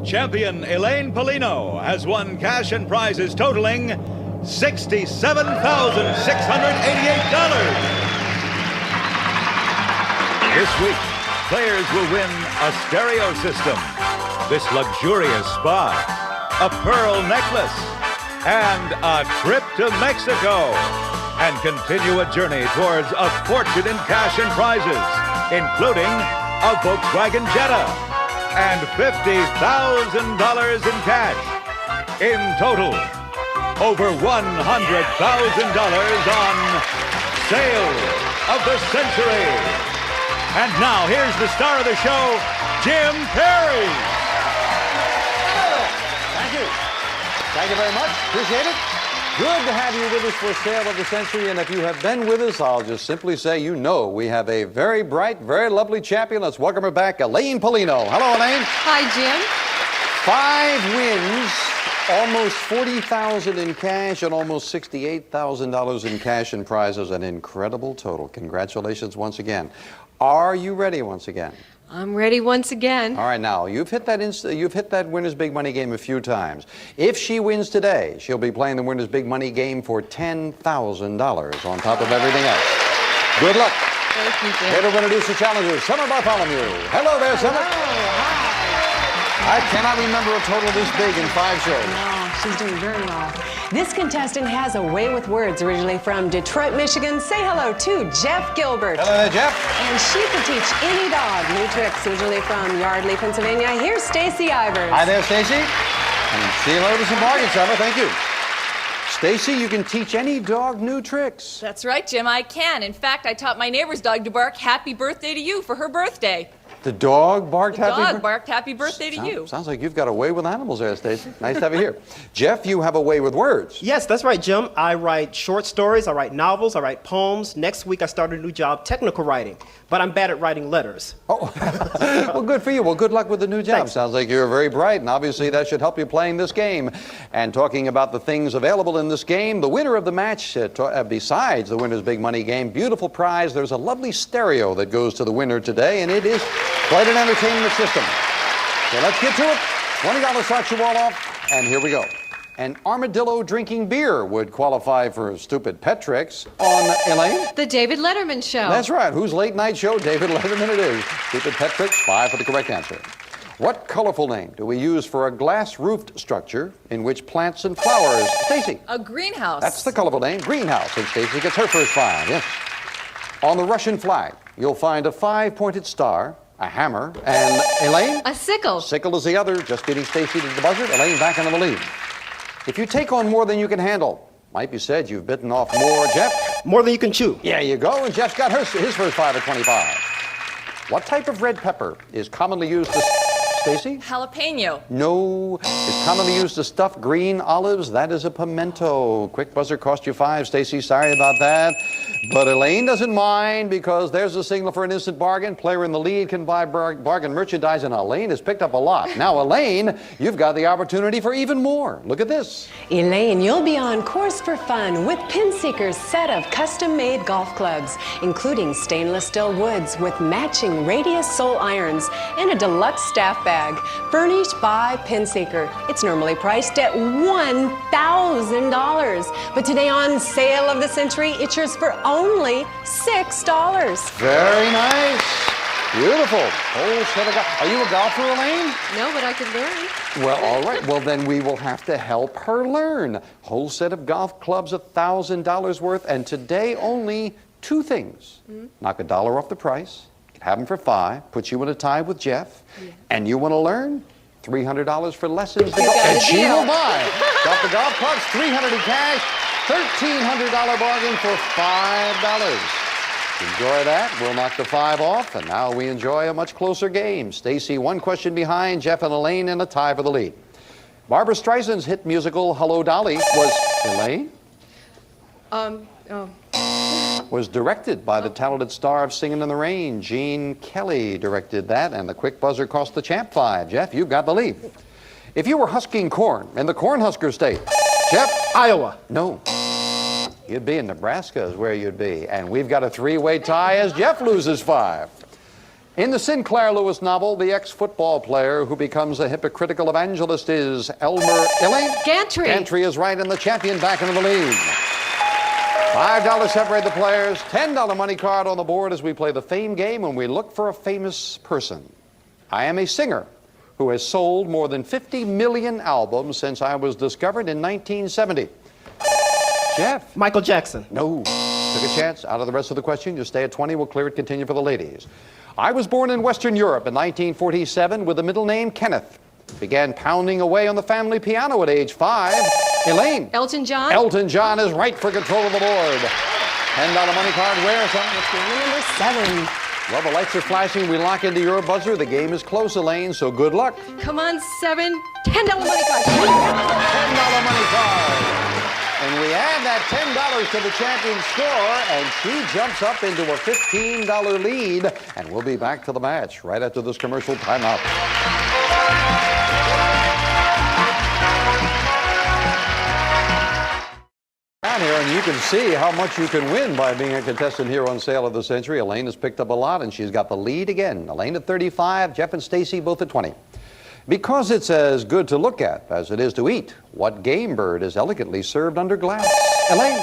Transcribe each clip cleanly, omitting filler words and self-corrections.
Champion Elaine Polino has won cash and prizes totaling $67,688. This week, players will win a stereo system, this luxurious spa, a pearl necklace, and a trip to Mexico, and continue a journey towards a fortune in cash and prizes, including a Volkswagen Jetta and $50,000 in cash. In total, over $100,000 on Sale of the Century. And now, here's the star of the show, Jim Perry. Thank you. Thank you very much. Appreciate it. Good to have you with us for Sale of the Century. And if you have been with us, I'll just simply say, you know, we have a very bright, very lovely champion. Let's welcome her back, Elaine Polino. Hello, Elaine. Hi, Jim. 5 wins, almost $40,000 in cash, and almost $68,000 in cash and prizes. An incredible total. Congratulations once again. Are you ready once again? I'm ready once again. All right, now, you've hit that Winner's Big Money game a few times. If she wins today, she'll be playing the Winner's Big Money game for $10,000 on top of everything else. Good luck. Thank you, Jim. Here to introduce the challengers, Summer Bartholomew. Hello there, Summer. I cannot remember a total this big in 5 shows. No, she's doing very well. This contestant has a way with words, originally from Detroit, Michigan. Say hello to Jeff Gilbert. Hello there, Jeff. And she can teach any dog new tricks, originally from Yardley, Pennsylvania. Here's Stacy Ivers. Hi there, Stacy. And say hello to some bargains, Summer. Thank you. Stacy, you can teach any dog new tricks. That's right, Jim, I can. In fact, I taught my neighbor's dog to bark happy birthday to you for her birthday. The dog barked happy birthday? The dog barked happy birthday to you. Sounds like you've got a way with animals there, Stacy. Nice to have you here. Jeff, you have a way with words. Yes, that's right, Jim. I write short stories, I write novels, I write poems. Next week I start a new job, technical writing. But I'm bad at writing letters. Oh, well, good for you. Well, good luck with the new job. Thanks. Sounds like you're very bright, and obviously that should help you playing this game. And talking about the things available in this game, the winner of the match, besides the Winner's Big Money game, beautiful prize, there's a lovely stereo that goes to the winner today, and it is quite an entertainment system. So let's get to it. $20 starts you all off, and here we go. An armadillo drinking beer would qualify for stupid pet tricks on Elaine. The David Letterman Show. That's right. Whose late night show? David Letterman it is. Stupid pet tricks, 5 for the correct answer. What colorful name do we use for a glass-roofed structure in which plants and flowers? Stacy. A greenhouse. That's the colorful name, greenhouse. And Stacy gets her first 5, yes. On the Russian flag, you'll find a 5-pointed star, a hammer, and Elaine? A sickle. Sickle is the other, just beating Stacy to the buzzer. Elaine back into the lead. If you take on more than you can handle, might be said you've bitten off more, Jeff. More than you can chew. Yeah, you go, and Jeff's got his first 5 at 25. What type of red pepper is commonly used to... Stacy? Jalapeno. No, is commonly used to stuff green olives. That is a pimento. Quick buzzer cost you 5, Stacy. Sorry about that. But Elaine doesn't mind because there's a signal for an instant bargain. Player in the lead can buy bargain merchandise, and Elaine has picked up a lot. Now, Elaine, you've got the opportunity for even more. Look at this. Elaine, you'll be on course for fun with Pinseeker's set of custom-made golf clubs, including stainless steel woods with matching radius sole irons and a deluxe staff bag, furnished by Pinseeker. It's normally priced at $1,000, but today on Sale of the Century, it's yours for only $6. Very nice. Beautiful. Whole set of Are you a golfer, Elaine? No, but I could learn. Well, all right. Well, then we will have to help her learn. Whole set of golf clubs, $1,000 worth, and today only 2 things. Knock $1 off the price. Have them for 5. Put you in a tie with Jeff. Yeah. And you want to learn? $300 for lessons. And she will buy. Got the golf clubs, $300 in cash, $1,300 bargain for $5. Enjoy that. We'll knock the 5 off, and now we enjoy a much closer game. Stacy 1 question behind, Jeff and Elaine in a tie for the lead. Barbra Streisand's hit musical Hello Dolly was Elaine? Was directed by the talented star of Singin' in the Rain, Gene Kelly directed that, and the quick buzzer cost the champ 5. Jeff, you've got the lead. If you were husking corn in the Cornhusker State, Jeff? Iowa. No. You'd be in Nebraska is where you'd be. And we've got a 3-way tie as Jeff loses 5. In the Sinclair Lewis novel, the ex-football player who becomes a hypocritical evangelist is Elaine? Gantry. Gantry is right, and the champion back into the lead. $5 separate the players, $10 money card on the board as we play the fame game when we look for a famous person. I am a singer who has sold more than 50 million albums since I was discovered in 1970. Jeff? Michael Jackson. No. Took a chance. Out of the rest of the question. You stay at 20. We'll clear it. Continue for the ladies. I was born in Western Europe in 1947 with the middle name Kenneth. Began pounding away on the family piano at age 5. Elaine. Elton John. Elton John is right for control of the board. $10 money card. Where, son? Let's go to number 7. Well, the lights are flashing. We lock into your buzzer. The game is close, Elaine, so good luck. Come on, 7. $10 money card. $10 money card. And we add that $10 to the champion's score, and she jumps up into a $15 lead. And we'll be back to the match right after this commercial timeout. Down here, and you can see how much you can win by being a contestant here on Sale of the Century. Elaine has picked up a lot, and she's got the lead again. Elaine at 35, Jeff and Stacy both at 20. Because it's as good to look at as it is to eat, what game bird is elegantly served under glass? Elaine?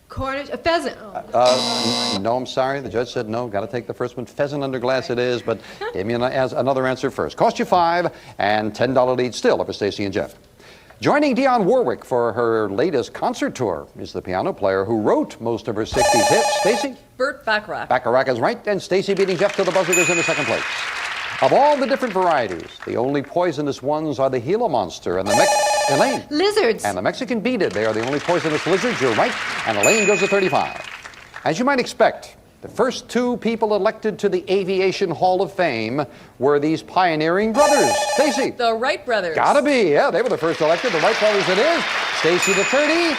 Cornish, a pheasant. Oh. No, I'm sorry. The judge said no. Got to take the first one. Pheasant under glass it is, but give me another answer first. Cost you $5 and $10 lead still over Stacy and Jeff. Joining Dionne Warwick for her latest concert tour is the piano player who wrote most of her 60s hits. Stacy? Burt Bacharach. Bacharach is right, and Stacy beating Jeff to the buzzer goes into second place. Of all the different varieties, the only poisonous ones are the Gila monster and the Elaine. Lizards. And the Mexican beaded. They are the only poisonous lizards. You're right. And Elaine goes to 35. As you might expect, the first 2 people elected to the Aviation Hall of Fame were these pioneering brothers. Stacy. The Wright brothers. Gotta be. Yeah, they were the first elected. The Wright brothers it is. Stacy to 30.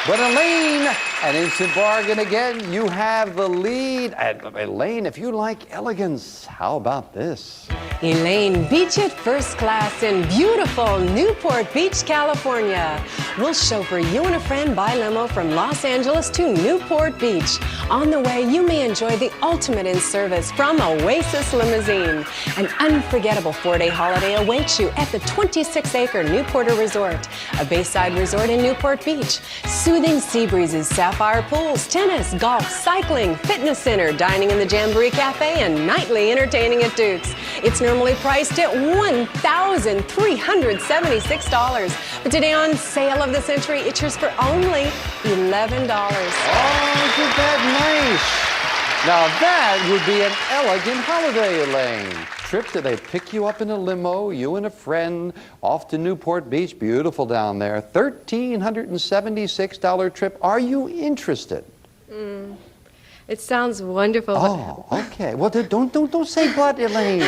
But Elaine, an instant bargain again. You have the lead. And Elaine, if you like elegance, how about this? Elaine, beach it first class in beautiful Newport Beach, California. We'll chauffeur you and a friend by limo from Los Angeles to Newport Beach. On the way, you may enjoy the ultimate in service from Oasis Limousine. An unforgettable 4-day holiday awaits you at the 26-acre Newporter Resort, a bayside resort in Newport Beach. Soothing sea breezes, sapphire pools, tennis, golf, cycling, fitness center, dining in the Jamboree Cafe, and nightly entertaining at Duke's. It's normally priced at $1,376. But today on Sale of the Century, it's yours for only $11. Oh, isn't that nice? Now that would be an elegant holiday, Elaine. Trip, do they pick you up in a limo, you and a friend, off to Newport Beach? Beautiful down there. $1,376 trip. Are you interested? It sounds wonderful. Oh, okay. Well, don't say but, Elaine.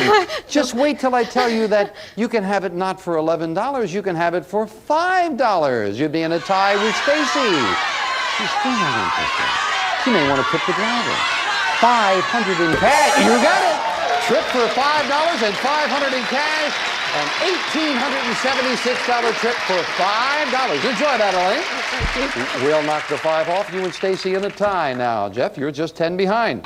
Just wait till I tell you that you can have it not for $11. You can have it for $5. You'd be in a tie with Stacy. She's still not interested. She may want to tip the driver. $500 in cash. You got it. Trip for $5 and $500 in cash. An $1,876 trip for $5. Enjoy that, Elaine. We'll knock the 5 off. You and Stacy in a tie now. Jeff, you're just 10 behind.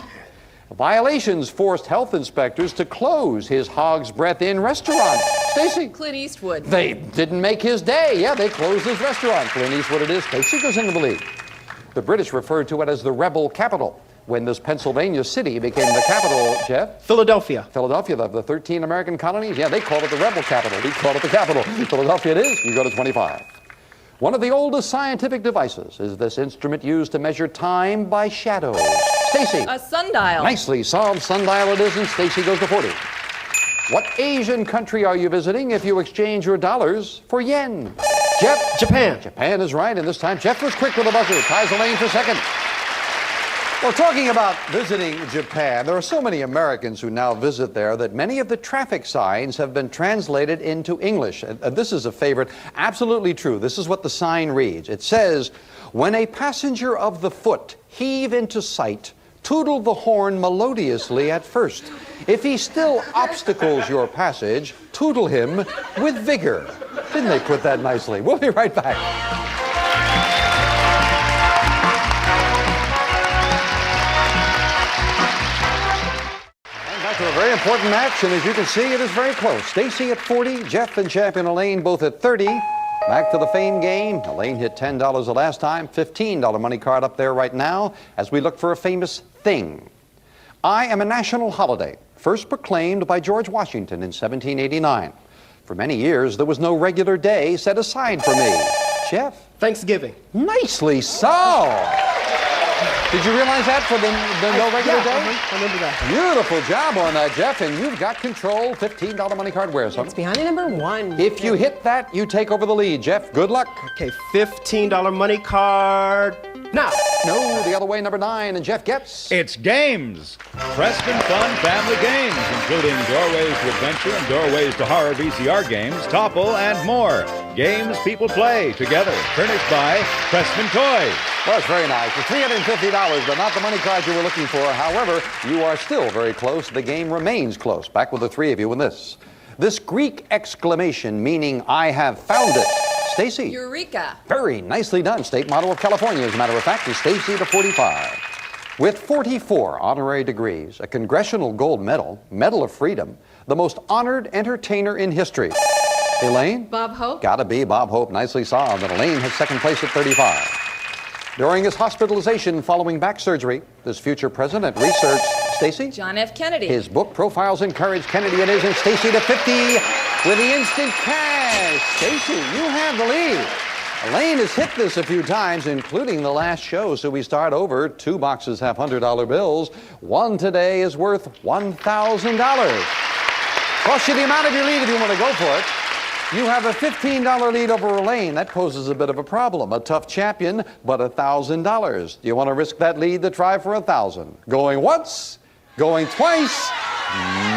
Violations forced health inspectors to close his Hog's Breath Inn restaurant. Stacy? Clint Eastwood. They didn't make his day. Yeah, they closed his restaurant. Clint Eastwood it is. Stacy goes into the lead. The British referred to it as the rebel capital when this Pennsylvania city became the capital, Jeff. Philadelphia. Philadelphia, the 13 American colonies. Yeah, they called it the rebel capital. We call it the capital. Philadelphia it is. You go to 25. One of the oldest scientific devices is this instrument used to measure time by shadows. Stacy. A sundial. Nicely solved. Sundial it is, and Stacy goes to 40. What Asian country are you visiting if you exchange your dollars for yen? Jeff? Japan. Japan is right, and this time Jeff was quick with the buzzer. Ties the lane for second. Well, talking about visiting Japan, there are so many Americans who now visit there that many of the traffic signs have been translated into English. This is a favorite. Absolutely true. This is what the sign reads. It says, "When a passenger of the foot heave into sight, tootle the horn melodiously at first. If he still obstacles your passage, tootle him with vigor." Didn't they put that nicely? We'll be right back. Back to a very Very important match, and as you can see, it is very close. Stacy at 40, Jeff and champion Elaine both at 30. Back to the fame game. Elaine hit $10 the last time, $15 money card up there right now as we look for a famous thing. I am a national holiday, first proclaimed by George Washington in 1789. For many years, there was no regular day set aside for me. Jeff? Thanksgiving. Nicely so. Did you realize that for the no regular day? I remember that. Beautiful job on that, Jeff, and you've got control. $15 money card. Where's It's behind number 1. If you hit that, you take over the lead. Jeff, good luck. Okay, $15 money card now. No, the other way, number 9, and Jeff gets... It's games. Preston Fun Family Games, including Doorways to Adventure and Doorways to Horror VCR games, Topple, and more. Games people play together. Furnished by Pressman Toys. Well, it's very nice. It's $350, but not the money card you were looking for. However, you are still very close. The game remains close. Back with the three of you in this. This Greek exclamation meaning I have found it. Stacy. Eureka. Very nicely done. State motto of California, as a matter of fact, is Stacy to 45. With 44 honorary degrees, a Congressional Gold Medal, Medal of Freedom, the most honored entertainer in history. Elaine? Bob Hope. Gotta be Bob Hope. Nicely solved. And Elaine has second place at 35. During his hospitalization following back surgery, this future president researched Stacy? John F. Kennedy. His book profiles encourage Kennedy it is, and Stacy to 50 with the instant cash. Stacy, you have the lead. Elaine has hit this a few times, including the last show, so we start over. 2 boxes have $100 bills. One today is worth $1,000. Cost you the amount of your lead if you want to go for it. You have a $15 lead over Elaine. That poses a bit of a problem. A tough champion, but $1,000. Do you want to risk that lead to try for $1,000? Going once? Going twice?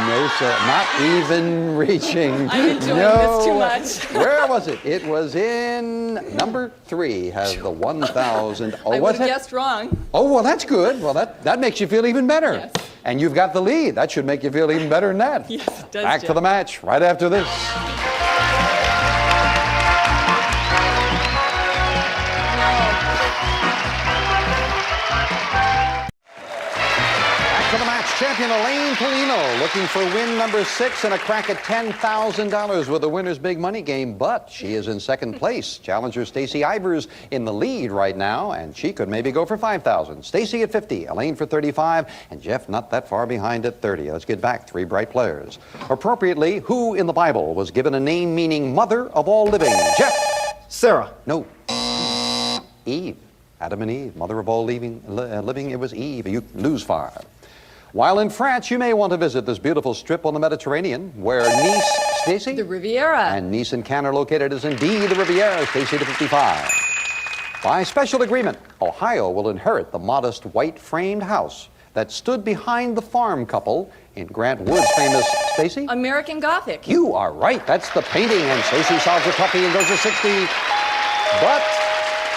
No, sir. Not even reaching. I'm enjoying this too much. Where was it? It was in number 3. Has the 1,000. Oh, I was would have it? guessed wrong. Oh, well, that's good. Well, that makes you feel even better. Yes. And you've got the lead. That should make you feel even better than that. Yes, it does, Back to Jeff. the match right after this. Back to the match. Champion Elaine Polino looking for win number 6 and a crack at $10,000 with the winner's big money game, but she is in second place. Challenger Stacy Ivers in the lead right now, and she could maybe go for $5,000. Stacy at 50, Elaine for 35, and Jeff not that far behind at 30. Let's get back. 3 bright players. Appropriately, who in the Bible was given a name meaning mother of all living? Jeff? Sarah. No. Eve. Adam and Eve, mother of all living, it was Eve. You lose 5. While in France, you may want to visit this beautiful strip on the Mediterranean where Nice, Stacy? The Riviera. And Nice and Cannes are located as indeed the Riviera, Stacy to 55. By special agreement, Ohio will inherit the modest white-framed house that stood behind the farm couple in Grant Wood's famous, Stacy? American Gothic. You are right. That's the painting, and Stacy solves a toughie and goes to 60. But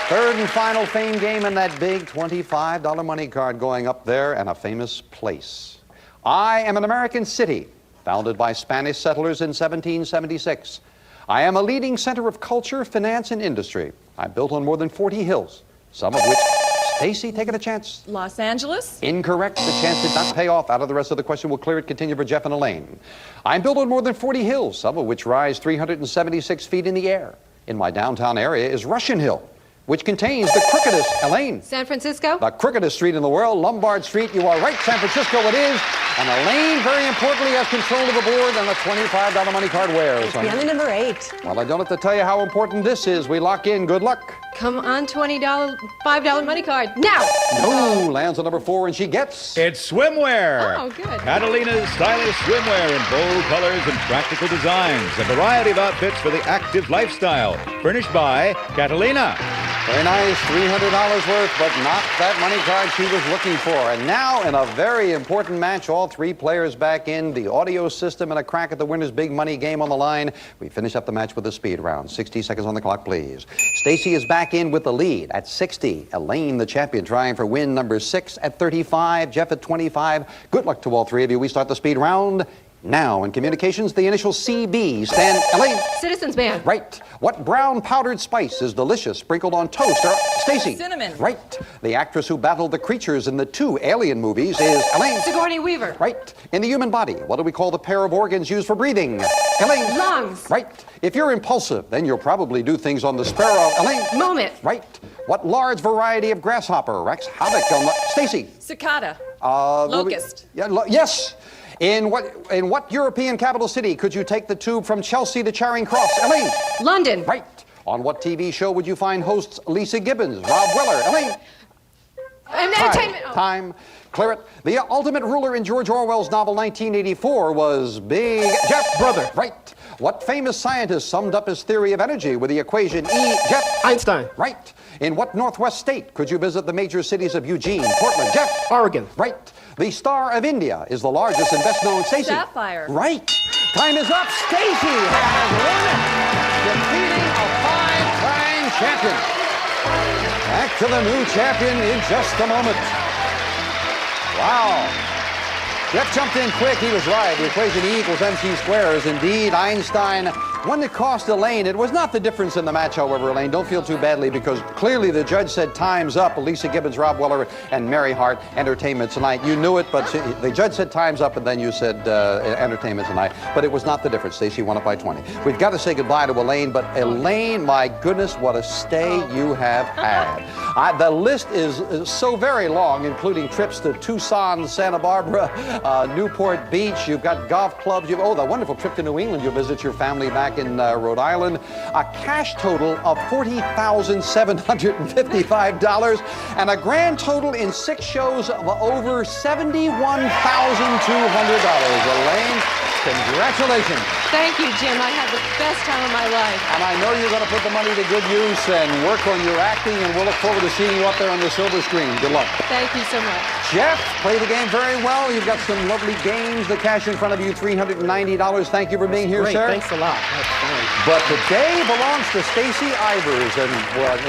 third and final fame game in that big $25 money card going up there, and a famous place. I am an American city founded by Spanish settlers in 1776. I am a leading center of culture, finance, and industry. I'm built on more than 40 hills, some of which... Stacy, taking a chance. Los Angeles. Incorrect. The chance did not pay off. Out of the rest of the question, we'll clear it. Continue for Jeff and Elaine. I'm built on more than 40 hills, some of which rise 376 feet in the air. In my downtown area is Russian Hill, which contains the crookedest, Elaine. San Francisco. The crookedest street in the world, Lombard Street. You are right, San Francisco it is. And Elaine, very importantly, has control of the board and the $25 money card wears. Behind the number 8. Well, I don't have to tell you how important this is. We lock in. Good luck. Come on, $5 money card. Now! No, lands on number 4, and she gets... It's swimwear. Oh, good. Catalina's stylish swimwear in bold colors and practical designs. A variety of outfits for the active lifestyle. Furnished by Catalina. Very nice, $300 worth, but not that money card she was looking for. And now, in a very important match, all 3 players back in, the audio system and a crack at the winner's big money game on the line. We finish up the match with a speed round. 60 seconds on the clock, please. Stacy is back in with the lead at 60. Elaine, the champion, trying for win number 6 at 35. Jeff at 25. Good luck to all 3 of you. We start the speed round Now, in communications, the initial CB stand... Elaine. Citizens Band. Right. What brown powdered spice is delicious sprinkled on toast? Stacy. Cinnamon. Right. The actress who battled the creatures in the 2 Alien movies is Elaine. Sigourney Weaver. Right. In the human body, what do we call the pair of organs used for breathing? Elaine. Lungs. Right. If you're impulsive, then you'll probably do things on the sparrow. Elaine. Moment. Right. What large variety of grasshopper wreaks havoc on the... Stacy. Cicada. Locust. Yes. In what European capital city could you take the tube from Chelsea to Charing Cross? Elaine. London. Right. On what TV show would you find hosts Lisa Gibbons, Rob Weller? Elaine. Entertainment. Oh. Time. Clear it. The ultimate ruler in George Orwell's novel 1984 was Big Jeff. Brother. Right. What famous scientist summed up his theory of energy with the equation E. Jeff? Einstein. Right. In what Northwest state could you visit the major cities of Eugene, Portland? Jeff? Oregon. Right. The Star of India is the largest and best known. Stacey. Sapphire. Right. Time is up. Stacey has won it, defeating a 5-time champion. Back to the new champion in just a moment. Wow. Jeff jumped in quick. He was right. The equation E equals mc squared is indeed Einstein. One that cost Elaine. It was not the difference in the match, however, Elaine. Don't feel too badly because clearly the judge said time's up. Lisa Gibbons, Rob Weller, and Mary Hart, Entertainment Tonight. You knew it, but the judge said time's up, and then you said Entertainment Tonight. But it was not the difference. Stacey won it by 20. We've got to say goodbye to Elaine, but Elaine, my goodness, what a stay you have had. The list is so very long, including trips to Tucson, Santa Barbara, Newport Beach. You've got golf clubs. The wonderful trip to New England. You'll visit your family back in Rhode Island. A cash total of $40,755 and a grand total in 6 shows of over $71,200. Elaine, congratulations. Thank you, Jim. I had the best time of my life. And I know you're going to put the money to good use and work on your acting, and we'll look forward to seeing you up there on the silver screen. Good luck. Thank you so much. Jeff, play the game very well. You've got some lovely games. The cash in front of you, $390. Thank you for being here, Great. sir. Thanks a lot. That's fun. But the day belongs to Stacey Ivers. And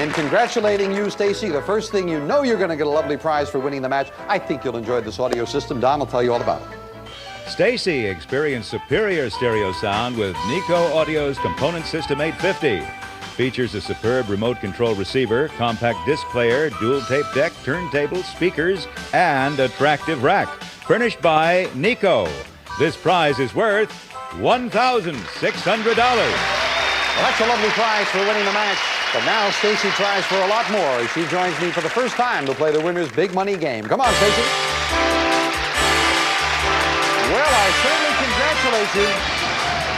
in congratulating you, Stacey, the first thing you know you're going to get a lovely prize for winning the match. I think you'll enjoy this audio system. Don will tell you all about it. Stacey experienced superior stereo sound with Nico Audio's Component System 850. Features a superb remote control receiver, compact disc player, dual tape deck, turntable, speakers, and attractive rack. Furnished by Nico. This prize is worth $1,600. Well, that's a lovely prize for winning the match. But now Stacey tries for a lot more as she joins me for the first time to play the winner's big money game. Come on, Stacey. Well, I certainly congratulate you.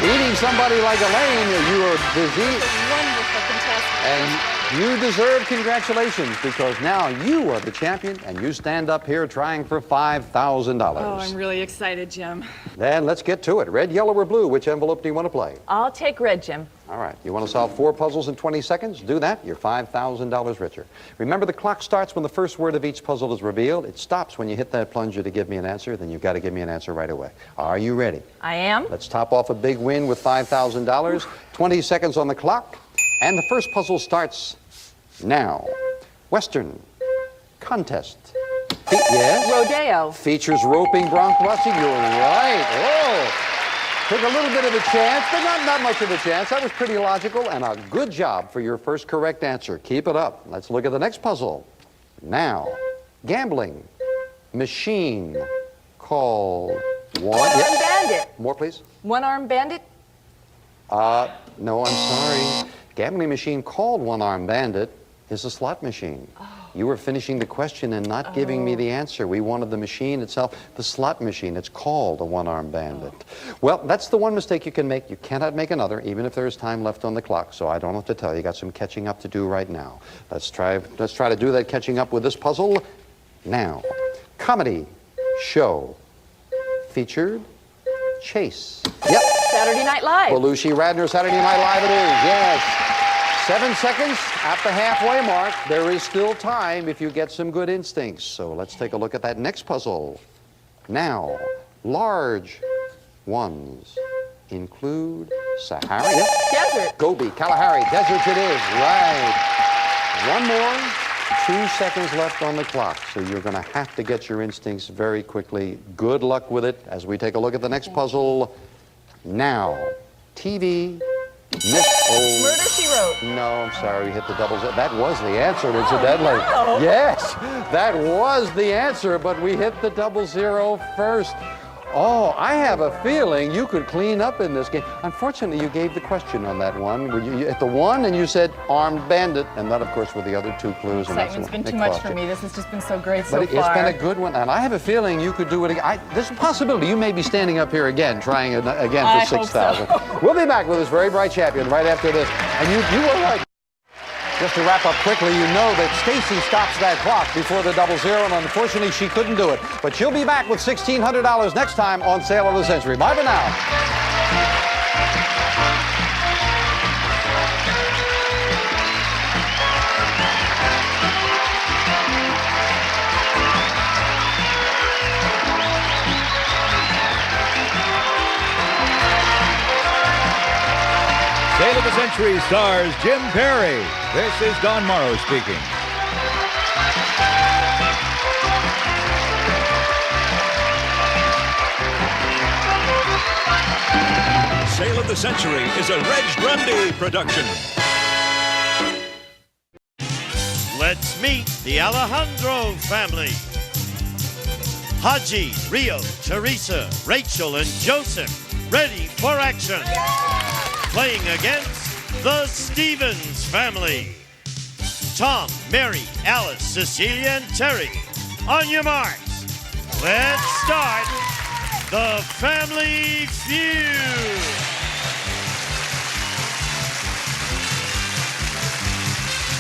Meeting somebody like Elaine, you are busy. Wonderful contestant. And you deserve congratulations because now you are the champion and you stand up here trying for $5,000. Oh, I'm really excited, Jim. Then let's get to it. Red, yellow, or blue? Which envelope do you want to play? I'll take red, Jim. All right. You want to solve 4 puzzles in 20 seconds? Do that. You're $5,000 richer. Remember, the clock starts when the first word of each puzzle is revealed. It stops when you hit that plunger to give me an answer. Then you've got to give me an answer right away. Are you ready? I am. Let's top off a big win with $5,000. 20 seconds on the clock. And the first puzzle starts now. Western contest. Yes? Rodeo. Features roping, bronc busting. You're right. Oh. Took a little bit of a chance, but not much of a chance. That was pretty logical, and a good job for your first correct answer. Keep it up. Let's look at the next puzzle. Now, gambling machine called One-armed bandit. More, please. One-armed bandit? No, I'm sorry. Gambling machine called One-Armed Bandit is a slot machine. You were finishing the question and not giving me the answer. We wanted the machine itself, the slot machine. It's called a One-Armed Bandit. Well, that's the one mistake you can make. You cannot make another, even if there's time left on the clock. So I don't have to tell you. You got some catching up to do right now. Let's try to do that catching up with this puzzle now. Comedy show featured Chase. Yep. Saturday Night Live. Belushi, Radner, Saturday Night Live it is, yes. 7 seconds at the halfway mark. There is still time if you get some good instincts. So let's take a look at that next puzzle. Now, large ones include Sahara. Yep. Desert. Gobi, Kalahari, desert it is, right. One more. 2 seconds left on the clock, so you're going to have to get your instincts very quickly. Good luck with it as we take a look at the next puzzle now. TV. Murder, She Wrote. No, I'm sorry, we hit the double zero. That was the answer, incidentally. Oh, no. Yes, that was the answer, but we hit the double zero first. Oh, I have a feeling you could clean up in this game. Unfortunately, you gave the question on that one. You hit the one and you said armed bandit, and that, of course, were the other 2 clues. Excitement's been too much for me. This has just been so great so far. But it's been a good one, and I have a feeling you could do it again. There's a possibility you may be standing up here again, trying again for 6,000. So. We'll be back with this very bright champion right after this. And you were right. Just to wrap up quickly, you know that Stacy stops that clock before the double zero, and unfortunately she couldn't do it. But she'll be back with $1,600 next time on Sale of the Century. Bye for now. Sale of the Century stars Jim Perry. This is Don Morrow speaking. Sale of the Century is a Reg Grundy production. Let's meet the Alejandro family. Haji, Rio, Teresa, Rachel, and Joseph, ready for action. Playing against the Stevens family. Tom, Mary, Alice, Cecilia, and Terry. On your marks. Let's start the Family Feud.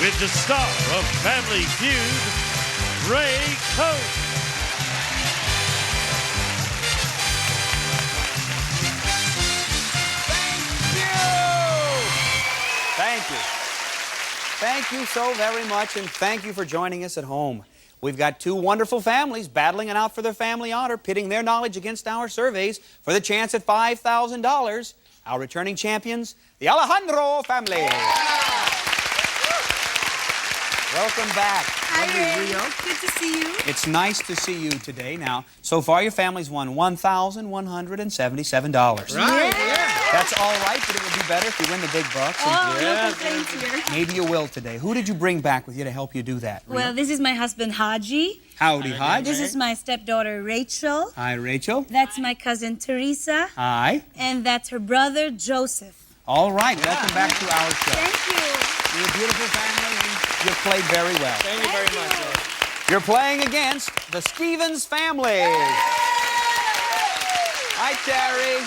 With the star of Family Feud, Ray Coates. Thank you. Thank you so very much, and thank you for joining us at home. We've got 2 wonderful families battling it out for their family honor, pitting their knowledge against our surveys for the chance at $5,000. Our returning champions, the Alejandro family. Welcome back. Hi, Rio. Good to see you. It's nice to see you today. Now, so far your family's won $1,177. Right, yeah. That's all right, but it would be better if you win the big bucks. Oh, no complaints here. Maybe you will today. Who did you bring back with you to help you do that? Rio? Well, this is my husband, Haji. Howdy, Haji. This is my stepdaughter, Rachel. Hi, Rachel. That's my cousin, Teresa. Hi. And that's her brother, Joseph. All right, welcome back to our show. Thank you. You're a beautiful family, and you've played very well. Thank you very much. You're playing against the Stevens family. Hi, Terry.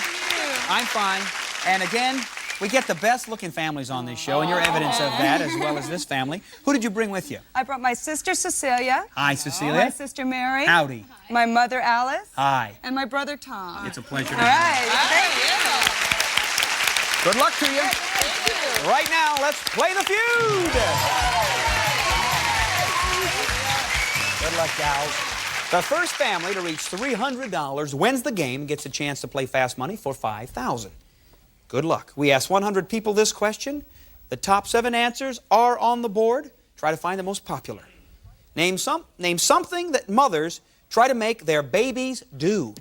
I'm fine. And again, we get the best-looking families on this show, and you're evidence of that, as well as this family. Who did you bring with you? I brought my sister, Cecilia. Hi, Cecilia. My sister, Mary. Howdy. My mother, Alice. Hi. And my brother, Tom. It's a pleasure to All have you. right. Thank you. Good luck to you. Right now, let's play the feud. Good luck, gals. The first family to reach $300 wins the game and gets a chance to play Fast Money for $5,000. Good luck. We asked 100 people this question. The top 7 answers are on the board. Try to find the most popular. Name something that mothers try to make their babies do.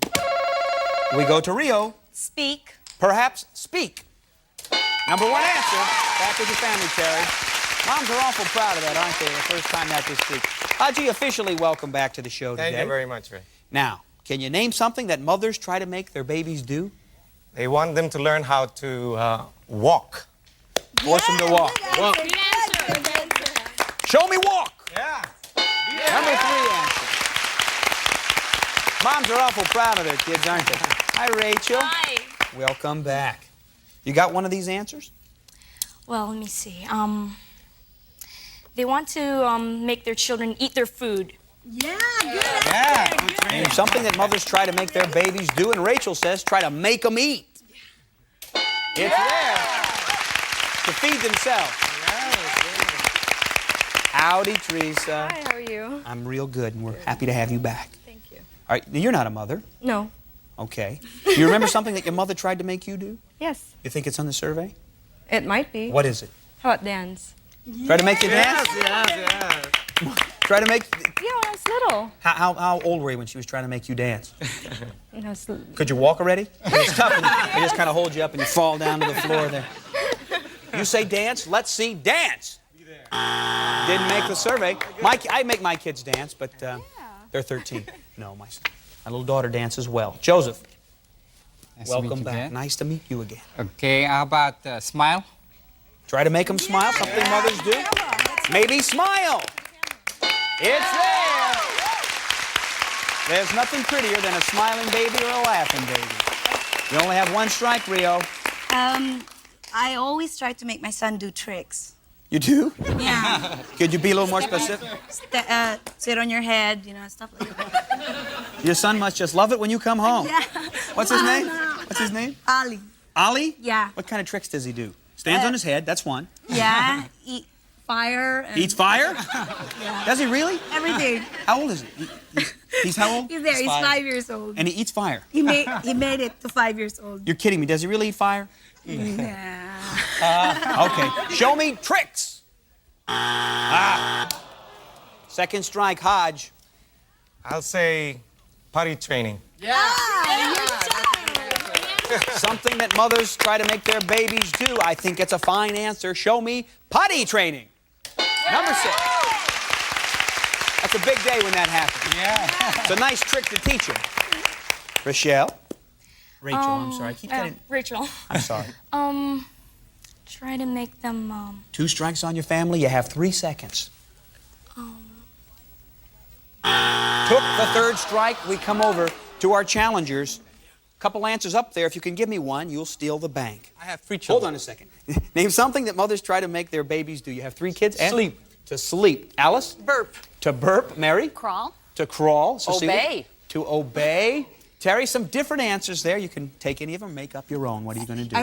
We go to Rio. Speak. Perhaps speak. Number 1 answer. Back with your family, Terry. Moms are awful proud of that, aren't they? The first time that this week. Haji, officially welcome back to the show today. Thank you very much, Ray. Now, can you name something that mothers try to make their babies do? They want them to learn how to walk. Force them to walk. Good answer. Show me walk. Yeah. Number 3 answer. Moms are awful proud of their kids, aren't they? Hi, Rachel. Hi. Welcome back. You got one of these answers? Well, let me see. They want to make their children eat their food. Yeah, good. Yeah. Name something that mothers try to make their babies do, and Rachel says try to make them eat. It's there to feed themselves. Howdy, Teresa. Hi, how are you? I'm real good, and we're happy to have you back. Thank you. All right, you're not a mother. No. Okay. Do you remember something that your mother tried to make you do? Yes. You think it's on the survey? It might be. What is it? How about dance? Try to make you dance? Yes. Try to make... Yeah, when I was little. How old were you when she was trying to make you dance? When I was Could you walk already? It's tough. They just kind of hold you up and you fall down to the floor there. You say dance? Let's see dance. Didn't make the survey. I make my kids dance, but they're 13. No, my little daughter dances well. Joseph, welcome back. Nice to meet you again. Okay, how about smile? Try to make them smile, something mothers do. Maybe smile. It's there. There's nothing prettier than a smiling baby or a laughing baby. You only have one strike, Rio. I always try to make my son do tricks. You do? Yeah. Could you be a little more specific? Sit on your head, you know, stuff like that. Your son must just love it when you come home. Yeah. What's his name? What's his name? Ali. Ali? Yeah. What kind of tricks does he do? Stands on his head, that's one. Yeah. Eat fire. And Eats fire? Yeah. Does he really? Everything. How old is he? He's how old? He's there. He's 5 years old. And he eats fire? He made it to 5 years old. You're kidding me. Does he really eat fire? Okay. Show me tricks. Second strike, Hodge. I'll say potty training. Something that mothers try to make their babies do. I think it's a fine answer. Show me potty training. Number 6. That's a big day when that happens. Yeah. It's a nice trick to teach him. Rochelle. Rachel, I'm sorry. I keep getting... Rachel. I'm sorry. Try to make them, 2 strikes on your family, you have 3 seconds. Took the 3rd strike, we come over to our challengers. Couple answers up there. If you can give me one, you'll steal the bank. I have 3 children. Hold on a second. Name something that mothers try to make their babies do. You have 3 kids? And Sleep. To sleep. Alice? Burp. To burp. Mary? Crawl. To crawl. Cecilia? Obey. To obey. Terry, some different answers there. You can take any of them, make up your own. What are you going to do?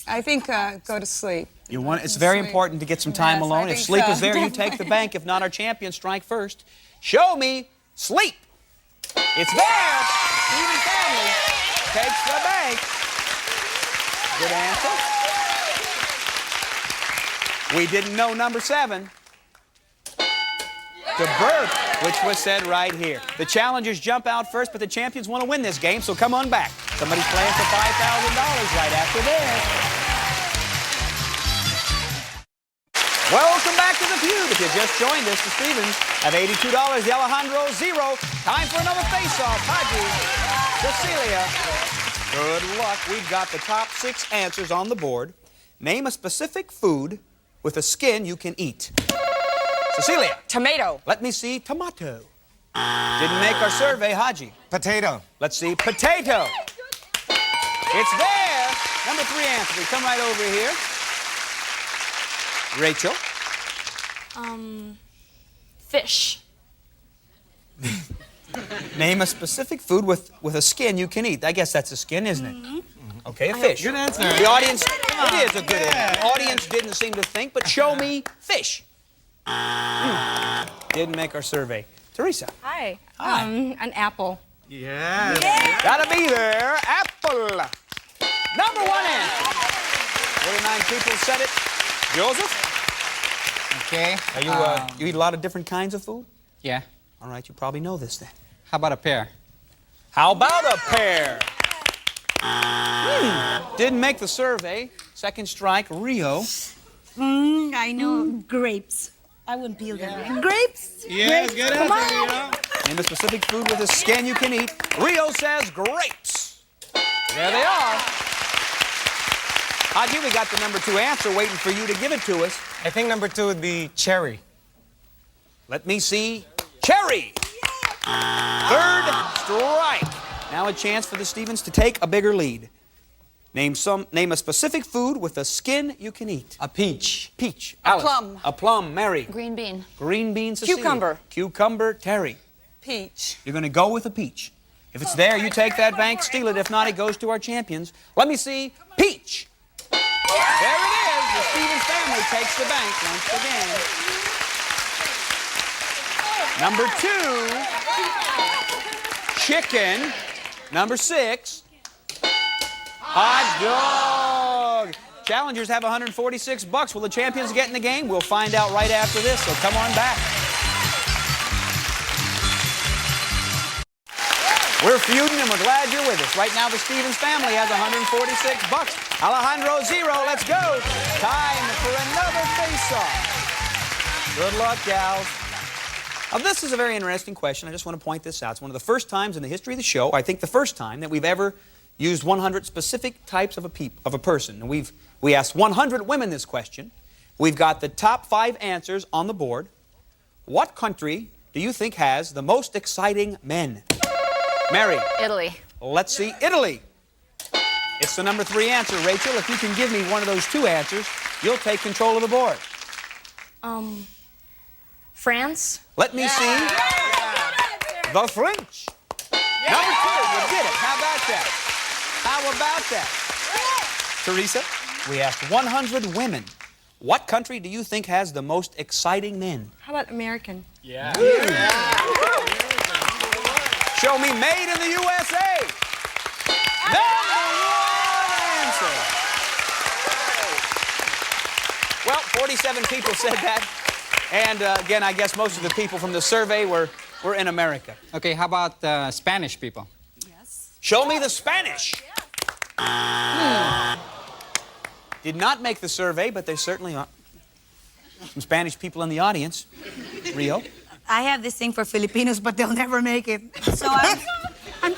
I think go to sleep. You want, it's very important to get some time Yes, alone. I If think sleep so. is there, you take the bank. If not, our champions strike first. Show me sleep. It's there. Even family takes the bank. Good answer. We didn't know number 7. To burp, which was said right here. The challengers jump out first, but the champions want to win this game, so come on back. Somebody's playing for $5,000 right after this. Welcome back to The Feud. If you just joined us, the Stevens have $82, the Alejandro 0. Time for another face-off. Haji, Cecilia. Good luck. We've got the top 6 answers on the board. Name a specific food with a skin you can eat. Cecilia. Tomato. Let me see tomato. Didn't make our survey, Haji. Potato. Let's see potato. It's there. Number 3 answer. We come right over here. Rachel. Fish. Name a specific food with a skin you can eat. I guess that's a skin, isn't it? Okay, a fish. Good answer. The audience, it is a good answer. The audience didn't seem to think, but show me fish. Didn't make our survey. Teresa. Hi. Hi. An apple. Yeah. Gotta be there. Apple. Number 1 answer. 49 people said it. Joseph? Okay. Are you, you eat a lot of different kinds of food? Yeah. All right, you probably know this then. How about a pear? How about a pear? Didn't make the survey. Second strike, Rio. I know grapes. I wouldn't peel them. Grapes? Yes, Grapes. good Come answer, on. Rio. Name a specific food with a skin you can eat. Rio says grapes. There they are. Haji, we got the number 2 answer waiting for you to give it to us. I think number 2 would be cherry. Let me see. Cherry. 3rd strike. Now a chance for the Stevens to take a bigger lead. Name a specific food with a skin you can eat. A peach. Peach. A Alice. plum. A plum. Mary. Green bean. Green bean. Cecilia. Cucumber. Cucumber. Terry. Peach. You're going to go with a peach. If it's there, you take that bank, steal it. If not, it goes to our champions. Let me see. Peach. There it is. The Stevens family takes the bank once again. Number 2, chicken. Number 6, hot dog. Challengers have $146. Will the champions get in the game? We'll find out right after this, so come on back. We're feuding and we're glad you're with us. Right now, the Stevens family has $146. Alejandro, 0. Let's go. Time for another face-off. Good luck, gals. Now, this is a very interesting question. I just want to point this out. It's one of the first times in the history of the show, I think the first time, that we've ever used 100 specific types of a person. And we asked 100 women this question. We've got the top 5 answers on the board. What country do you think has the most exciting men? Mary. Italy. Let's see, Italy. It's the number 3 answer. Rachel, if you can give me one of those 2 answers, you'll take control of the board. France. Let me see. The French. Number 2, you did it. How about that? How about that? Teresa, we asked 100 women. What country do you think has the most exciting men? How about American? Yeah. Show me made in the USA. Number 1 answer. Well, 47 people said that. And again, I guess most of the people from the survey were in America. Okay, how about Spanish people? Yes. Show me the Spanish. Did not make the survey, but they certainly are. Some Spanish people in the audience. Rio? I have this thing for Filipinos, but they'll never make it. So I'm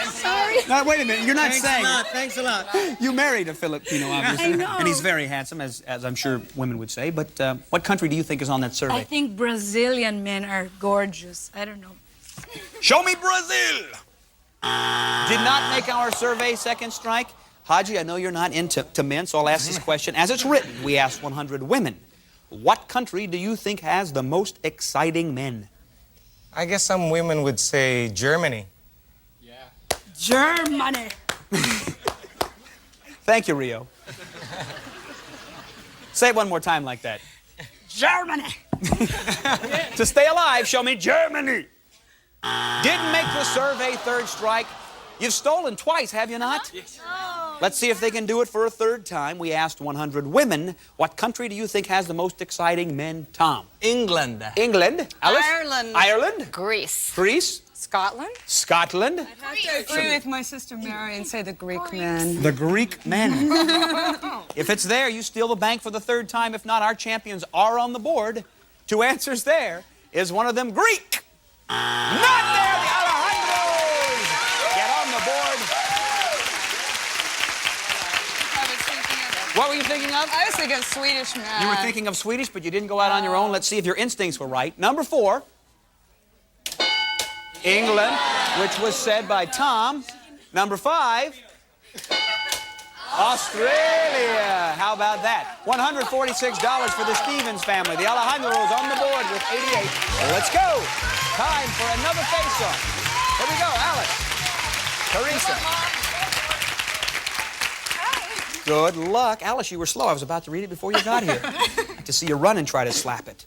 sorry. No, wait a minute. You're not saying. Thanks a lot. You married a Filipino, obviously. I know. And he's very handsome, as I'm sure women would say. But what country do you think is on that survey? I think Brazilian men are gorgeous. I don't know. Show me Brazil! Did not make our survey. Second strike. Haji, I know you're not into men, so I'll ask this question. As it's written, we asked 100 women. What country do you think has the most exciting men? I guess some women would say Germany. Germany. Thank you, Rio. Say it one more time like that. Germany. To stay alive, show me Germany. Didn't make the survey. Third strike. You've stolen twice, have you not? Yes. Let's see if they can do it for a third time. We asked 100 women, what country do you think has the most exciting men? Tom. England. England. Alice? Ireland. Ireland. Greece. Greece. Scotland. Scotland. I have to agree with my sister Mary and say the Greek men. The Greek men. If it's there, you steal the bank for the third time. If not, our champions are on the board. 2 answers there. Is one of them Greek? Not there, the Alejandros! Get on the board. What were you thinking of? I was thinking of Swedish men. You were thinking of Swedish, but you didn't go out on your own. Let's see if your instincts were right. Number 4. England, which was said by Tom. Number 5. Australia. How about that? $146 for the Stevens family. The Alejandros on the board with 88. Let's go. Time for another face-off. Here we go, Alice. Teresa. Good luck. Alice, you were slow. I was about to read it before you got here. I'd like to see you run and try to slap it.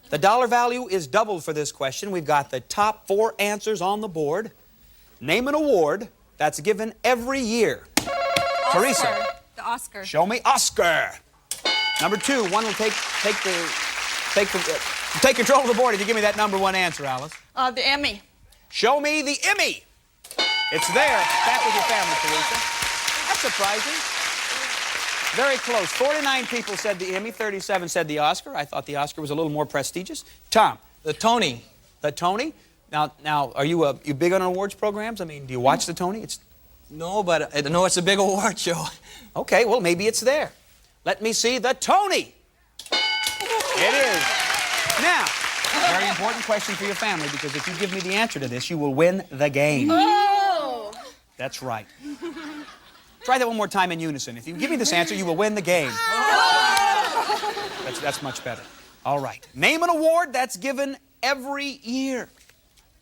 The dollar value is doubled for this question. We've got the top 4 answers on the board. Name an award that's given every year. Oscar. Teresa. The Oscar. Show me Oscar. Number 2. One will take control of the board if you give me that number 1 answer, Alice. The Emmy. Show me the Emmy. It's there. Back with your family, Teresa. That's surprising. Very close. 49 people said the Emmy, 37 said the Oscar. I thought the Oscar was a little more prestigious. Tom. The Tony. The Tony? Now, are you big on awards programs? I mean, do you watch the Tony? No, but I know it's a big award show. Okay, well, maybe it's there. Let me see the Tony. It is. Now, very important question for your family, because if you give me the answer to this, you will win the game. Oh! That's right. Try that one more time in unison. If you give me this answer, you will win the game. That's much better. All right. Name an award that's given every year.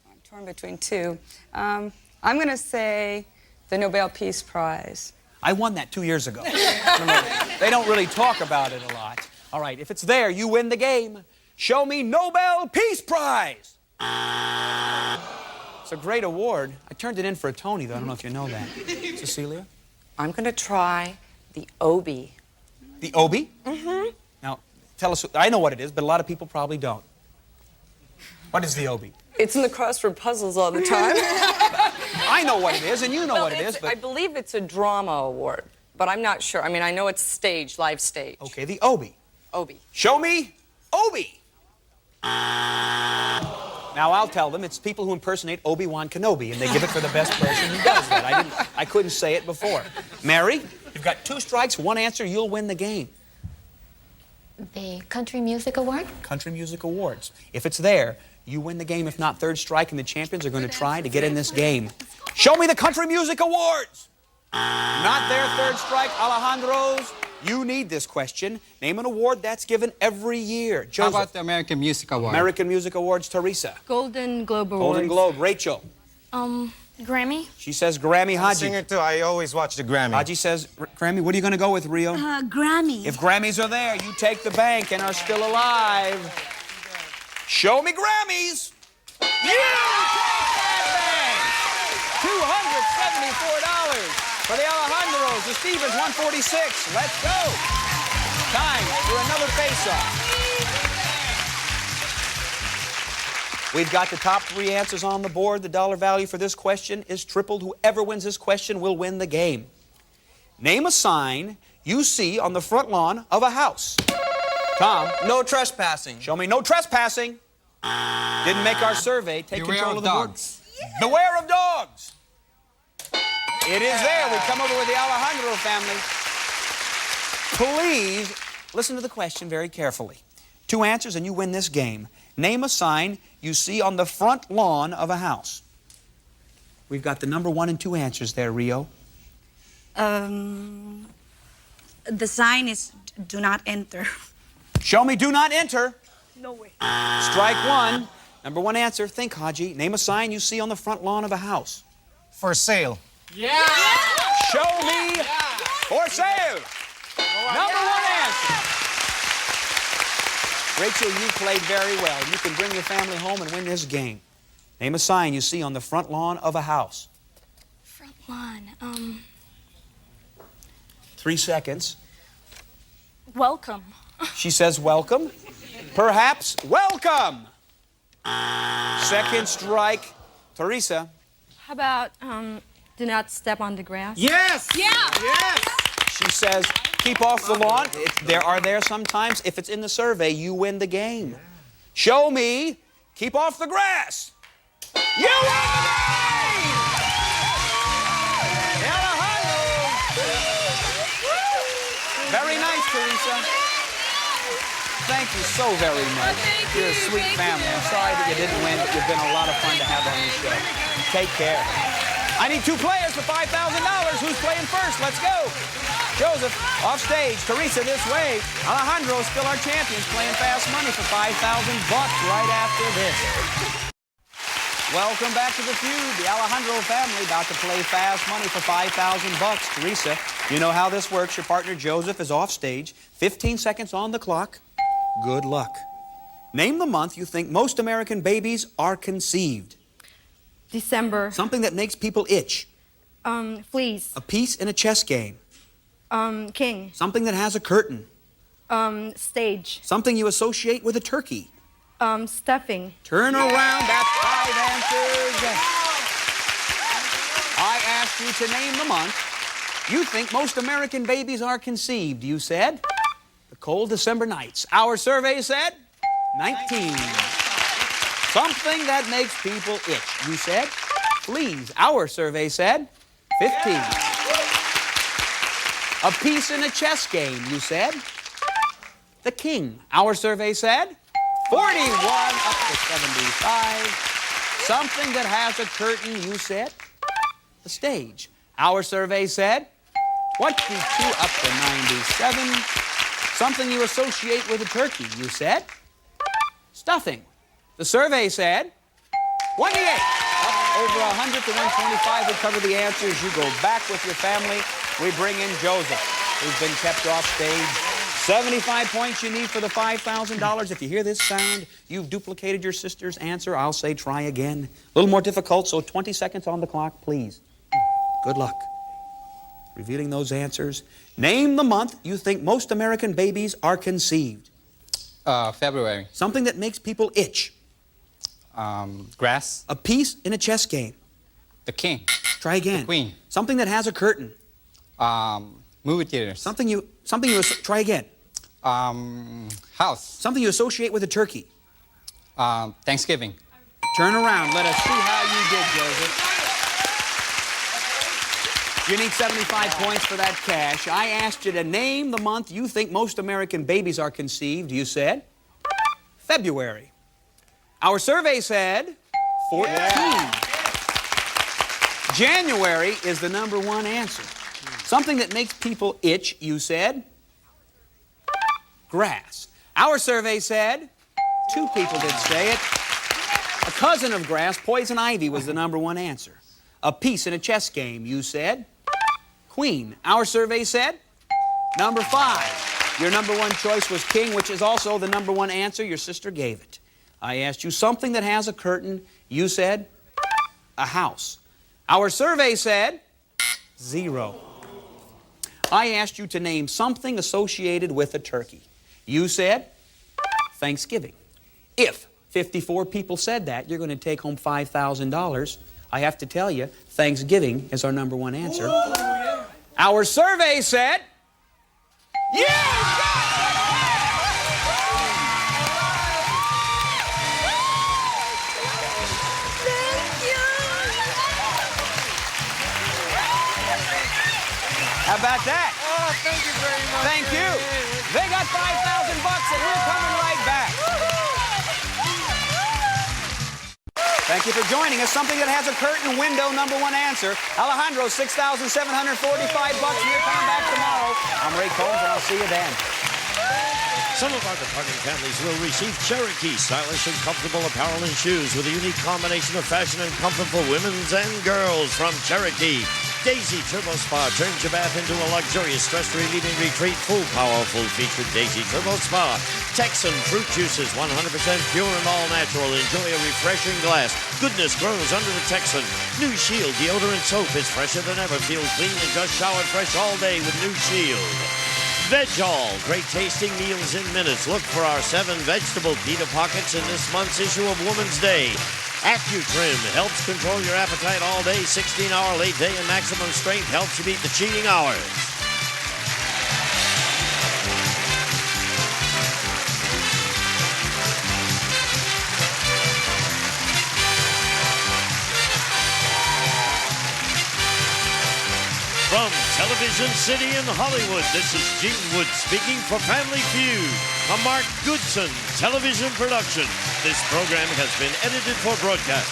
I'm torn between 2. I'm going to say the Nobel Peace Prize. I won that 2 years ago. They don't really talk about it a lot. All right. If it's there, you win the game. Show me Nobel Peace Prize. It's a great award. I turned it in for a Tony, though. I don't know if you know that. Cecilia? I'm going to try the Obie. The Obie? Mm-hmm. Now, tell us. I know what it is, but a lot of people probably don't. What is the Obie? It's in the crossword puzzles all the time. I know what it is, and you know what it is, but... I believe it's a drama award, but I'm not sure. I mean, I know it's stage, live stage. Okay, the Obie. Obie. Show me Obie. Now, I'll tell them it's people who impersonate Obi-Wan Kenobi, and they give it for the best person who does that. I couldn't say it before. Mary, you've got 2 strikes, 1 answer, you'll win the game. The Country Music Award? Country Music Awards. If it's there, you win the game. If not, 3rd strike, and the champions are going to try to get in this game. Show me the Country Music Awards. Not there, 3rd strike. Alejandro's. You need this question. Name an award that's given every year. Joseph. How about the American Music Award? American Music Awards, Teresa. Golden Globe Awards. Golden Globe, Rachel. Grammy. She says Grammy. Haji. Singer too. I always watch the Grammy. Haji says Grammy. What are you going to go with, Rio? Grammy. If Grammys are there, you take the bank and are still alive. Show me Grammys. You take that bank. $274 for the Alejandros. The Stevens, 146. Let's go. Time for another face-off. We've got the top 3 answers on the board. The dollar value for this question is tripled. Whoever wins this question will win the game. Name a sign you see on the front lawn of a house. Tom. No trespassing. Show me no trespassing. Didn't make our survey. Take control of the board. Beware of dogs. It is there. We come over with the Alejandro family. Please listen to the question very carefully. 2 answers and you win this game. Name a sign you see on the front lawn of a house. We've got the number 1 and 2 answers there, Rio. The sign is do not enter. Show me do not enter. No way. Strike 1. Number 1 answer. Think, Haji. Name a sign you see on the front lawn of a house. For sale. Yeah! Show me for sale. Number 1 answer. Rachel, you played very well. You can bring your family home and win this game. Name a sign you see on the front lawn of a house. Front lawn. 3 seconds. Welcome. She says welcome. Perhaps welcome. 2nd strike. Teresa. How about do not step on the grass? Yes! Yeah! Yes! She says keep off the lawn. There are sometimes. If it's in the survey, you win the game. Show me keep off the grass. You win the game! Alejandro! Very nice, Teresa. Thank you so very much. You're a sweet family. I'm sorry that you didn't win, but you've been a lot of fun to have on this show. Take care. I need 2 players for $5,000. Who's playing first? Let's go. Joseph, off stage. Teresa, this way. Alejandro is still our champions, playing fast money for $5,000 right after this. Welcome back to the feud. The Alejandro family about to play fast money for $5,000. Teresa, you know how this works. Your partner Joseph is off stage. 15 seconds on the clock. Good luck. Name the month you think most American babies are conceived. December. Something that makes people itch. Fleas. A piece in a chess game. King. Something that has a curtain. Stage. Something you associate with a turkey. Stuffing. Turn around. That's 5 answers. I asked you to name the month you think most American babies are conceived. You said the cold December nights. Our survey said 19. Something that makes people itch. You said fleas. Our survey said 15. A piece in a chess game. You said the king. Our survey said 41 up to 75. Something that has a curtain. You said the stage. Our survey said 22 up to 97. Something you associate with a turkey. You said stuffing. The survey said 28. Up over 100 to 125. We cover the answers. You go back with your family. We bring in Joseph, who's been kept off stage. 75 points you need for the $5,000. If you hear this sound, you've duplicated your sister's answer. I'll say try again. A little more difficult, so 20 seconds on the clock, please. Good luck. Revealing those answers. Name the month you think most American babies are conceived. February. Something that makes people itch. Grass. A piece in a chess game. The king. Try again. The queen. Something that has a curtain. Movie theaters. Try again. House. Something you associate with a turkey. Thanksgiving. Turn around. Let us see how you did, Joseph. You need 75 points for that cash. I asked you to name the month you think most American babies are conceived. You said February. Our survey said 14. Yeah. January is the #1 answer. Something that makes people itch, you said grass. Our survey said 2 people did say it. A cousin of grass, poison ivy, was the #1 answer. A piece in a chess game, you said queen. Our survey said number 5. Your #1 choice was king, which is also the #1 answer. Your sister gave it. I asked you something that has a curtain. You said a house. Our survey said 0. I asked you to name something associated with a turkey. You said Thanksgiving. If 54 people said that, you're going to take home $5,000. I have to tell you, Thanksgiving is our #1 answer. Our survey said, how about that? Oh, thank you very much. Thank you. They got $5,000 and we're coming right back. Thank you for joining us. Something that has a curtain window, #1 answer. Alejandro, $6,745. We're coming back tomorrow. I'm Ray Combs, and I'll see you then. Some of our departing families will receive Cherokee stylish and comfortable apparel and shoes with a unique combination of fashion and comfort for women's and girls from Cherokee. Daisy Turbo Spa turns your bath into a luxurious stress-relieving retreat. Full powerful featured Daisy Turbo Spa. Texan fruit juices, 100% pure and all natural. Enjoy a refreshing glass. Goodness grows under the Texan. New Shield deodorant soap is fresher than ever. Feel clean and just showered fresh all day with New Shield. Veg-All, great tasting meals in minutes. Look for our 7 vegetable pita pockets in this month's issue of Woman's Day. AccuTrim helps control your appetite all day. 16-hour late day and maximum strength helps you beat the cheating hours. From Television City in Hollywood, this is Gene Wood speaking for Family Feud, a Mark Goodson television production. This program has been edited for broadcast.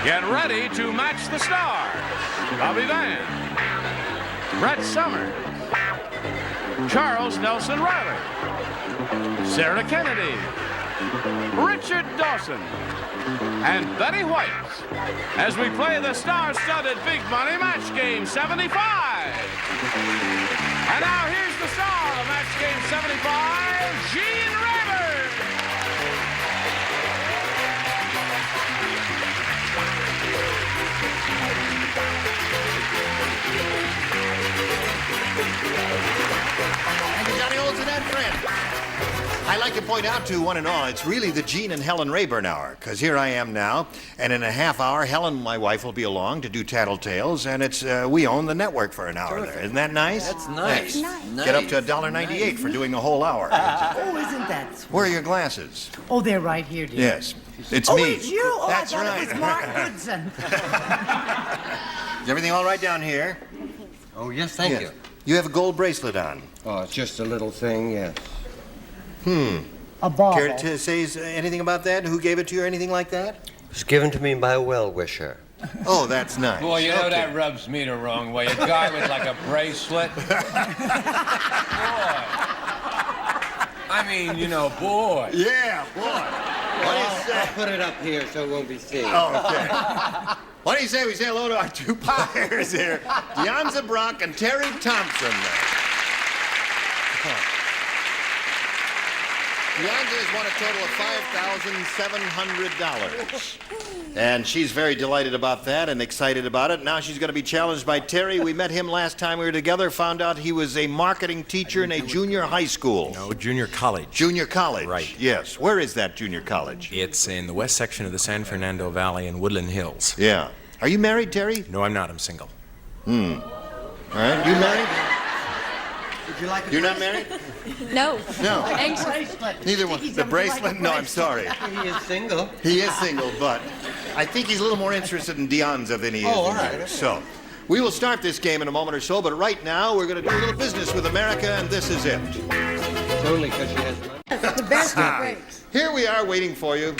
Get ready to match the stars. Bobby Van, Brett Summers, Charles Nelson Riley, Sarah Kennedy, Richard Dawson, and Betty White as we play the star-studded Big Money Match Game 75. And now here's the star of Match Game 75, Gene Rayburn. Thank you, Johnny Olsen and friends. I'd like to point out to one and all, it's really the Gene and Helen Rayburn hour, because here I am now, and in a half hour, Helen, my wife, will be along to do Tattletales, and it's we own the network for an hour there. Isn't that nice? That's nice. Nice. Get up to $1.98 for doing the whole hour. Oh, isn't that sweet? Where are your glasses? Oh, they're right here, dear. Yes, it's oh, me. It's you. Oh, That's I thought right. It was Mark Goodson. Is everything all right down here? Oh, yes, thank you. You have a gold bracelet on. Oh, it's just a little thing, yes. A ball. Care to say anything about that? Who gave it to you or anything like that? It was given to me by a well-wisher. Oh, that's nice. Boy, you know Okay. that rubs me the wrong way. A guy with like a bracelet. Boy. I mean, you know, boy. Yeah, boy. What do you say? I'll put it up here so it won't be seen. Oh, okay. What do you say we say hello to our 2 players here, Deonza Brock and Terry Thompson. Deonza has won a total of $5,700. And she's very delighted about that and excited about it. Now she's going to be challenged by Terry. We met him last time we were together, found out he was a marketing teacher in a junior high school. No, junior college. Junior college? Right. Yes. Where is that junior college? It's in the west section of the San Fernando Valley in Woodland Hills. Yeah. Are you married, Terry? No, I'm not. I'm single. All right. You married? Would you like You're not married? No. No. Anxious. Neither one. The bracelet? No, I'm sorry. He is single. He is single, but I think he's a little more interested in Deonza than he is in all right. you. So, we will start this game in a moment or so, but right now we're going to do a little business with America, and this is it. It's only because she has money. The best of breaks. Here we are waiting for you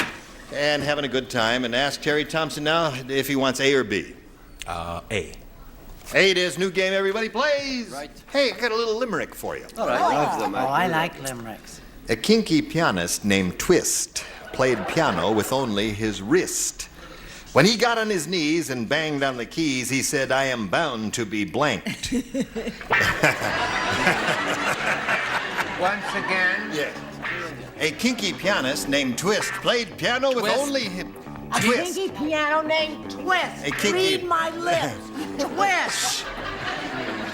and having a good time, and ask Terry Thompson now if he wants A or B. A. A it is. New game everybody plays. Right. Hey, I got a little limerick for you. All right, love them. I like limericks. A kinky pianist named Twist played piano with only his wrist. When he got on his knees and banged on the keys, he said, I am bound to be blanked. Once again? Yeah. A kinky pianist named Twist played piano with only his... A Twist. kinky piano named Twist. A kinky- Read my lips. Twist.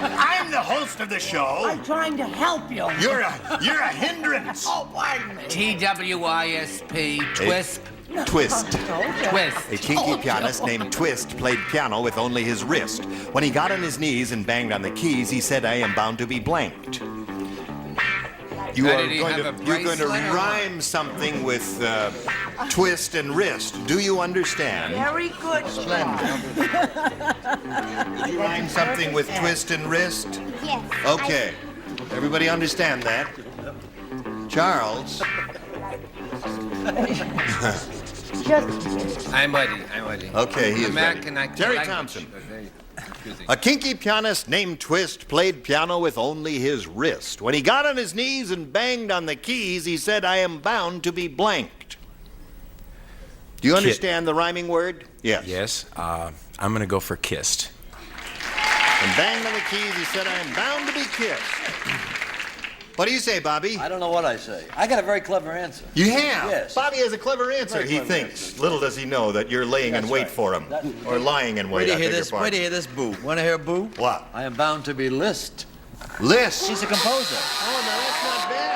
I'm the host of the show. I'm trying to help you. You're a hindrance. Oh, pardon me. T-W-I-S-P, twist. Twist. Twist. A kinky pianist named Twist played piano with only his wrist. When he got on his knees and banged on the keys, he said, I am bound to be blanked. You're going to rhyme something with twist and wrist. Do you understand? Very good. Splendid. Did you rhyme something with twist and wrist? Yes. Okay. Everybody understand that? Charles. I'm waiting. Okay, he is ready. American Terry Thompson. A kinky pianist named Twist played piano with only his wrist. When he got on his knees and banged on the keys, he said, I am bound to be blanked. Do you understand the rhyming word? Yes. Yes. I'm going to go for kissed. And banged on the keys, he said, I am bound to be kissed. What do you say, Bobby? I don't know what I say. I got a very clever answer. You have? Yes. Bobby has a clever answer. Very He clever thinks. answer. Little does he know that you're laying in wait for him. Or lying in wait. Wait I to hear beg your this. pardon. Wait to hear this, Boo. Want to hear Boo? What? I am bound to be Liszt. Liszt? She's a composer. Oh, no, that's not bad.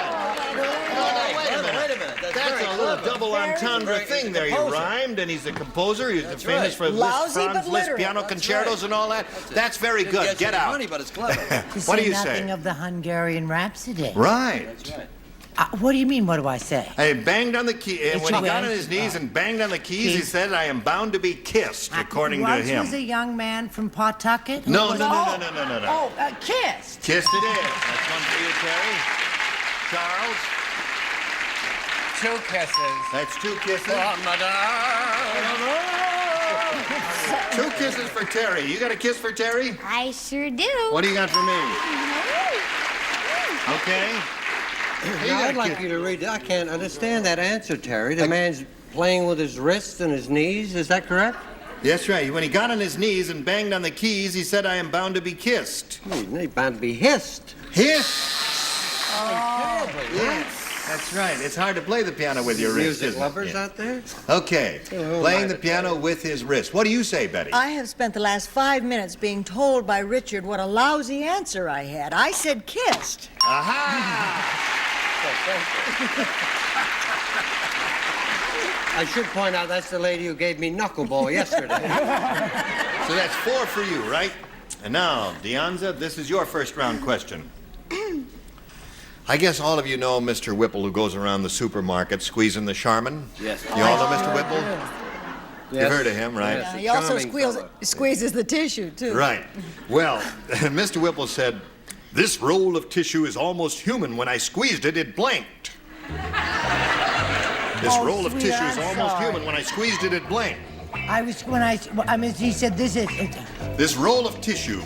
Wait a minute. That's a little double entendre thing there. You rhymed, and he's a composer. He's famous for Liszt, Franz Liszt, piano concertos and all that. That's very good. Get out. Money, but it's clever. What do you Nothing say? of the Hungarian Rhapsody. Right. That's right. What do you mean, what do I say? I banged on the key, and when he got on his knees and banged on the keys, he Keys. said, I am bound to be kissed, according to him. Was a young man from Pawtucket? No. Oh, kissed. Kissed it is. That's one for you, Terry. Charles? 2 kisses. That's 2 kisses. 2 kisses for Terry. You got a kiss for Terry? I sure do. What do you got for me? Okay. Now, I'd like you to read it. I can't understand that answer, Terry. The man's playing with his wrists and his knees. Is that correct? That's right. When he got on his knees and banged on the keys, he said, I am bound to be kissed. He's bound to be hissed. Hissed? Oh, yes. That's right. It's hard to play the piano with your wrist, Music isn't it? lovers out there? Okay. Playing the piano with his wrist. What do you say, Betty? I have spent the last 5 minutes being told by Richard what a lousy answer I had. I said kissed. Aha! I should point out that's the lady who gave me knuckleball yesterday. So that's 4 for you, right? And now, Deonza, this is your first round question. I guess all of you know Mr. Whipple, who goes around the supermarket squeezing the Charmin. Yes. You all know Mr. Whipple? Yes. You've heard of him, right? Yeah, he also squeezes the tissue, too. Right. Well, Mr. Whipple said, this roll of tissue is almost human. When I squeezed it, it blanked. This roll of tissue is almost human. When I squeezed it, it blanked. He said this is... This roll of tissue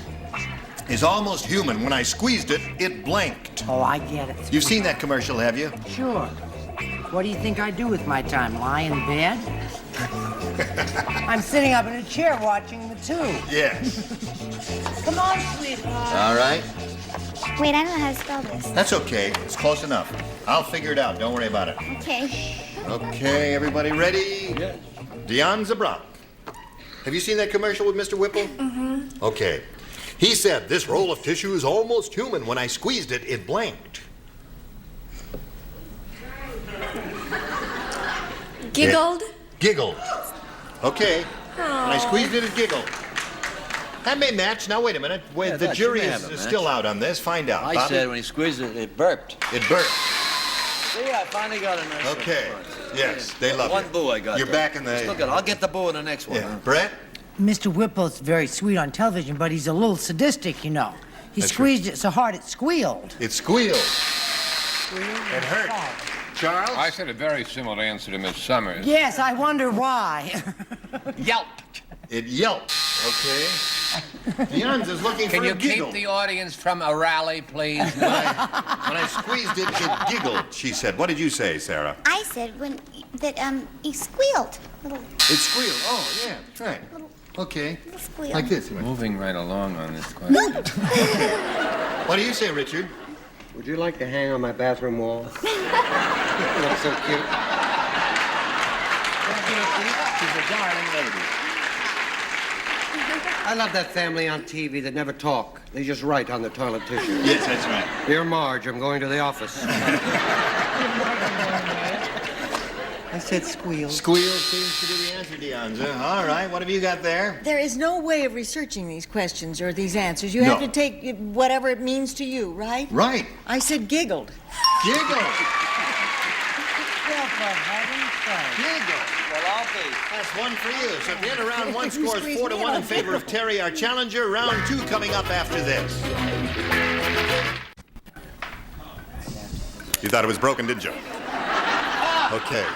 is almost human. When I squeezed it, it blanked. Oh, I get it. You've seen that commercial, have you? Sure. What do you think I do with my time? Lie in bed? I'm sitting up in a chair watching the tube. Yes. Come on, sweetheart. All right. Wait, I don't know how to spell this. That's okay. It's close enough. I'll figure it out. Don't worry about it. Okay. Okay, everybody ready? Yes. Dion Zabrak. Have you seen that commercial with Mr. Whipple? Mm-hmm. Okay. He said, this roll of tissue is almost human. When I squeezed it, it blanked. Giggled? Giggled. Okay. When I squeezed it, it giggled. That may match. Now, wait a minute. Wait, Yeah, the that jury should is have a still match. out on this. Find out. I Bobby? said when he squeezed it, it burped. It burped. See, I finally got a nice Okay. Yes, they love One you. boo I got. You're there. back in the... Still got it. I'll get the boo in the next one. Yeah. Brett? Mr. Whipple's very sweet on television, but he's a little sadistic, you know. He That's squeezed it so hard it squealed. It squealed. It hurt. Charles? I said a very similar answer to Miss Summers. Yes, I wonder why. Yelped. It yelped. Okay. Dion's is looking Can for you a giggle. keep the audience from a rally, please? When I squeezed it, it giggled, she said. What did you say, Sarah? I said he squealed. Little It squealed. Oh, yeah, that's right. Okay. squeal. Like this. Moving right along on this question. What do you say, Richard? Would you like to hang on my bathroom wall? You look so cute. She's a darling lady. I love that family on TV that never talk. They just write on the toilet tissue. Yes, that's right. Dear Marge, I'm going to the office. I said squeal. Squeal seems to be the answer, Dionza. All right, what have you got there? There is no way of researching these questions or these answers. You have No. to take whatever it means to you, right? Right. I said giggled. Giggle. Well, for heaven's sake. Giggle. Well, I'll be. That's one for you. So at the end of round one, You scores squeezed 4-1 me in out. favor of Terry, our challenger. Round two coming up after this. You thought it was broken, didn't you? Okay.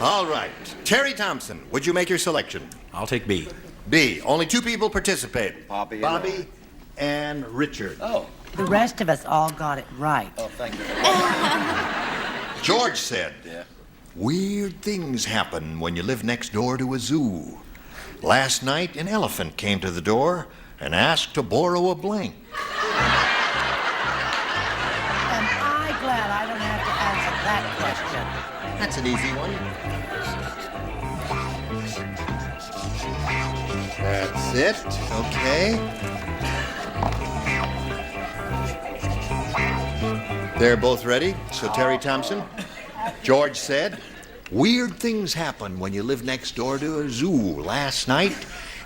All right. Terry Thompson, would you make your selection? I'll take B. B. Only two people participate. Bobby and Richard. Oh. The rest of us all got it right. Oh, thank you. George said, Yeah. weird things happen when you live next door to a zoo. Last night, an elephant came to the door and asked to borrow a blank. Am I glad I don't have to answer that question? That's an easy one. That's it. Okay. They're both ready. So Terry Thompson, George said, weird things happen when you live next door to a zoo. Last night,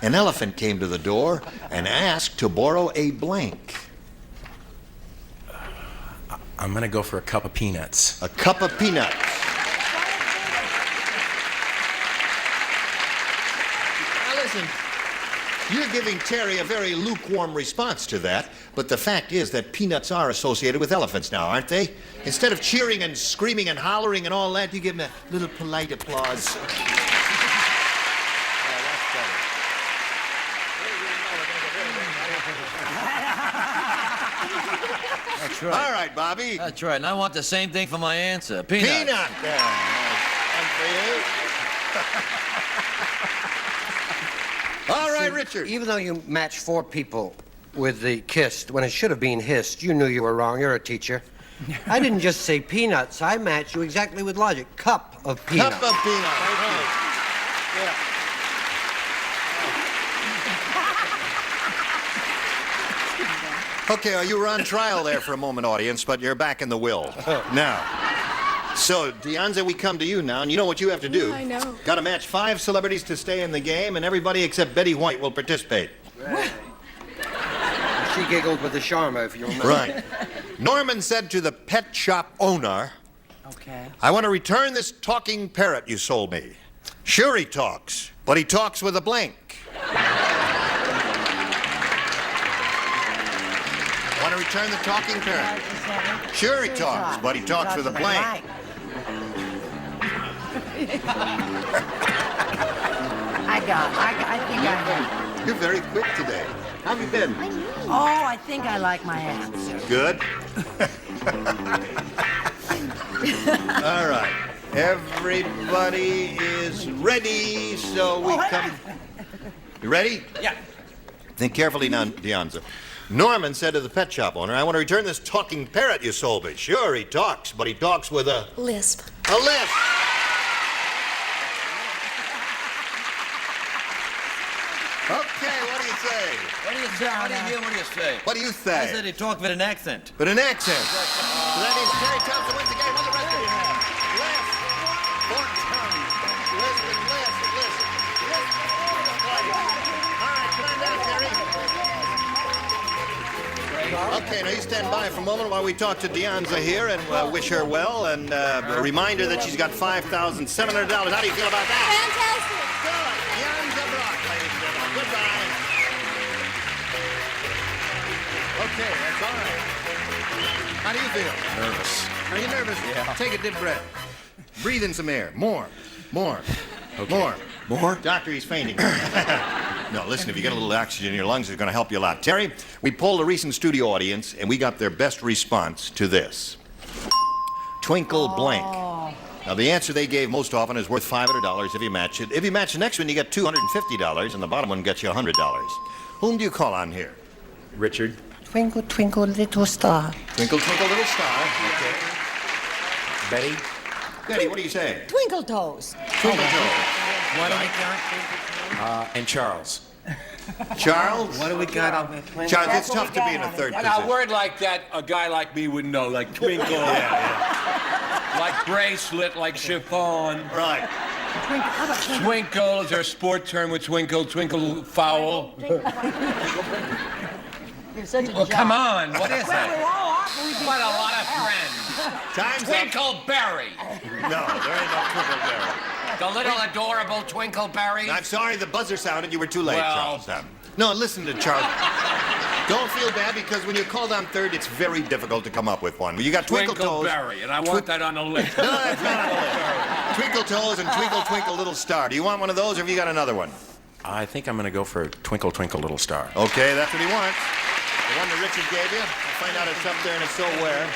an elephant came to the door and asked to borrow a blank. I'm going to go for a cup of peanuts. A cup of peanuts. Now listen, you're giving Terry a very lukewarm response to that, but the fact is that peanuts are associated with elephants now, aren't they? Instead of cheering and screaming and hollering and all that, you give them a little polite applause. That's right. All right, Bobby. That's right. And I want the same thing for my answer. Peanuts. Peanut. One for you. All right, Richard. Even though you matched 4 people with the kissed when it should have been hissed, you knew you were wrong. You're a teacher. I didn't just say peanuts. I matched you exactly with logic. Cup of peanuts. Cup of peanuts. Yeah. Okay, you were on trial there for a moment, audience, but you're back in the will. Now, so, Dionza, we come to you now, and you know what you have to do. I know. Got to match 5 celebrities to stay in the game, and everybody except Betty White will participate. She giggled with the Sharma, if you remember. Right. Norman said to the pet shop owner, Okay. I want to return this talking parrot you sold me. Sure he talks, but he talks with a blank. Want to return the talking parrot? Sure he talks, but he talks with a blank. I think I have. You're very quick today. How have you been? Oh, I think I like my answer. Good. All right. Everybody is ready, so we come. You ready? Yeah. Think carefully now, Deonza. Norman said to the pet shop owner, I want to return this talking parrot you sold me. Sure, he talks, but he talks with a... Lisp. A lisp. Okay, what do you say? What do you say? What do you hear? What do you say? What do you say? I said he talked with an accent. With an accent. So that means Terry Thompson wins the game. What the rest of you have? Lisp. Fork tongue. Lisp and lisp and lisp. All right, come on down, Terry. Okay, now you stand by for a moment while we talk to Deonza here and wish her well and a reminder that she's got $5,700. How do you feel about that? Fantastic. Good. Deonza Brock, ladies and gentlemen. Goodbye. Okay, that's all right. How do you feel? Nervous. Are you nervous? Yeah. Take a deep breath. Breathe in some air. More. Okay. More. More? Doctor, he's fainting. No, listen, if you get a little oxygen in your lungs, it's going to help you a lot. Terry, we polled a recent studio audience, and we got their best response to this. Twinkle blank. Now, the answer they gave most often is worth $500 if you match it. If you match the next one, you get $250, and the bottom one gets you $100. Whom do you call on here? Richard. Twinkle, twinkle, little star. Twinkle, twinkle, little star. Okay. Betty. Betty, what do you say? Twinkle toes. Twinkle toes. What do we got? And Charles. Charles? What do we got on that? Charles, it's tough to be in a third Now, position. a word like that, a guy like me would know, like twinkle. Like bracelet, like chiffon. Right. Twinkle. How about twinkle? Twinkle, is there a sport term with twinkle? Twinkle foul? You're such a Well, jock. come on, what is Well, that? we all are, but we can- What a lot of friends. Time's Twinkleberry. No, there ain't no Twinkleberry. The little adorable Twinkleberry. I'm sorry, the buzzer sounded. You were too late, Well- Charles. No, listen to Charles. Don't feel bad because when you're called on third, it's very difficult to come up with one. You got Twinkle Toes. Twinkleberry, and I want that on the list. No, that's not on the list. Twinkle Toes and Twinkle Twinkle Little Star. Do you want one of those, or have you got another one? I think I'm going to go for Twinkle Twinkle Little Star. Okay, that's what he wants. The one that Richard gave you. We'll find out it's up there and it's so where.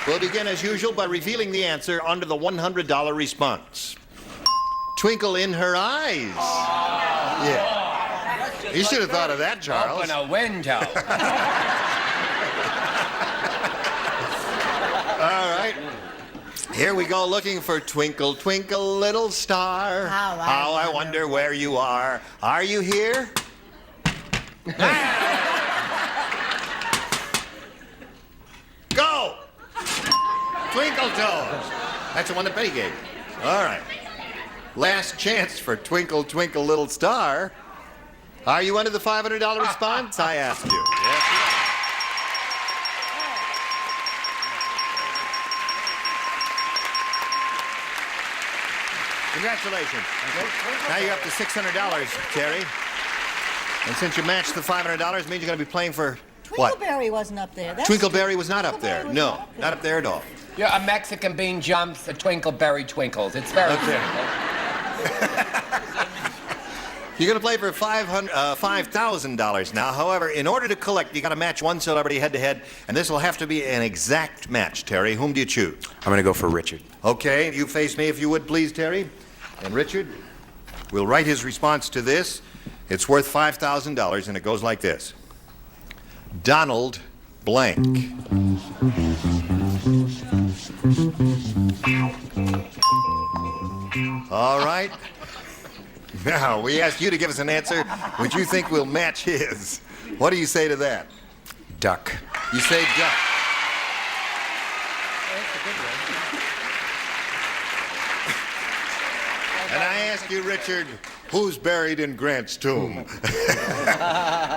We'll begin as usual by revealing the answer under the $100 response. Twinkle in her eyes. Yeah. You should have thought of that, Charles. Open a window. All right. Here we go looking for Twinkle, Twinkle, Little Star. How I wonder where you are. Are you here? Go! Twinkle Toes. That's the one that Betty gave you. All right. Last chance for Twinkle, Twinkle, Little Star. Are you under the $500 response? I asked you. Yes, you are. Congratulations. Now you're up to $600, Terry. And since you matched the $500, it means you're going to be playing for what? Twinkleberry wasn't up there. That's Twinkleberry was not up there. Twinkleberry was No, not up there at all. Yeah, a Mexican bean jumps, a Twinkleberry twinkles. It's very Okay. simple. You're going to play for $5,000 now. However, in order to collect, you got to match one celebrity head-to-head, and this will have to be an exact match, Terry. Whom do you choose? I'm going to go for Richard. Okay, you face me if you would, please, Terry. And Richard, we'll write his response to this. It's worth $5,000, and it goes like this. Donald blank. All right. Now, we asked you to give us an answer which you think will match his. What do you say to that? Duck. You say duck. And I ask you, Richard, who's buried in Grant's tomb?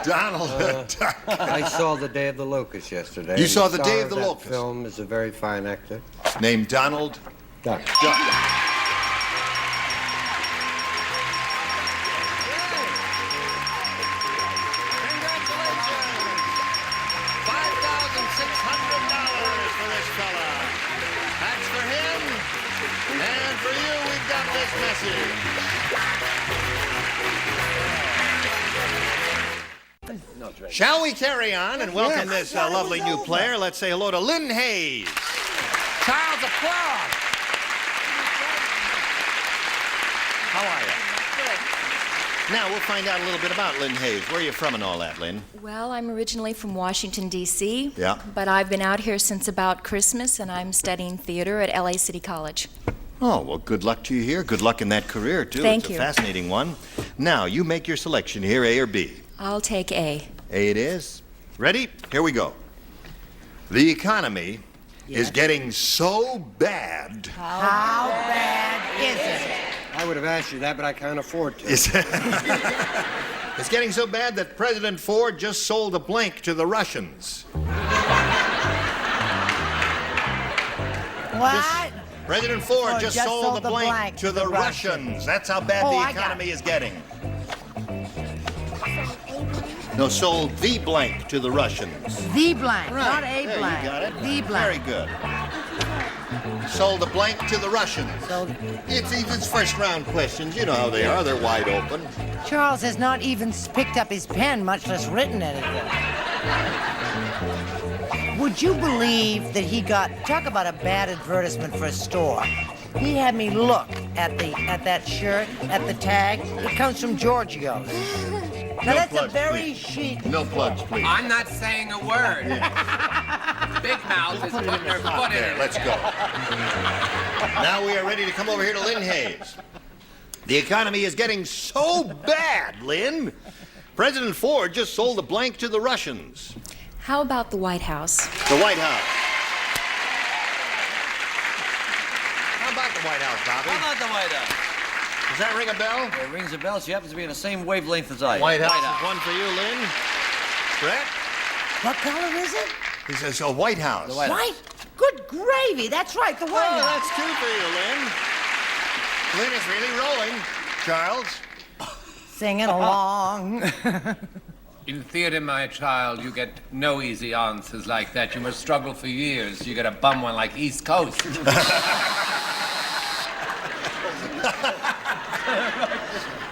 Donald Duck. I saw The Day of the Locust yesterday. You saw The The Day star of the that Locust? film is a very fine actor. Named Donald Duck. Duck. for this fella. That's for him. And for you, we've got this message. Shall we carry on and welcome this lovely new player? Let's say hello to Lynn Hayes. Child's applause. How are you? Now, we'll find out a little bit about Lynn Hayes. Where are you from and all that, Lynn? Well, I'm originally from Washington, D.C. Yeah. But I've been out here since about Christmas, and I'm studying theater at L.A. City College. Oh, well, good luck to you here. Good luck in that career, too. Thank you. you. It's a fascinating one. Now, you make your selection here, A or B. I'll take A. A it is. Ready? Here we go. The economy is getting so bad. How bad is it? I would have asked you that, but I can't afford to. It's getting so bad that President Ford just sold a blank to the Russians. What? President Ford Oh, just sold the blank to the Russians. That's how bad the economy is getting. No, sold the blank to the Russians. The blank, Right. not a There, blank. you got it. The blank. Very good. Sold the blank to the Russians. It's first round questions. You know how they are. They're wide open. Charles has not even picked up his pen, much less written anything. Would you believe that he got, talk about a bad advertisement for a store. He had me look at that shirt, at the tag. It comes from Giorgio's. Now that's plugs, a very please. chic. No plugs, please. I'm not saying a word. Big Mouth is putting her foot in There, it. let's go. Now we are ready to come over here to Lynn Hayes. The economy is getting so bad, Lynn. President Ford just sold a blank to the Russians. How about the White House? The White House. How about the White House, Bobby? How about the White House? Does that ring a bell? It rings a bell. She happens to be in the same wavelength as I am. White House is one for you, Lynn. Brett? What color is it? He says, oh, White House. White? Good gravy. That's right, the White Oh, House. that's two for you, Lynn. Lynn is really rolling. Charles? Singing along. In theater, my child, you get no easy answers like that. You must struggle for years. You get a bum one like East Coast.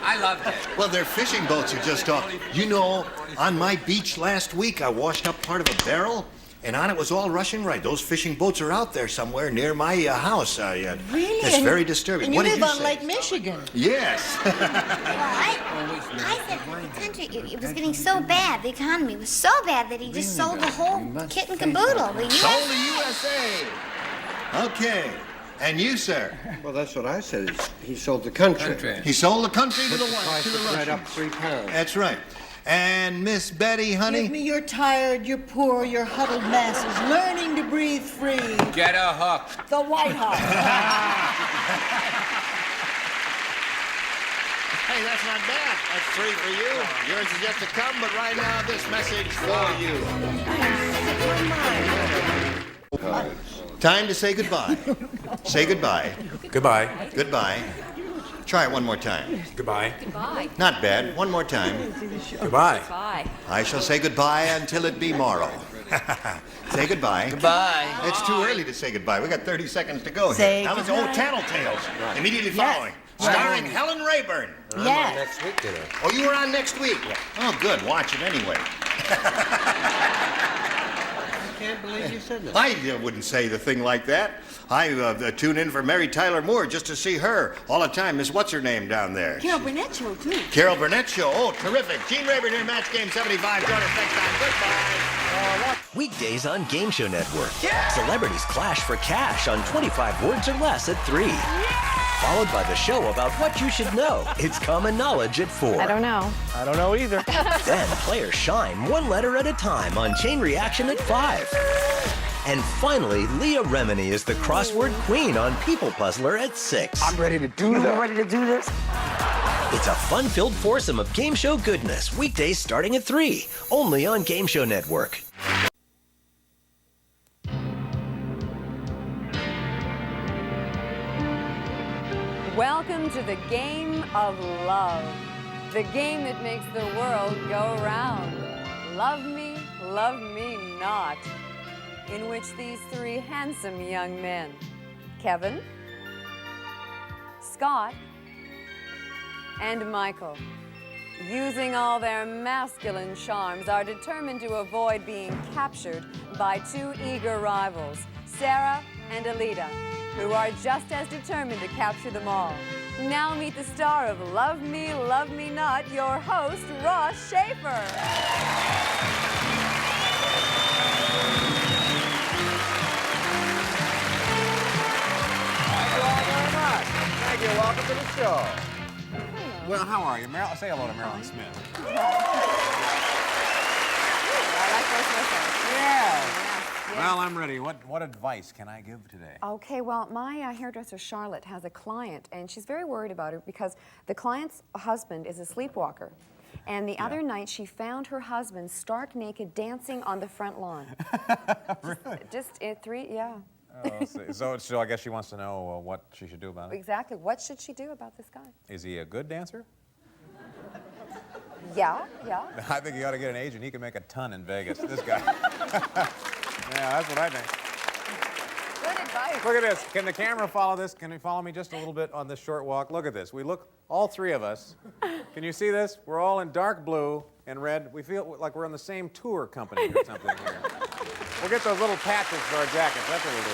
I loved it. Well, their fishing boats are just off. You know, on my beach last week, I washed up part of a barrel, and on it was all Russian right. Those fishing boats are out there somewhere near my house. Really? It's very disturbing. And What you did live you on say? Lake Michigan. Yes. I said the country, it was getting so bad, the economy was so bad that he just sold the whole kit and caboodle. The US. Sold the USA. Okay. And you, sir? Well, that's what I said. He sold the country. He sold the country to the Price of bread up 3 pounds. That's right. And Miss Betty, honey? Give me your tired, your poor, your huddled masses learning to breathe free. Get a hook. The White House. Hey, that's not bad. That's 3 for you. Yours is yet to come, but right now, this message for you. Time to say goodbye. Say goodbye. Goodbye. Goodbye. Try it one more time. Goodbye. Goodbye. Not bad. One more time. Goodbye. Bye. I shall say goodbye until it be morrow. Say goodbye. Goodbye. It's too early to say goodbye. We got 30 seconds to go Say here. Now let's goodbye. Tattletales. Immediately Yes. following. Starring Helen Rayburn. Yes. Next week, dinner. Oh, you were on next week? Oh, good. Watch it anyway. I can't believe you said that. I wouldn't say the thing like that. I tune in for Mary Tyler Moore just to see her all the time. Miss What's-Her-Name down there. Carol Burnett Show, too. Carol Burnett Show. Oh, terrific. Gene Rayburn here, Match Game 75. Join us next time. Goodbye. Weekdays on Game Show Network. Celebrities clash for cash on 25 words or less at 3. Followed by the show about what you should know. It's Common Knowledge at 4. I don't know. I don't know either. Then players shine one letter at a time on Chain Reaction at 5. And finally, Leah Remini is the crossword queen on People Puzzler at 6. I'm ready to do that. ready to do this? It's a fun-filled foursome of game show goodness. Weekdays starting at 3. Only on Game Show Network. Welcome to the game of love. The game that makes the world go round. Love me not. In which these 3 handsome young men, Kevin, Scott, and Michael, using all their masculine charms, are determined to avoid being captured by 2 eager rivals, Sarah and Alita, who are just as determined to capture them all. Now meet the star of Love Me Not, your host, Ross Schaefer. Thank you all very much. Thank you. Welcome to the show. Well, how are you, Meryl? Say hello to Marilyn Smith. I like those whistles. Yeah. Well, I'm ready. What advice can I give today? Okay, well, my hairdresser Charlotte has a client, and she's very worried about her because the client's husband is a sleepwalker. And the other night, she found her husband stark naked dancing on the front lawn. Really? Yeah. Oh, so I guess she wants to know what she should do about it. Exactly. What should she do about this guy? Is he a good dancer? Yeah. I think you ought to get an agent. He can make a ton in Vegas. This guy. Yeah, that's what I think. Good advice. Look at this. Can the camera follow this? Can you follow me just a little bit on this short walk? Look at this. We look, all three of us. Can you see this? We're all in dark blue and red. We feel like we're in the same tour company or something here. We'll get those little patches for our jackets. That's what we'll do.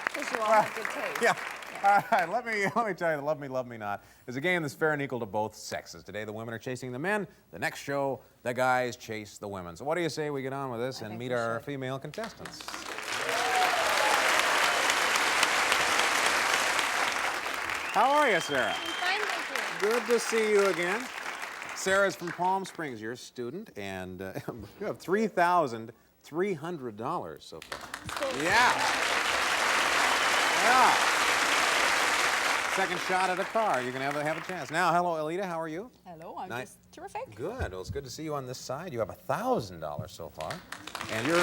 Because you all have good taste. Yeah. All right, let me tell you, Love Me Not is a game that's fair and equal to both sexes. Today, the women are chasing the men. The next show, the guys chase the women. So what do you say we get on with this and meet our female contestants? How are you, Sarah? I'm fine, thank you. Good to see you again. Sarah's from Palm Springs. You're a student, and you have $3,300 so far. Yeah. Second shot at a car. You're going to have a chance. Now, hello, Alita. How are you? Hello, I'm just terrific. Good. Well, it's good to see you on this side. You have $1,000 so far. And you're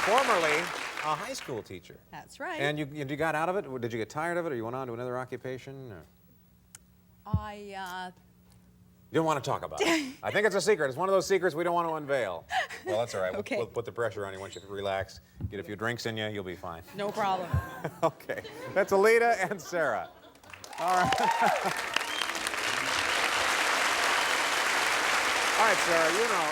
formerly a high school teacher. That's right. And you got out of it? Did you get tired of it, or you went on to another occupation? Or? You don't want to talk about it. I think it's a secret. It's one of those secrets we don't want to unveil. Well, that's all right. Okay. We'll put the pressure on you once you relax. Get a few drinks in you, you'll be fine. No problem. Okay. That's Alita and Sarah. All right. All right, Sarah, you know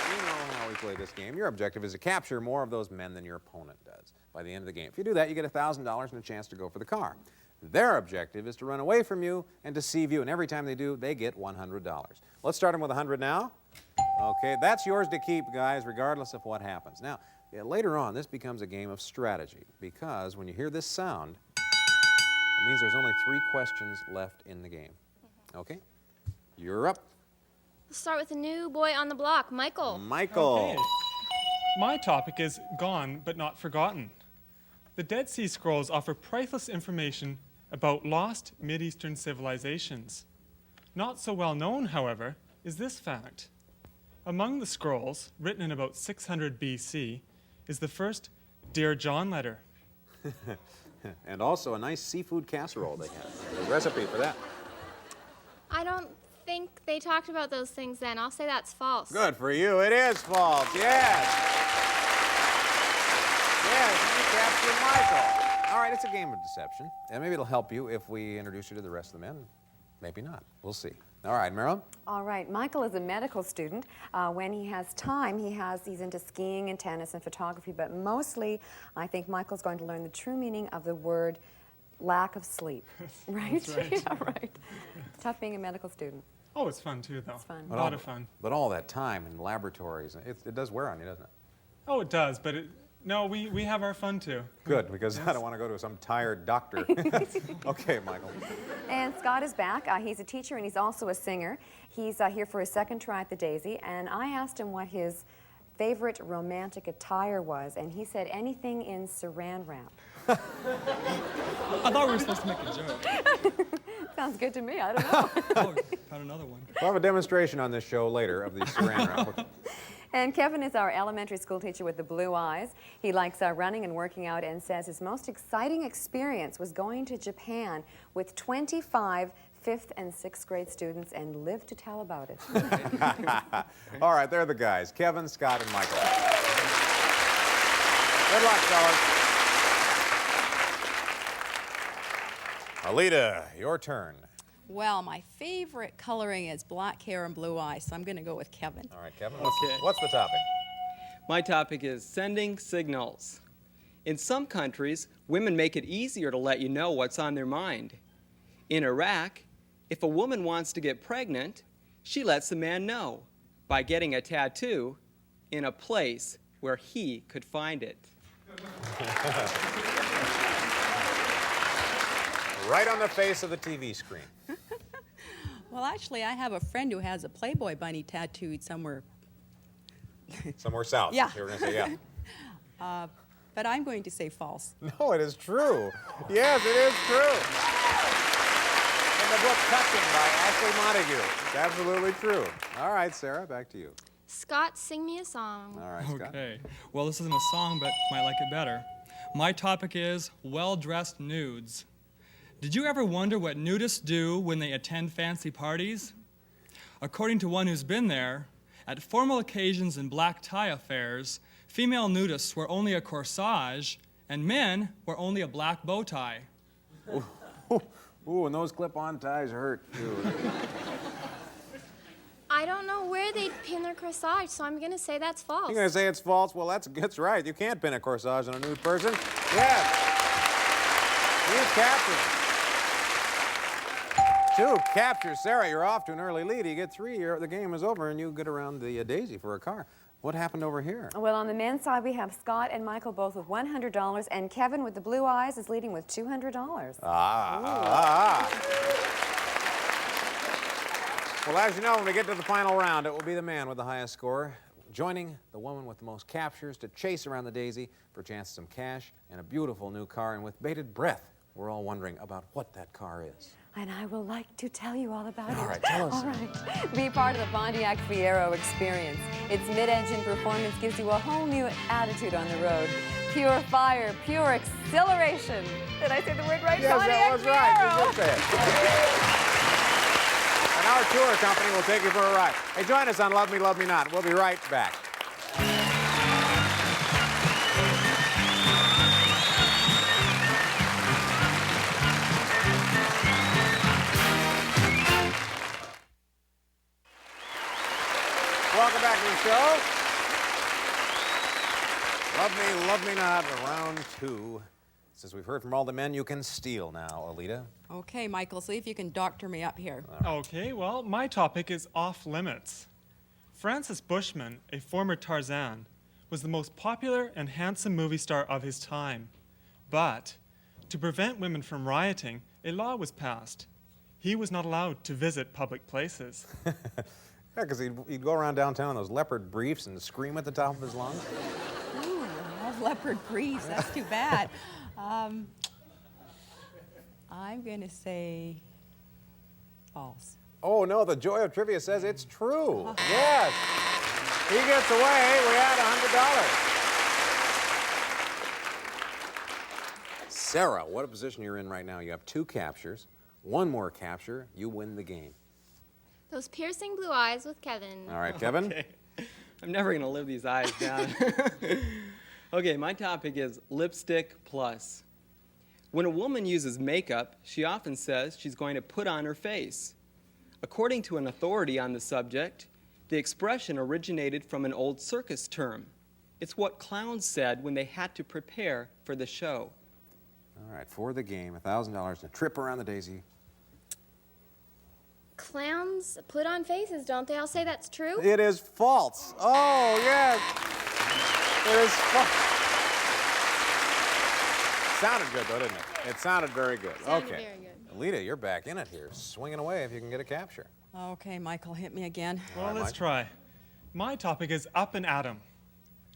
how we play this game. Your objective is to capture more of those men than your opponent does by the end of the game. If you do that, you get $1,000 and a chance to go for the car. Their objective is to run away from you and deceive you, and every time they do, they get $100. Let's start them with 100 now. Okay, that's yours to keep, guys, regardless of what happens. Now, later on, this becomes a game of strategy, because when you hear this sound, it means there's only 3 questions left in the game. Okay? You're up. Let's start with a new boy on the block, Michael. Michael. Okay. My topic is Gone But Not Forgotten. The Dead Sea Scrolls offer priceless information about lost Mideastern civilizations. Not so well known, however, is this fact. Among the scrolls, written in about 600 BC, is the first Dear John letter. And also a nice seafood casserole they have. There's a recipe for that. I don't think they talked about those things then. I'll say that's false. Good for you. It is false. Yes. Yes, you captured Michael. All right, it's a game of deception. And maybe it'll help you if we introduce you to the rest of the men. Maybe not. We'll see. All right, Meryl? All right, Michael is a medical student. When he has time, he's into skiing and tennis and photography, but mostly I think Michael's going to learn the true meaning of the word lack of sleep. Right? That's right. Yeah, right. Tough being a medical student. Oh, it's fun too, though. It's fun. A lot of fun. But all that time in laboratories, it does wear on you, doesn't it? Oh, it does, but no, we have our fun too. Good, because I don't want to go to some tired doctor. Okay, Michael. And Scott is back. He's a teacher and he's also a singer. He's here for his second try at the Daisy, and I asked him what his favorite romantic attire was, and he said anything in saran wrap. I thought we were supposed to make a joke. Sounds good to me. I don't know. Oh, found another one. We'll have a demonstration on this show later of the saran wrap. And Kevin is our elementary school teacher with the blue eyes. He likes running and working out and says his most exciting experience was going to Japan with 25 5th and 6th grade students and live to tell about it. All right, they're the guys, Kevin, Scott, and Michael. Good luck, fellas. Alita, your turn. Well, my favorite coloring is black hair and blue eyes, so I'm going to go with Kevin. All right, Kevin, what's the topic? My topic is sending signals. In some countries, women make it easier to let you know what's on their mind. In Iraq, if a woman wants to get pregnant, she lets the man know by getting a tattoo in a place where he could find it. Right on the face of the TV screen. Well, actually, I have a friend who has a Playboy bunny tattooed somewhere. Somewhere south. Yeah. You were going to say yeah. But I'm going to say false. No, it is true. Yes, it is true. In the book Touching by Ashley Montague. It's absolutely true. All right, Sarah, back to you. Scott, sing me a song. All right, Scott. Okay. Well, this isn't a song, but might like it better. My topic is well-dressed nudes. Did you ever wonder what nudists do when they attend fancy parties? According to one who's been there, at formal occasions and black tie affairs, female nudists wear only a corsage, and men wear only a black bow tie. Ooh, and those clip-on ties hurt, too. I don't know where they'd pin their corsage, so I'm going to say that's false. You're going to say it's false? Well, that's right. You can't pin a corsage on a nude person. Yes. Use captures. 2 captures. Sarah, you're off to an early lead. You get 3, the game is over, and you get around the daisy for a car. What happened over here? Well, on the men's side, we have Scott and Michael both with $100, and Kevin with the blue eyes is leading with $200. Well, as you know, when we get to the final round, it will be the man with the highest score joining the woman with the most captures to chase around the daisy for a chance at some cash and a beautiful new car. And with bated breath, we're all wondering about what that car is. And I will like to tell you all about it. All right, tell us. All right. Be part of the Pontiac Fiero experience. Its mid-engine performance gives you a whole new attitude on the road. Pure fire, pure exhilaration. Did I say the word right? Yes, Pontiac that was right. Fiero. You did say it. And our tour company will take you for a ride. Hey, join us on Love Me, Love Me Not. We'll be right back. Welcome back to the show. Love Me Not, round 2. Since we've heard from all the men, you can steal now, Alita. Okay, Michael, see if you can doctor me up here. Okay, well, my topic is off limits. Francis Bushman, a former Tarzan, was the most popular and handsome movie star of his time. But to prevent women from rioting, a law was passed. He was not allowed to visit public places. Yeah, because he'd go around downtown in those leopard briefs and scream at the top of his lungs. Ooh, I love leopard briefs. That's too bad. I'm going to say false. Oh, no, the joy of trivia says it's true. Yes. He gets away. We had $100. Sarah, what a position you're in right now. You have 2 captures. 1 more capture, you win the game. Those piercing blue eyes with Kevin. All right, Kevin? Okay. I'm never going to live these eyes down. Okay, my topic is lipstick plus. When a woman uses makeup, she often says she's going to put on her face. According to an authority on the subject, the expression originated from an old circus term. It's what clowns said when they had to prepare for the show. All right, for the game, $1,000 and a trip around the daisy. Clowns put on faces, don't they? I'll say that's true. It is false. Oh, yes. It is false. Sounded good, though, didn't it? It sounded very good. Sounded okay. very good. Alita, you're back in it here, swinging away if you can get a capture. Okay, Michael, hit me again. Well, let's try. My topic is Up and Atom.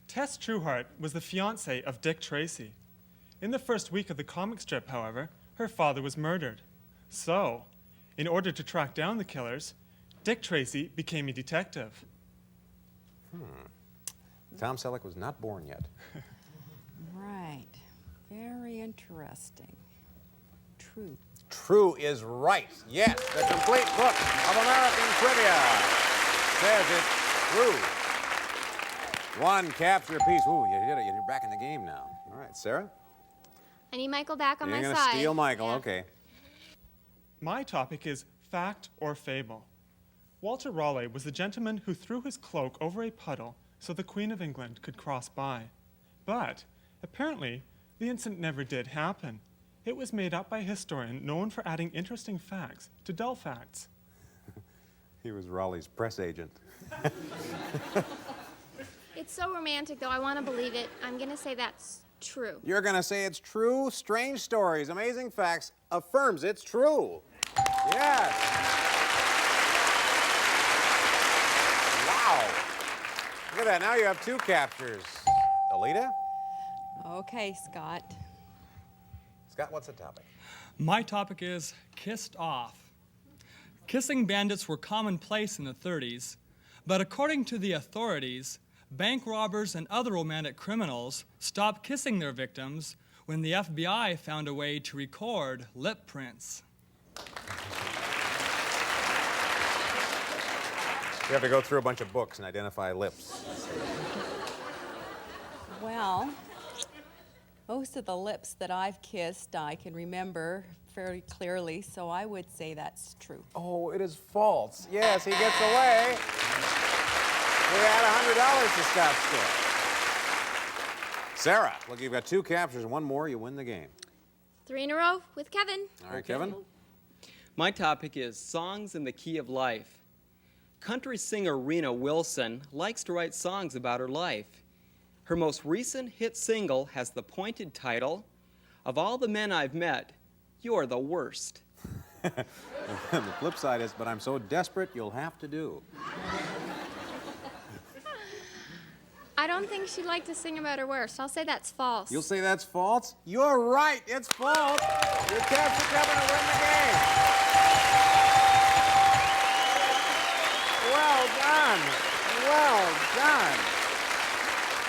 Tess Trueheart was the fiancée of Dick Tracy. In the first week of the comic strip, however, her father was murdered. So, in order to track down the killers, Dick Tracy became a detective. Tom Selleck was not born yet. Right. Very interesting. True. True is right. Yes, the complete book of American trivia says it's true. 1 capture apiece. Ooh, you did it. You're back in the game now. All right, Sarah? I need Michael back on You're my gonna side. steal Michael, Yeah. okay. My topic is fact or fable. Walter Raleigh was the gentleman who threw his cloak over a puddle so the Queen of England could cross by. But apparently, The incident never did happen. It was made up by a historian known for adding interesting facts to dull facts. He was Raleigh's press agent. It's so romantic, though. I want to believe it. I'm going to say that's true. You're going to say it's true? Strange Stories, Amazing Facts affirms it's true. Yes. Wow. Look at that. Now you have 2 captures. Alita? Okay, Scott. Scott, what's the topic? My topic is kissed off. Kissing bandits were commonplace in the 30s, but according to the authorities, bank robbers and other romantic criminals stopped kissing their victims when the FBI found a way to record lip prints. You have to go through a bunch of books and identify lips. Well, most of the lips that I've kissed I can remember fairly clearly, so I would say that's true. Oh, it is false. Yes, he gets away. We add $100 to Scott's score. Sarah, look, you've got 2 captures and 1 more, you win the game. 3 in a row with Kevin. All right, Kevin? My topic is songs in the key of life. Country singer Rena Wilson likes to write songs about her life. Her most recent hit single has the pointed title, "Of All the Men I've Met, You're the Worst." The flip side is, but I'm so desperate, you'll have to do. I don't think she'd like to sing about her worst. I'll say that's false. You'll say that's false? You're right, it's false. You capture Kevin to win the game. Well done. Well done.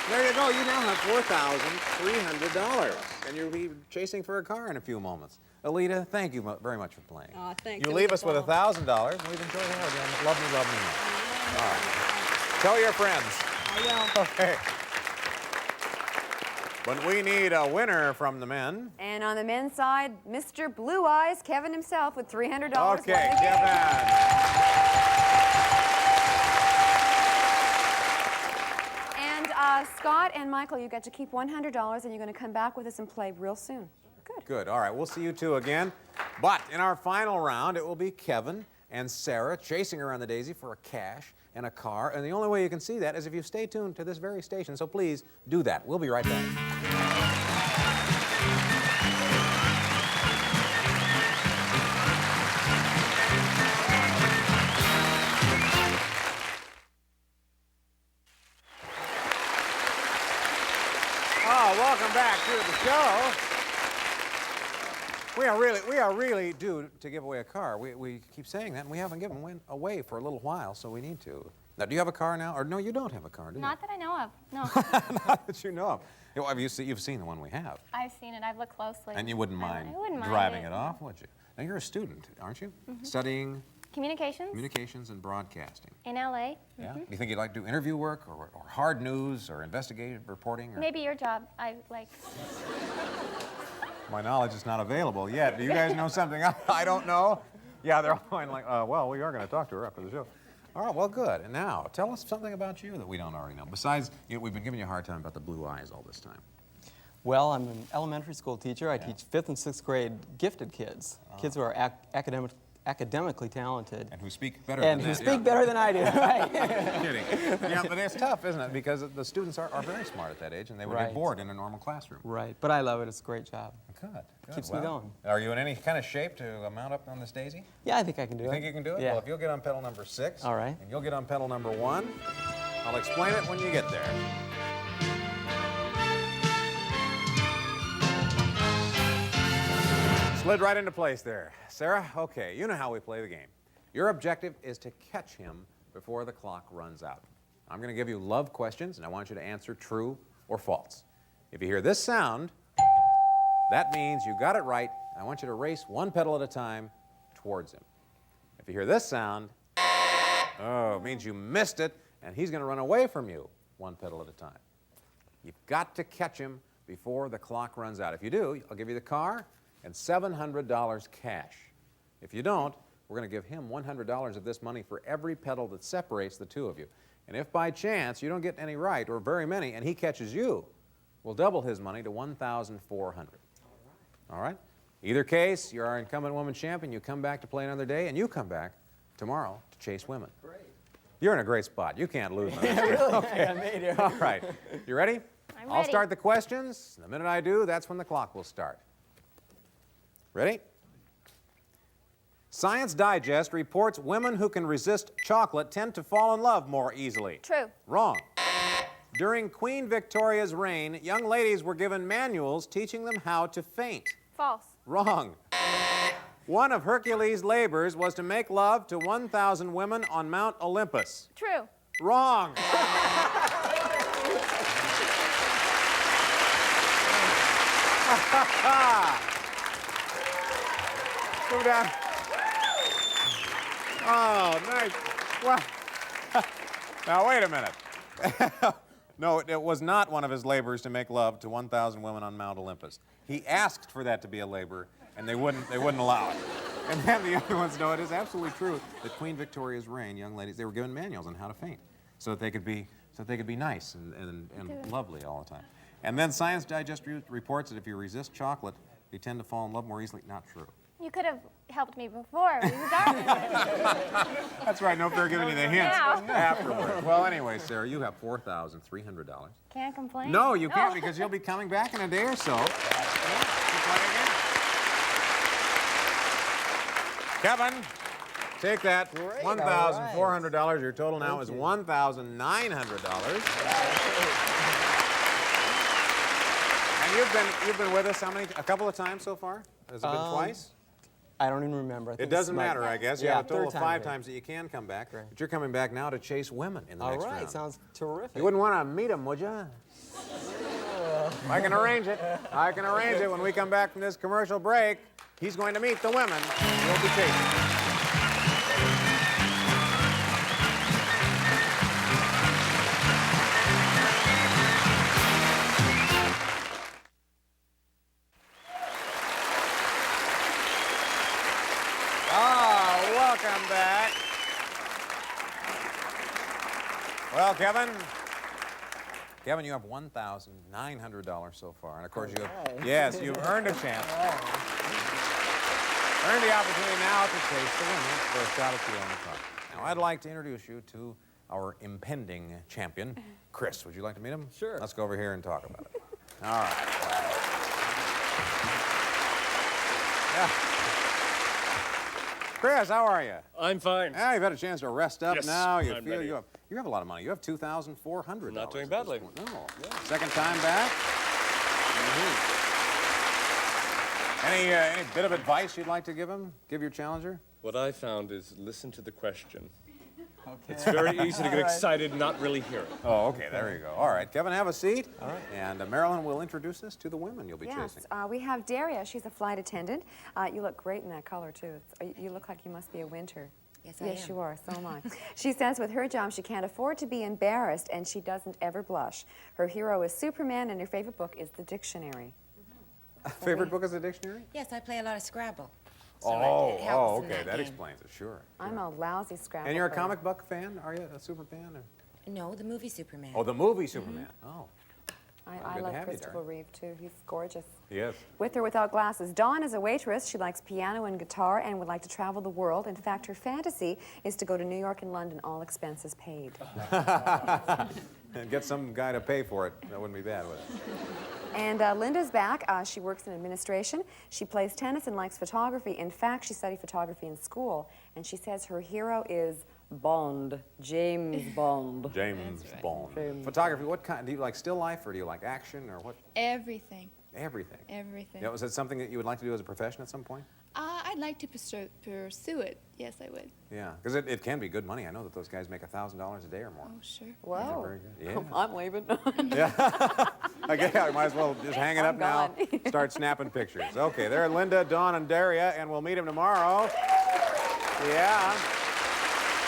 There you go. You now have $4,300, and you'll be chasing for a car in a few moments. Alita, thank you very much for playing. Thanks. You leave us with $1,000, and we've enjoyed having you. Love me, love me. All right. Tell your friends. I will. Okay. But we need a winner from the men. And on the men's side, Mr. Blue Eyes, Kevin himself, with $300. Okay, Kevin. And Scott and Michael, you get to keep $100, and you're going to come back with us and play real soon. Good. Good. All right, we'll see you 2 again. But in our final round, it will be Kevin and Sarah chasing around the daisy for a cash and a car. And the only way you can see that is if you stay tuned to this very station. So please do that. We'll be right back. Oh, welcome back to the show. We are really due to give away a car. We keep saying that, and we haven't given one away for a little while, so we need to. Now, do you have a car now? Or no, you don't have a car, do you? Not that I know of, no. Not that you know of. Well, you've seen the one we have. I've seen it. I've looked closely. And you wouldn't mind I wouldn't mind driving it off, would you? Now, you're a student, aren't you? Mhm. Studying Communications and broadcasting. in LA. Yeah? Mhm. Do you think you'd like to do interview work or hard news or investigative reporting? Or... Maybe your job. I like. My knowledge is not available yet. Do you guys know something I don't know? Yeah, they're all going like, well, we are going to talk to her after the show. All right, well, good. And now, tell us something about you that we don't already know. Besides, we've been giving you a hard time about the blue eyes all this time. Well, I'm an elementary school teacher. I teach 5th and 6th grade gifted kids, kids who are academically talented. And who speak better than And who that, speak yeah. better than I do, right? Kidding. Yeah, but it's tough, isn't it? Because the students are very smart at that age, and they would Right. get bored in a normal classroom. Right, but I love it. It's a great job. Good. Keeps me going. Are you in any kind of shape to mount up on this daisy? Yeah, I think I can do it. You think you can do it? Yeah. Well, if you'll get on pedal number 6, All right. and you'll get on pedal number 1, I'll explain it when you get there. Slid right into place there. Sarah, okay, you know how we play the game. Your objective is to catch him before the clock runs out. I'm going to give you love questions, and I want you to answer true or false. If you hear this sound, that means you got it right. I want you to race 1 pedal at a time towards him. If you hear this sound, it means you missed it, and he's going to run away from you 1 pedal at a time. You've got to catch him before the clock runs out. If you do, I'll give you the car and $700 cash. If you don't, we're going to give him $100 of this money for every pedal that separates the 2 of you. And if by chance you don't get any right, or very many, and he catches you, will double his money to $1,400. All right? Either case, you're our incumbent woman champion. You come back to play another day, and you come back tomorrow to chase women. Great. You're in a great spot. You can't lose. Yeah, really? Okay. I made it. All right. You ready? I'm I'll ready. start the questions. The minute I do, that's when the clock will start. Ready? Science Digest reports women who can resist chocolate tend to fall in love more easily. True. Wrong. During Queen Victoria's reign, young ladies were given manuals teaching them how to faint. False. Wrong. One of Hercules' labors was to make love to 1,000 women on Mount Olympus. True. Wrong. Move down. Oh, nice. Well, now, wait a minute. No, it was not one of his labors to make love to 1,000 women on Mount Olympus. He asked for that to be a labor, and they wouldn't allow it. And then the other ones, no, it is absolutely true that Queen Victoria's reign, young ladies, they were given manuals on how to faint so that they could be nice and lovely all the time. And then Science Digest reports that if you resist chocolate, you tend to fall in love more easily. Not true. You could have helped me before. That's right, no fair giving you the hints Now. afterwards. Well, anyway, Sarah, you have $4,300. Can't complain. No, you can't because you'll be coming back in a day or so. Kevin, take that. $1,400. Your total now is $1,900. And you've been with us how many? A couple of times so far? Has it been twice? I don't even remember. I think It doesn't this is matter, I guess. You Yeah, have a total third of time 5 here. times that you can come back. But you're coming back now to chase women in the next round. All right, sounds terrific. You wouldn't want to meet them, would you? I can arrange it. I can arrange it. When we come back from this commercial break, he's going to meet the women you'll be chasing. Welcome back. Well, Kevin, you have $1,900 so far. And of course, yes, you've earned a chance. Earned the opportunity now to chase the women for a shot at you on the top. Now, I'd like to introduce you to our impending champion, Chris. Would you like to meet him? Sure. Let's go over here and talk about it. All right. Yeah. Chris, how are you? I'm fine. Yeah, you've had a chance to rest up Yes, now. You I'm feel ready. you have a lot of money. You have $2,400. Not doing badly. No. Second time back. Any bit of advice you'd like to give him? Give your challenger? What I found is listen to the question. Okay. It's very easy to get excited and not really hear it. Oh, okay, there you go. All right, Kevin, have a seat. All right. And Marilyn will introduce us to the women you'll be chasing. We have Daria. She's a flight attendant. You look great in that color, too. You look like you must be a winter. Yes, I Yes, am. you are. So am I. She says with her job, she can't afford to be embarrassed, and she doesn't ever blush. Her hero is Superman, and her favorite book is the dictionary. Favorite book is the dictionary? Yes, I play a lot of Scrabble. Okay, that explains it, sure. I'm a lousy Scrabble And you're a player. comic book fan? Are you a super fan? Or? No, the movie Superman. Oh, the movie Superman. Oh. I Good to love have you, Christopher Daria. Reeve, too. He's gorgeous. Yes. With or without glasses. Dawn is a waitress. She likes piano and guitar and would like to travel the world. In fact, her fantasy is to go to New York and London, all expenses paid. And get some guy to pay for it. That wouldn't be bad, would it? And Linda's back. She works in administration. She plays tennis and likes photography. In fact, she studied photography in school. And she says her hero is Bond, James Bond. James Bond. Photography, what kind? Do you like still life or do you like action or what? Everything. Everything. Everything. Yeah, was it something that you would like to do as a profession at some point? I'd like to pursue it. Yes, I would. Yeah, because it can be good money. I know that those guys make $1,000 a day or more. Oh, sure. Wow. Very good. Yeah. I'm leaving. Yeah. Okay, I might as well just hang it up I'm now. gone. Start snapping pictures. Okay, there are Linda, Dawn, and Daria, and we'll meet them tomorrow. Yeah.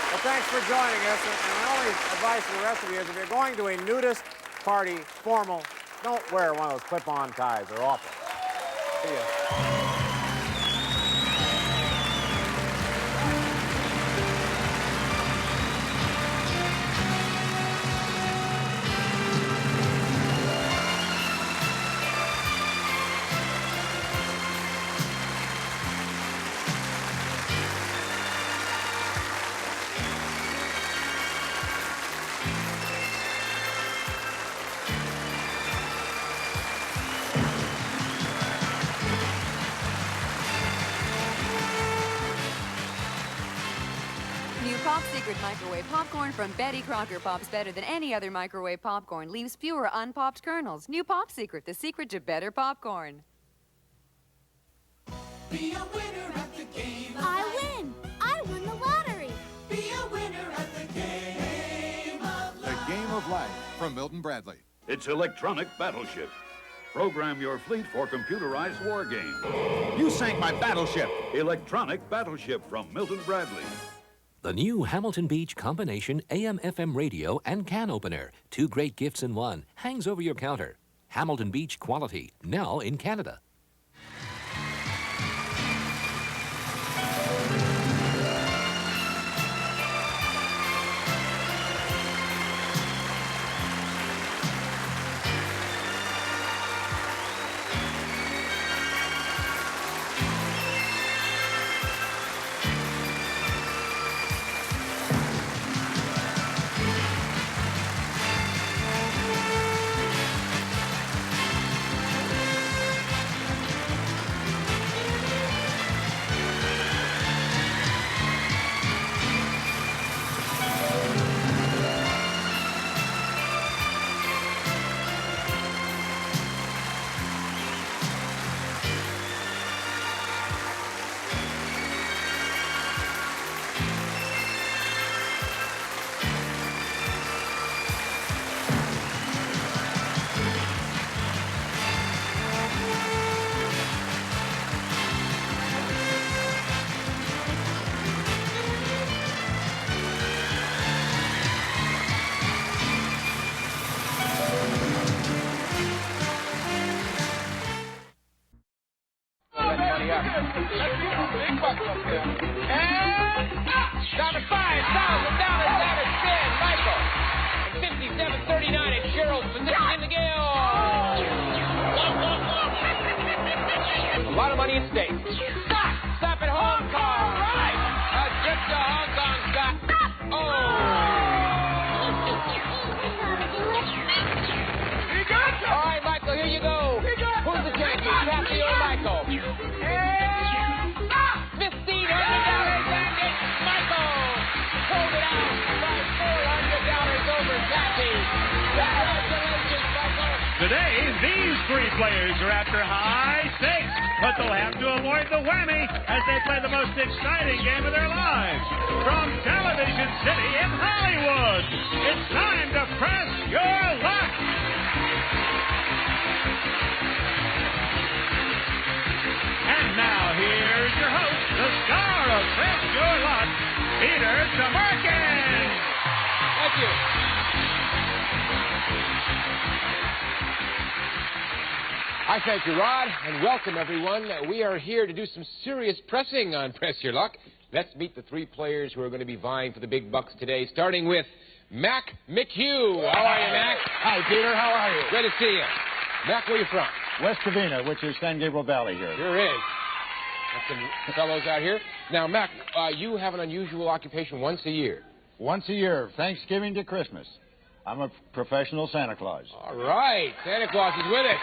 Well, thanks for joining us. And my only advice to the rest of you is if you're going to a nudist party, formal, don't wear one of those clip-on ties. They're awful. See ya. Pop Secret microwave popcorn from Betty Crocker pops better than any other microwave popcorn. Leaves fewer unpopped kernels. New Pop Secret, the secret to better popcorn. Be a winner at the game. I win. I win the lottery. Be a winner at the game of life. The Game of Life from Milton Bradley. It's Electronic Battleship. Program your fleet for computerized war games. You sank my battleship. Electronic Battleship from Milton Bradley. The new Hamilton Beach combination AM/FM radio and can opener. 2 great gifts in one. Hangs over your counter. Hamilton Beach quality. Now in Canada. Down to $5,000 that is Ben Michael. And 57-39 at Cheryl's position in the game. A lot of money at stake. Stop at Hong Kong. Right. A trip to Hong Kong, stop. Oh. He got you. All right, Michael, here you go. Who's the champion? Kathy or Michael? $1,500 and it's Michael. Pulled it out by $400 over Kathy. Congratulations, Michael. Today, these 3 players are after high stakes, but they'll have to avoid the whammy as they play the most exciting game of their lives. From Television City in Hollywood, it's time to press your luck. And now, here's your host, the star of Press Your Luck, Peter Tamarkin. Thank you. I thank you, Rod, and welcome, everyone. We are here to do some serious pressing on Press Your Luck. Let's meet the 3 players who are going to be vying for the big bucks today, starting with Mac McHugh. How are you, Mac? Hi, Peter. How are you? Good to see you. Mac, where are you from? West Covina, which is San Gabriel Valley here. Sure is. Got some fellows out here. Now, Mac, you have an unusual occupation once a year. Once a year, Thanksgiving to Christmas. I'm a professional Santa Claus. All right. Santa Claus is with us.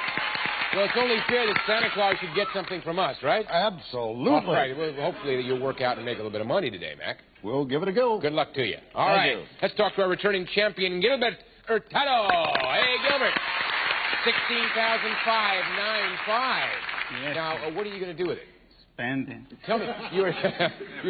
Well, it's only fair that Santa Claus should get something from us, right? Absolutely. All right. Well, hopefully you'll work out and make a little bit of money today, Mac. We'll give it a go. Good luck to you. All Thank right. you. Let's talk to our returning champion, Gilbert Hurtado. Hey, Gilbert. $16,595. Yes. Now, what are you going to do with it? Spend it. Tell me, you were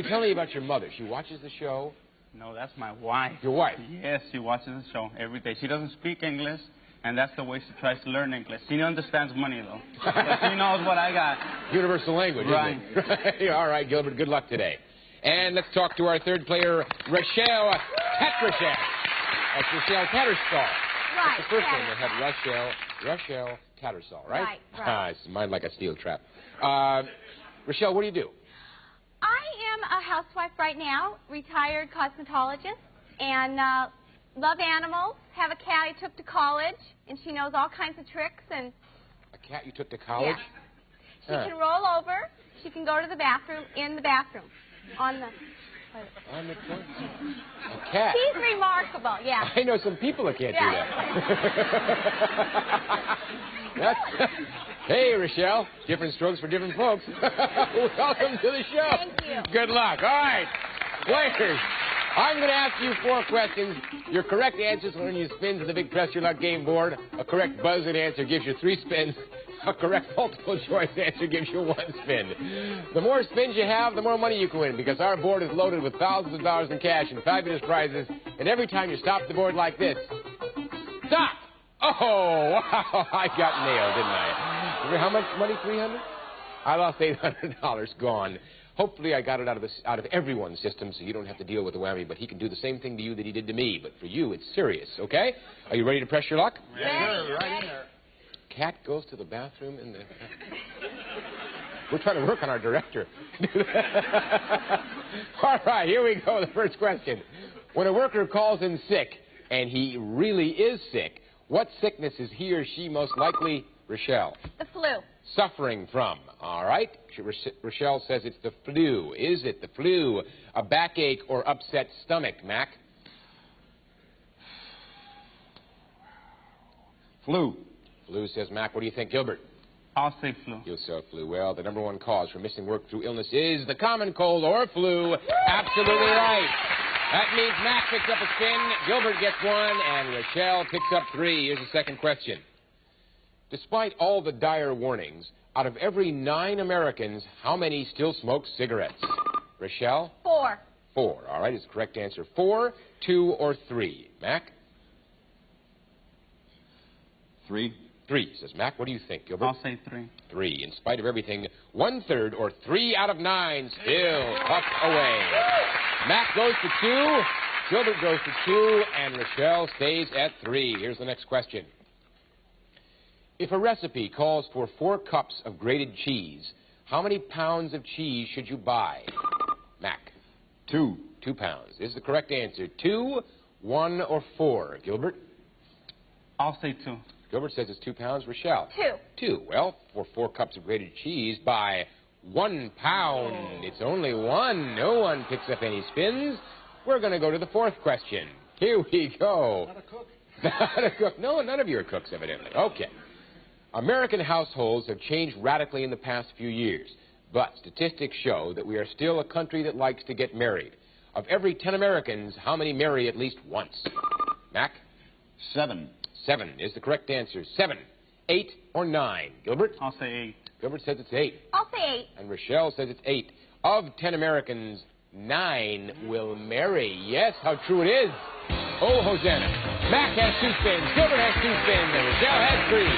telling me about your mother. She watches the show. No, that's my wife. Your wife? Yes, she watches the show every day. She doesn't speak English, and that's the way she tries to learn English. She understands money, though. But she knows what I got. Universal language, right. Isn't it? All right, Gilbert, good luck today. And let's talk to our 3rd player, Rochelle Tattersall. That's Rochelle Tattersall. Right. That's the first one that had Rochelle Tattersall, right? Right. It's mine like a steel trap. Rochelle, what do you do? I am a housewife right now, retired cosmetologist, and love animals. Have a cat I took to college, and she knows all kinds of tricks. And a cat you took to college? Yeah. She can roll over. She can go to the bathroom, in the bathroom, on the toilet. A cat? She's remarkable, yeah. I know some people that can't do that. Hey, Rochelle. Different strokes for different folks. Welcome to the show. Thank you. Good luck. All right. Players, I'm going to ask you 4 questions. Your correct answers will earn you spins on the Big Press Your Luck game board. A correct buzz-in answer gives you 3 spins. A correct multiple choice answer gives you 1 spin. The more spins you have, the more money you can win, because our board is loaded with thousands of dollars in cash and fabulous prizes. And every time you stop the board like this, stop! Oh, wow, I got nailed, didn't I? How much money? 300? I lost $800. Gone. Hopefully I got it out of everyone's system so you don't have to deal with the whammy, but he can do the same thing to you that he did to me. But for you, it's serious, okay? Are you ready to press your luck? Yes, sir. Right in there. Cat goes to the bathroom in the... We're trying to work on our director. All right, here we go. The first question. When a worker calls in sick, and he really is sick, what sickness is he or she most likely, Rochelle, The flu. suffering from? All right. Rochelle says it's the flu. Is it the flu, a backache, or upset stomach, Mac? Flu. Flu, says Mac. What do you think, Gilbert? I'll say flu. You'll say flu. Well, the #1 cause for missing work through illness is the common cold or flu. Absolutely right. That means Mac picks up a spin, Gilbert gets 1, and Rochelle picks up 3. Here's the second question. Despite all the dire warnings, out of every 9 Americans, how many still smoke cigarettes? Rochelle? 4. 4. All right, is the correct answer 4, 2, or 3? Mac? 3. 3, says Mac. What do you think, Gilbert? I'll say 3. 3. In spite of everything, 1/3 or 3 out of 9 still puffed away. Mac goes to 2, Gilbert goes to 2, and Rochelle stays at 3. Here's the next question. If a recipe calls for 4 cups of grated cheese, how many pounds of cheese should you buy? Mac? 2. 2 pounds. Is the correct answer 2, 1, or 4? Gilbert? I'll say 2. Gilbert says it's 2 pounds. Rochelle? 2. 2. Well, for 4 cups of grated cheese, buy 1 pound. It's only 1. No one picks up any spins. We're going to go to the 4th question. Here we go. Not a cook. Not a cook. No, none of you are cooks, evidently. Okay. American households have changed radically in the past few years, but statistics show that we are still a country that likes to get married. Of every 10 Americans, how many marry at least once? Mac? 7. 7 is the correct answer. 7, 8, or 9? Gilbert? I'll say 8. Gilbert says it's 8. I'll say 8. And Rochelle says it's 8. Of 10 Americans, 9 will marry. Yes, how true it is. Oh, Hosanna. Mac has 2 spins, Gilbert has 2 spins, and Rochelle has 3.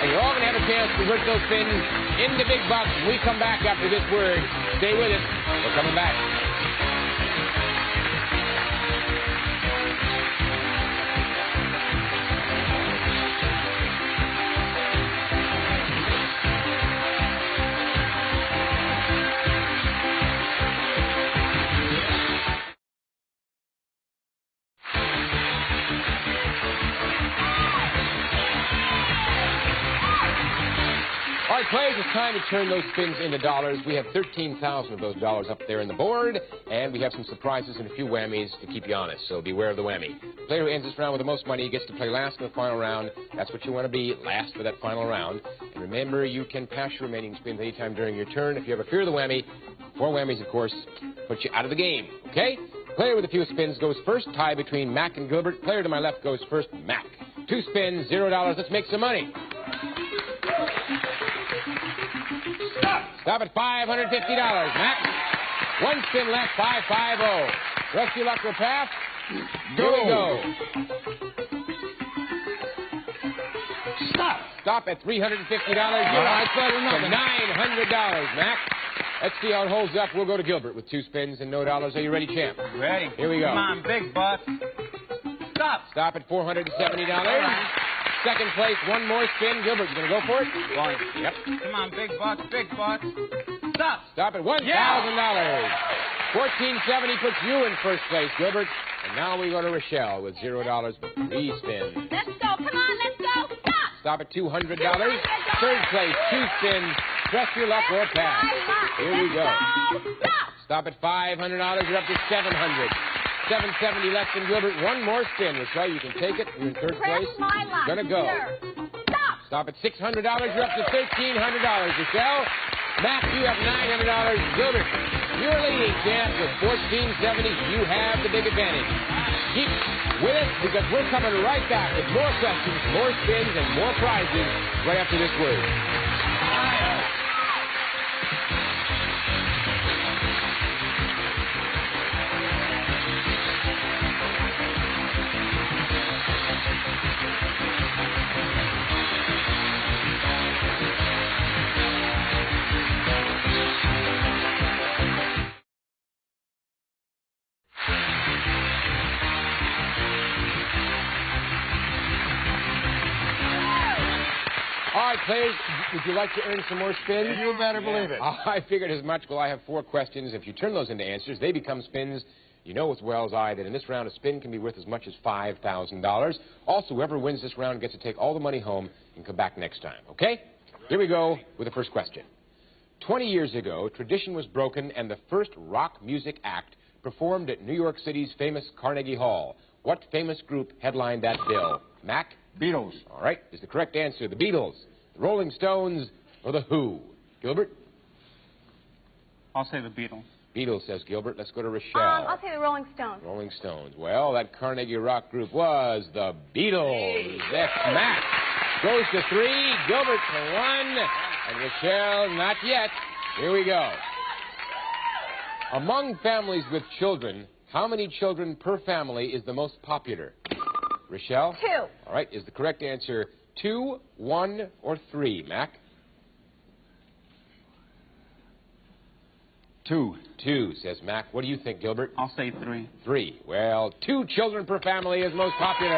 And you're all going to have a chance to convert those spins into big bucks when we come back after this word. Stay with us. We're coming back. All right, players, it's time to turn those spins into dollars. We have 13,000 of those dollars up there on the board, and we have some surprises and a few whammies to keep you honest, so beware of the whammy. The player who ends this round with the most money gets to play last in the final round. That's what you want to be, last for that final round. And remember, you can pass your remaining spins anytime during your turn. If you ever fear the whammy, 4 whammies, of course, put you out of the game, okay? Player with the fewest spins goes first, tie between Mac and Gilbert. Player to my left goes first, Mac. 2 spins, $0. Let's make some money. Stop at $550, Mac. 1 spin left, 550. Rest of your luck will pass. Here we go. Stop at $350. You're on to $900, Mac. Let's see how it holds up. We'll go to Gilbert with 2 spins and no dollars. Are you ready, champ? Ready. Here we go. Come on, big bucks. Stop at $470. Second place, 1 more spin. Gilbert, you going to go for it? One. Yep. Come on, big bucks, big bucks. Stop at $1,000. Yeah. 1470 puts you in first place, Gilbert. And now we go to Rochelle with $0, 3 spins. Let's go. Come on, let's go. Stop at $200. Third place, 2 spins. Press your luck or pass. Here we go. Stop at $500. You're up to $700. 770 left in Gilbert. 1 more spin. Rochelle, you can take it. You're in third place. Gonna go. Stop at $600. You're up to $1,300. Rochelle, Mac, you have $900. Gilbert, You're leading, champ, with 1470. You have the big advantage. Keep with us because we're coming right back with more questions, more spins, and more prizes right after this word. All right, players, would you like to earn some more spins? You better believe it. I figured as much. Well, I have 4 questions. If you turn those into answers, they become spins. You know as well as I that in this round, a spin can be worth as much as $5,000. Also, whoever wins this round gets to take all the money home and come back next time, okay? Here we go with the first question. 20 years ago, tradition was broken and the first rock music act performed at New York City's famous Carnegie Hall. What famous group headlined that bill? Mac? Beatles. All right, is the correct answer the Beatles, the Rolling Stones, or the Who? Gilbert? I'll say the Beatles. Beatles, says Gilbert. Let's go to Rochelle. I'll say the Rolling Stones. Rolling Stones. Well, that Carnegie rock group was the Beatles. That's Mac. Goes to 3, Gilbert to 1, and Rochelle, not yet. Here we go. Among families with children, how many children per family is the most popular? Rochelle? 2. All right, is the correct answer 2, 1, or 3, Mac? 2. 2, says Mac. What do you think, Gilbert? I'll say 3. 3. Well, 2 children per family is most popular.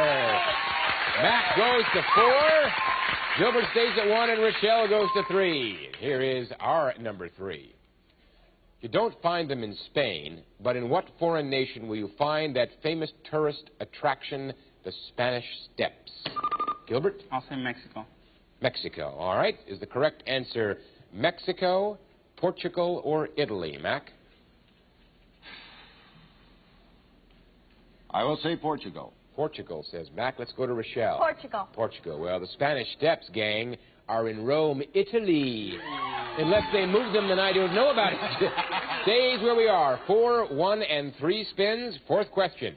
Mac goes to 4. Gilbert stays at 1, and Rochelle goes to 3. Here is our number 3. You don't find them in Spain, but in what foreign nation will you find that famous tourist attraction, the Spanish Steps? Gilbert? I'll say Mexico. Mexico. All right. Is the correct answer Mexico, Portugal, or Italy, Mac? I will say Portugal. Portugal, says Mac. Let's go to Rochelle. Portugal. Portugal. Well, the Spanish Steps, gang, are in Rome, Italy. Unless they move them, then I don't know about it. Stays where we are. 4, 1, and 3 spins. Fourth question.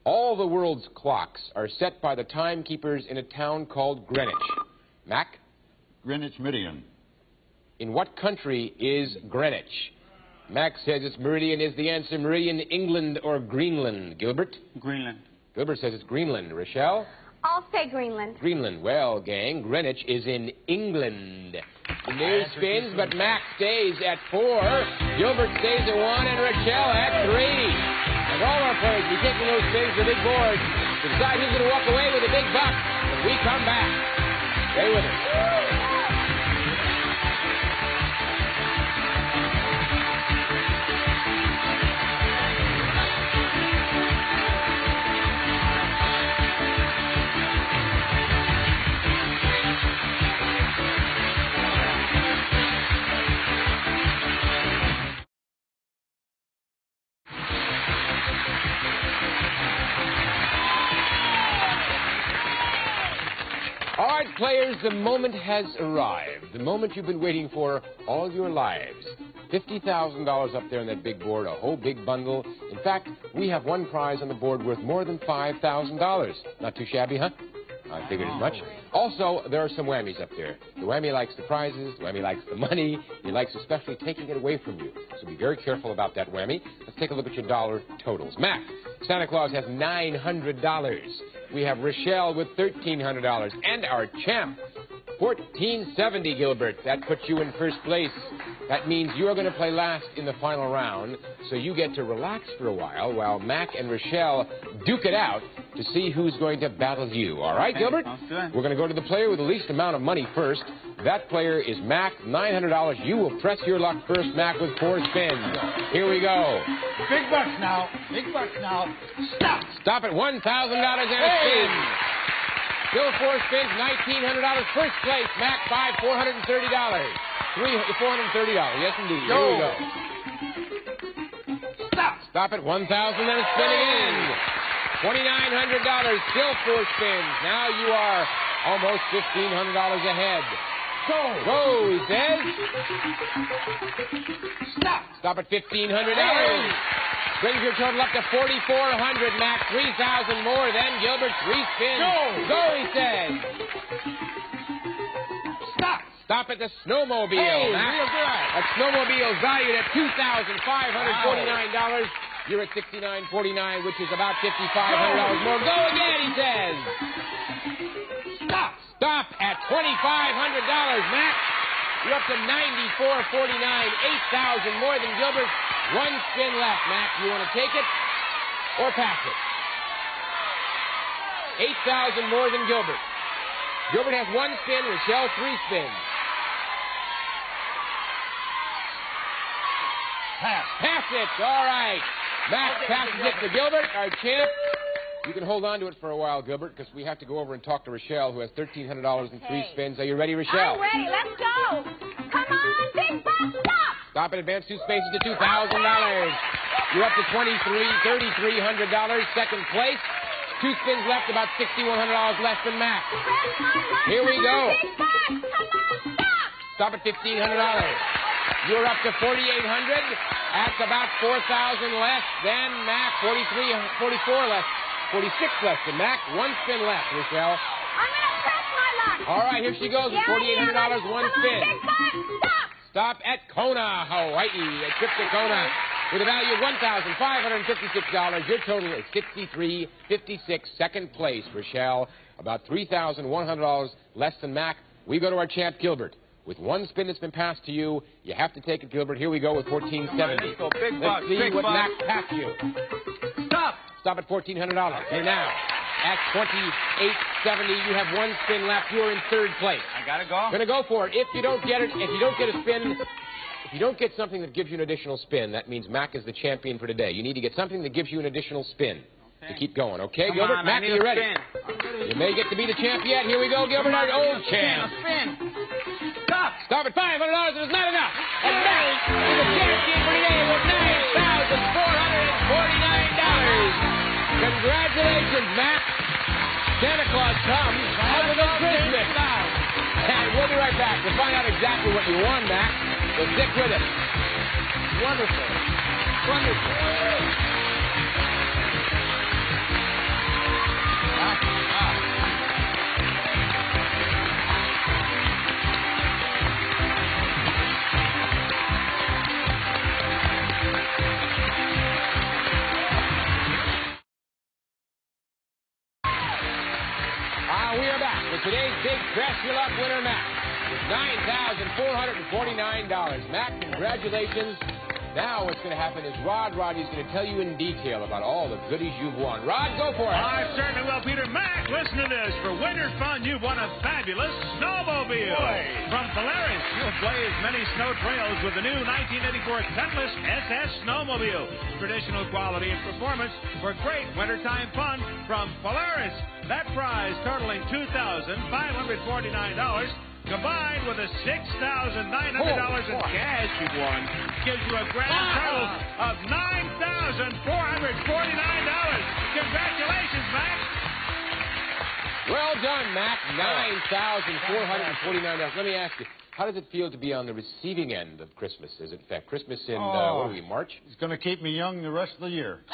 All the world's clocks are set by the timekeepers in a town called Greenwich. Mac? Greenwich Meridian. In what country is Greenwich? Mac says its meridian is the answer. Meridian, England or Greenland? Gilbert? Greenland. Gilbert says it's Greenland. Rochelle? I'll say Greenland. Greenland. Well, gang, Greenwich is in England. The news spins, but Mac stays at 4. Gilbert stays at 1, and Rochelle at 3. And all our players will be taking those spins to the big board to decide who's going to walk away with the big bucks when we come back. Stay with us. All right, players, the moment has arrived. The moment you've been waiting for all your lives. $50,000 up there on that big board, a whole big bundle. In fact, we have one prize on the board worth more than $5,000. Not too shabby, huh? I figured as much. Also, there are some whammies up there. The whammy likes the prizes, the whammy likes the money, he likes especially taking it away from you. So be very careful about that whammy. Let's take a look at your dollar totals. Mac, Santa Claus has $900. We have Rochelle with $1,300. And our champ, $1,470, Gilbert. That puts you in first place. That means you are going to play last in the final round, so you get to relax for a while Mac and Rochelle duke it out to see who's going to battle you. All right, Gilbert? Sounds good. We're going to go to the player with the least amount of money first. That player is Mac, $900. You will press your luck first, Mac, with 4 spins. Here we go. Big bucks now. Big bucks now. Stop. Stop at $1,000 and a spin. Still 4 spins, $1,900. First place, Mac, $430. $430. Yes, indeed. Here we go. Stop at $1,000 and a spin again. $2,900. Still 4 spins. Now you are almost $1,500 ahead. Go, he says. Stop Stop at $1,500. Brings your total up to $4,400, Mac. 3,000 more than Gilbert. 3 spins. Go, he says. Stop at the snowmobile, Mac. A snowmobile valued at $2,549. You're at $6,949, which is about $5,500 more. Go again, he says. Stop at $2,500, Mac. You're up to $94.49, 8,000 more than Gilbert. 1 spin left, Mac. You want to take it or pass it? 8,000 more than Gilbert. Gilbert has 1 spin, Rochelle 3 spins. Pass it. All right. Mac passes it to Gilbert, our champ. You can hold on to it for a while, Gilbert, because we have to go over and talk to Rochelle, who has $1,300 in 3 spins. Are you ready, Rochelle? I'm ready. Let's go. Come on, Big Buck, stop. Stop and advance 2 spaces to $2,000. You're up to $3,300. Second place. 2 spins left, about $6,100 less than Mac. Here we go. Stop at $1,500. You're up to $4,800. That's about $4,000 less than Mac. 44 less. 46 less than Mac. 1 spin left, Rochelle. I'm going to press my luck. All right, here she goes with $4,800, 1 spin. Stop at Kona, Hawaii. A trip to Kona with a value of $1,556. Your total is $63.56. Second place, Rochelle. About $3,100 less than Mac. We go to our champ, Gilbert. With 1 spin that's been passed to you, you have to take it, Gilbert. Here we go with $1,470. Let's see what Mac passed you. Stop at $1,400. Here now. At $2,870, you have 1 spin left. You're in 3rd place. I gotta go. Gonna go for it. If you don't get it, if you don't get a spin, if you don't get something that gives you an additional spin, that means Mac is the champion for today. You need to get something that gives you an additional spin to keep going. Okay, Come Gilbert? on, Mac, are you ready? You may get to be the champ yet. Here we go, Gilbert, our old champ. Stop at $500. It is not enough. And Mac is the champion for today with $9,449. Congratulations, Mac. Santa Claus comes other than Christmas. And we'll be right back to find out exactly what you won, Mac. So stick with us. Wonderful. Wonderful. We are back with today's big Press Your Luck winner, Mac, with $9,449. Mac, congratulations. Now what's going to happen is Roddy's going to tell you in detail about all the goodies you've won. Rod, go for it. I certainly will, Peter. Mac, listen to this. For winter fun, you've won a fabulous snowmobile. From Polaris, you'll blaze many snow trails with the new 1984 Cutlass SS Snowmobile. Traditional quality and performance for great wintertime fun from Polaris. That prize totaling $2,549. Combined with the $6,900 in cash you've won, gives you a grand total of $9,449. Congratulations, Mac. Well done, Mac. $9,449. Let me ask you, how does it feel to be on the receiving end of Christmas? Is it, in fact, Christmas in, what are we, March? It's going to keep me young the rest of the year.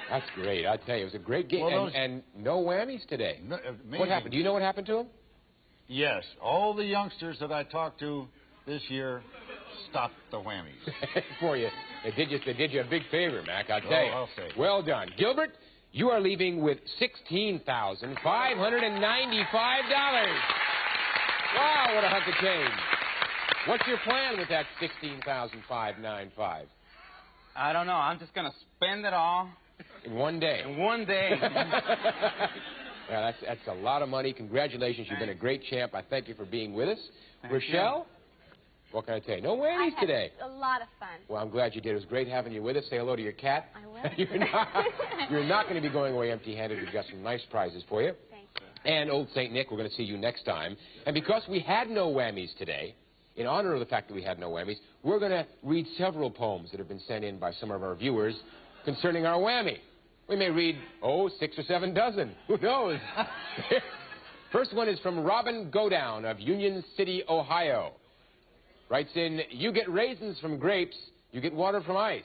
That's great. I tell you, it was a great game. Well, and no whammies today. No, what happened? Do you know what happened to him? Yes, all the youngsters that I talked to this year stopped the whammies. For you. They did you a big favor, Mac, I'll tell you. I'll say. Well done. Gilbert, you are leaving with $16,595. Wow, what a hunk of change. What's your plan with that $16,595? I don't know. I'm just going to spend it all. In one day? In one day. Yeah, that's a lot of money. Congratulations. You've been a great champ. I thank you for being with us. Thank Rochelle, what can I tell you? No whammies today. A lot of fun. Well, I'm glad you did. It was great having you with us. Say hello to your cat. I will. You're not going to be going away empty-handed. We've got some nice prizes for you. Thank you. And Old St. Nick, we're going to see you next time. And because we had no whammies today, in honor of the fact that we had no whammies, we're going to read several poems that have been sent in by some of our viewers concerning our whammy. We may read, 6 or 7 dozen. Who knows? First one is from Robin Godown of Union City, Ohio. writes in, you get raisins from grapes, you get water from ice.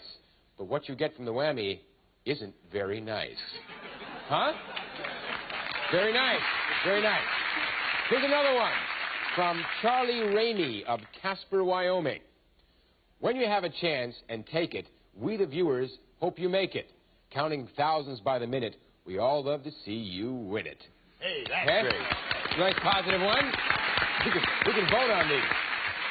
But what you get from the whammy isn't very nice. Huh? Very nice. Very nice. Here's another one from Charlie Ramey of Casper, Wyoming. When you have a chance and take it, we the viewers hope you make it. Counting thousands by the minute, we all love to see you win it. Hey, that's great. Nice positive one. We can vote on these.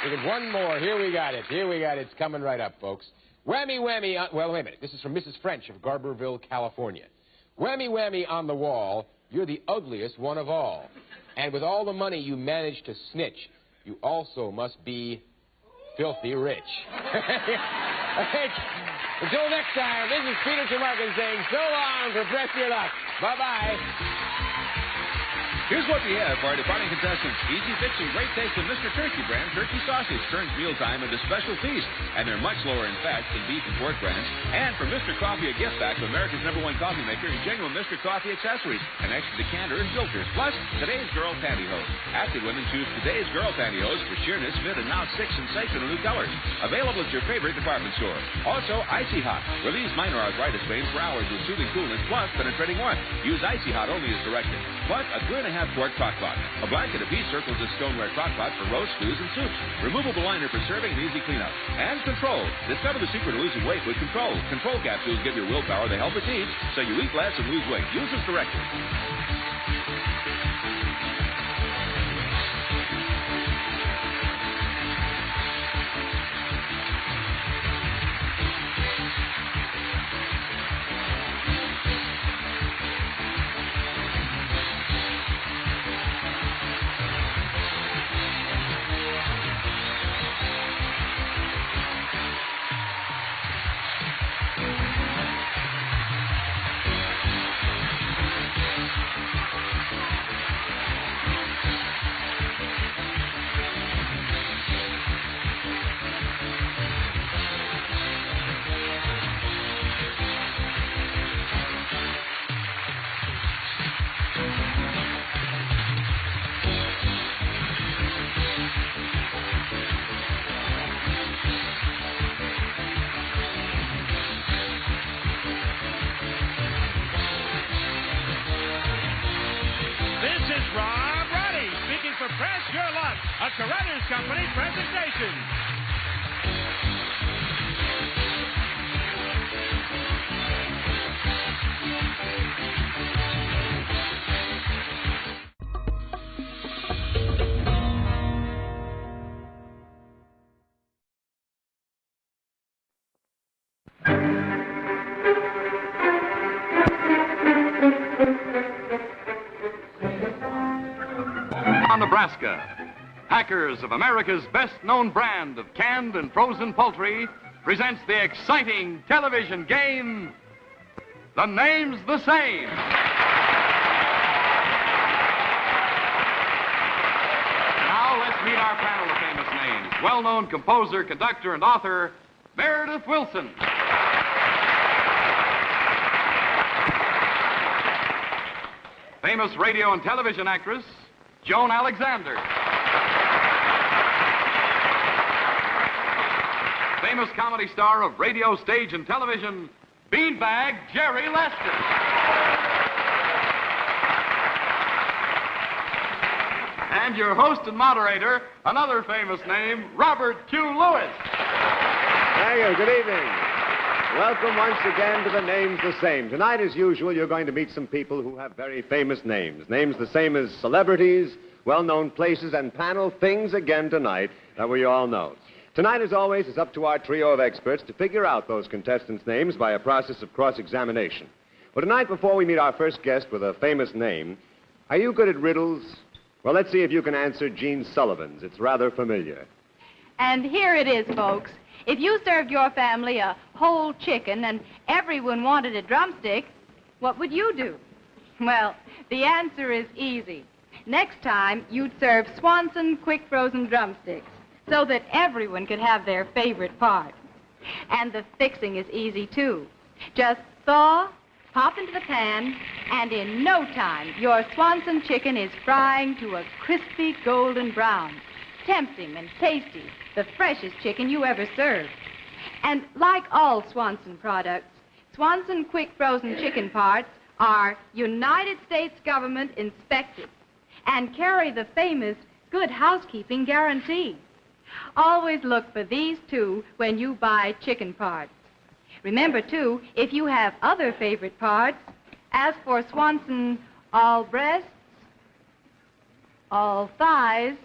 We can one more. Here we got it. Here we got it. It's coming right up, folks. Whammy, whammy. Well, wait a minute. This is from Mrs. French of Garberville, California. Whammy, whammy on the wall. You're the ugliest one of all. And with all the money you manage to snitch, you also must be filthy rich. Until next time, this is Peter Tremarkin saying so long for Press Your Luck. Bye-bye. Here's what we have for our departing contestants. Easy fixing, great taste of Mr. Turkey brand turkey sausage turns mealtime into special feast. And they're much lower in fat than beef and pork brands. And for Mr. Coffee, a gift back of America's #1 coffee maker and genuine Mr. Coffee accessories. An extra decanter and filters. Plus, today's girl pantyhose. Active women choose today's girl pantyhose for sheerness, fit, and now 6 sensational new colors. Available at your favorite department store. Also, Icy Hot. Relieves minor arthritis pain for hours with soothing coolness plus penetrating warmth. Use Icy Hot only as directed. Plus, a 3.5 quart crock pot. A blanket apiece circles this stoneware crock pot for roast, stews, and soups. Removable liner for serving and easy cleanup. And Control. Discover the secret of losing weight with Control. Control capsules give your willpower the help it needs, so you eat less and lose weight. Use as directed. Press Your Luck, a Carruthers Company presentation. Nebraska. Packers of America's best-known brand of canned and frozen poultry presents the exciting television game, The Name's the Same. Now let's meet our panel of famous names. Well-known composer, conductor, and author, Meredith Willson. Famous radio and television actress, Joan Alexander. Famous comedy star of radio, stage, and television, Beanbag Jerry Lester. And your host and moderator, another famous name, Robert Q. Lewis. Thank you. Good evening. Welcome once again to The Name's the Same. Tonight, as usual, you're going to meet some people who have very famous names. Names the same as celebrities, well-known places, and panel things again tonight that we all know. Tonight, as always, it's up to our trio of experts to figure out those contestants' names by a process of cross-examination. But tonight, before we meet our first guest with a famous name, are you good at riddles? Well, let's see if you can answer Gene Sullivan's. It's rather familiar. And here it is, folks. If you served your family a whole chicken and everyone wanted a drumstick, what would you do? Well, the answer is easy. Next time, you'd serve Swanson quick frozen drumsticks so that everyone could have their favorite part. And the fixing is easy, too. Just thaw, pop into the pan, and in no time, your Swanson chicken is frying to a crispy golden brown. tempting and tasty, the freshest chicken you ever served. And like all Swanson products, Swanson quick frozen chicken parts are United States government inspected and carry the famous good housekeeping guarantee. Always look for these two when you buy chicken parts. Remember, too, if you have other favorite parts, ask for Swanson all breasts, all thighs,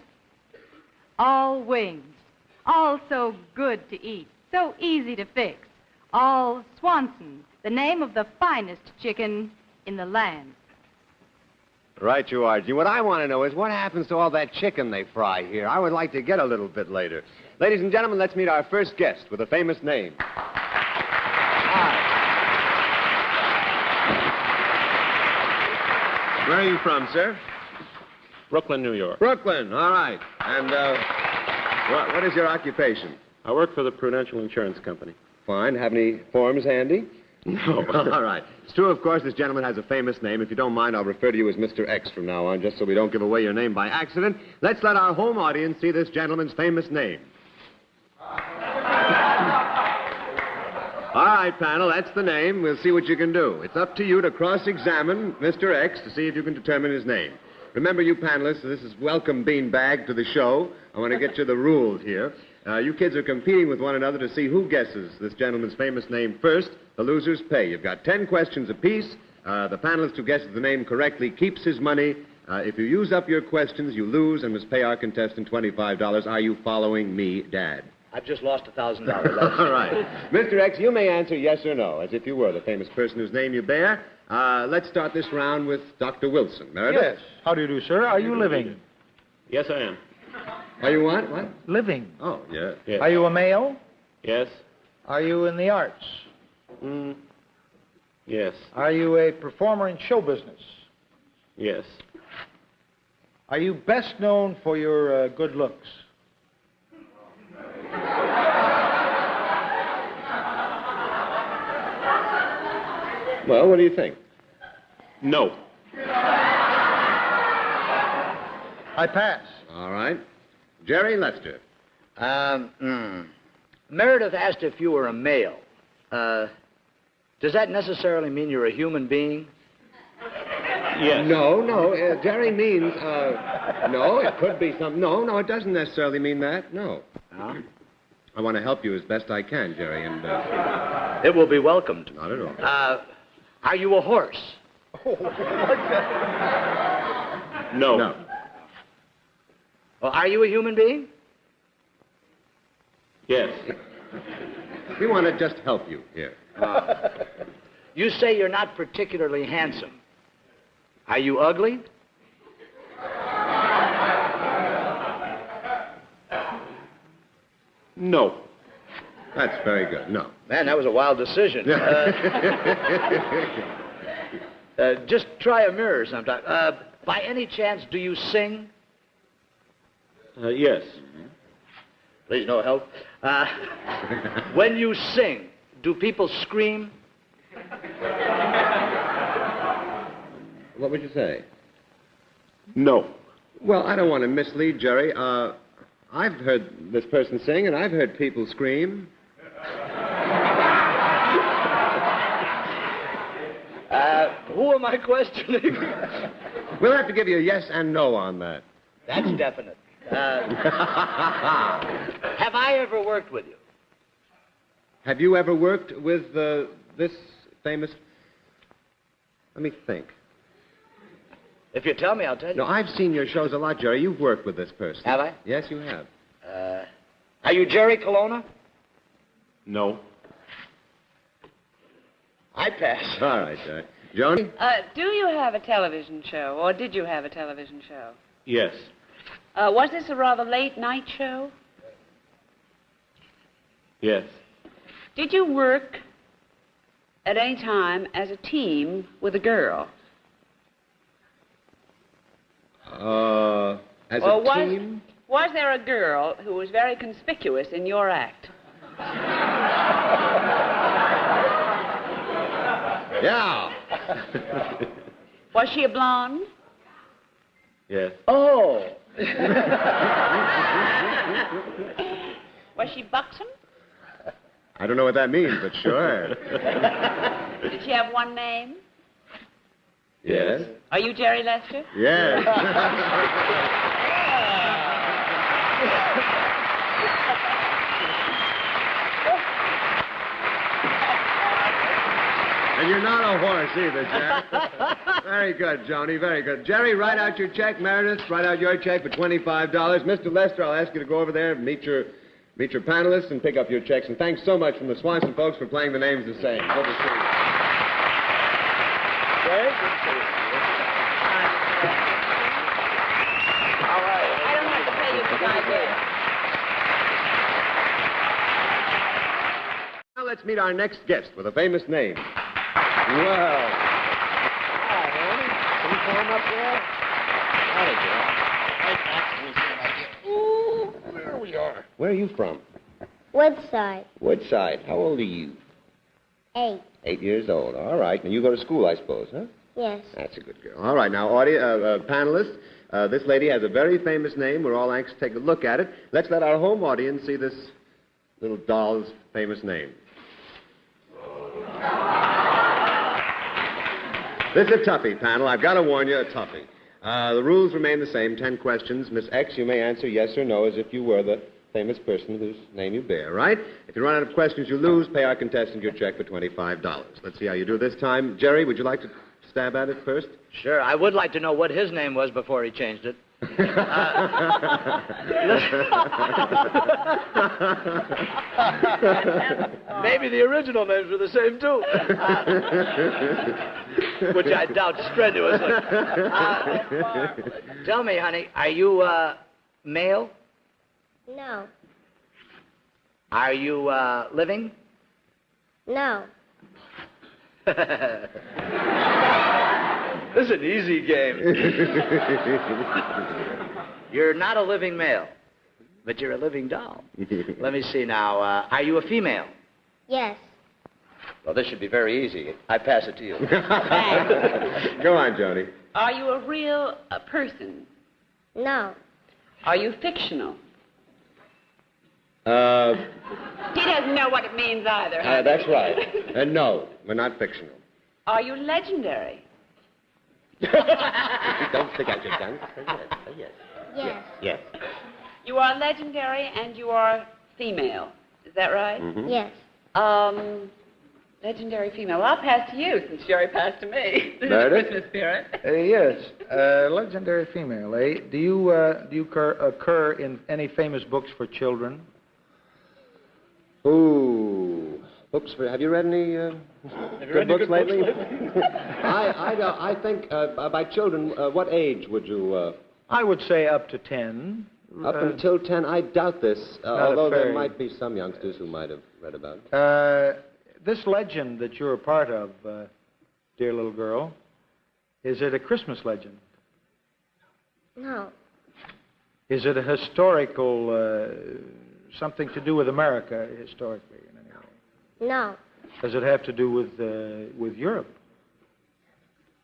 all wings. All so good to eat, so easy to fix. All Swanson, the name of the finest chicken in the land. Right you are. Gee, what I want to know is what happens to all that chicken they fry here? I would like to get a little bit later. Ladies and gentlemen, let's meet our first guest with a famous name. Where are you from, sir? Brooklyn, New York. Brooklyn, all right. And what is your occupation? I work for the Prudential Insurance Company. Fine. Have any forms handy? No. All right. It's true, of course, this gentleman has a famous name. If you don't mind, I'll refer to you as Mr. X from now on, just so we don't give away your name by accident. Let's let our home audience see this gentleman's famous name. All right, panel, that's the name. We'll see what you can do. It's up to you to cross-examine Mr. X to see if you can determine his name. Remember, you panelists, this is welcome beanbag to the show. I want to get you the rules here. You kids are competing with one another to see who guesses this gentleman's famous name first. The losers pay. You've got 10 questions apiece. The panelist who guesses the name correctly keeps his money. If you use up your questions, you lose and must pay our contestant $25. Are you following me, Dad? I've just lost $1,000. All right. Mr. X, you may answer yes or no, as if you were the famous person whose name you bear. Let's start this round with Dr. Wilson. Meredith? Yes. How do you do, sir? Are you living? Yes, I am. Are you what? What? Living. Oh, yeah. Yes. Are you a male? Yes. Are you in the arts? Yes. Are you a performer in show business? Yes. Are you best known for your good looks? Well, what do you think? No. I pass. All right. Jerry Lester. Meredith asked if you were a male. Does that necessarily mean you're a human being? Yes. No. Jerry means, no, it could be something. No, it doesn't necessarily mean that. No. Huh? I want to help you as best I can, Jerry, and... It will be welcomed. Not at all. Are you a horse? No. No. Well, are you a human being? Yes. We want to just help you here. You say you're not particularly handsome. Are you ugly? No. That's very good. No. Man, that was a wild decision. Just try a mirror sometime. By any chance, do you sing? Yes. Please, no help. When you sing, do people scream? What would you say? No. Well, I don't want to mislead Jerry. I've heard this person sing, and I've heard people scream. Who am I questioning? We'll have to give you a yes and no on that. That's definite. Have I ever worked with you? Have you ever worked with this famous... Let me think. If you tell me, I'll tell you. No, I've seen your shows a lot, Jerry. You've worked with this person. Have I? Yes, you have. Are you Jerry Colonna? No. I pass. All right, Jerry. Joni? Do you have a television show, or did you have a television show? Yes. Was this a rather late night show? Yes. Did you work at any time as a team with a girl? As or a team? Was there a girl who was very conspicuous in your act? Yeah. Was she a blonde? Yes. Oh, Was she buxom? I don't know what that means, but sure. Did she have one name? Yes. Are you Jerry Lester? Yes. And you're not a horse either, Jerry. Very good, Joni, very good. Jerry, write out your check. Meredith, write out your check for $25. Mr. Lester, I'll ask you to go over there and meet your panelists and pick up your checks. And thanks so much from the Swanson folks for playing The Name's the Same. Good to see you. Jerry, good to see you. All right. I don't have to pay you for my day. Now let's meet our next guest with a famous name. Well. Hi, Annie. Can you come up there? Howdy, Joe. Ooh, there we are. Where are you from? Woodside. Woodside. How old are you? 8. 8 years old. All right. And you go to school, I suppose, huh? Yes. That's a good girl. All right. Now, panelists, this lady has a very famous name. We're all anxious to take a look at it. Let's let our home audience see this little doll's famous name. This is a toughie, panel. I've got to warn you, a toughie. The rules remain the same. 10 questions. Miss X, you may answer yes or no as if you were the famous person whose name you bear, right? If you run out of questions, you lose. Pay our contestant your check for $25. Let's see how you do this time. Jerry, would you like to stab at it first? Sure. I would like to know what his name was before he changed it. Maybe the original names were the same, too. Which I doubt strenuously. Tell me, honey, are you male? No. Are you living? No. This is an easy game. You're not a living male, but you're a living doll. Let me see now. Are you a female? Yes. Well, this should be very easy. I pass it to you. Go on, Joni. Are you a real person? No. Are you fictional? He doesn't know what it means either. That's right. No, we're not fictional. Are you legendary? Don't stick out your tongue. Say yes. Say yes. Yes. Yes. You are legendary and you are female. Is that right? Mm-hmm. Yes. Legendary female. Well, I'll pass to you since Jerry passed to me. Meredith? Christmas spirit. Yes. Legendary female, eh? Do you occur in any famous books for children? Ooh. Books for... Have you read any good books lately? I think by children, what age would you... I would say up to 10. Up until 10, I doubt this, although there might be some youngsters who might have read about it. This legend that you're a part of, dear little girl, is it a Christmas legend? No. Is it a historical, something to do with America historically in any way? No. Does it have to do with Europe?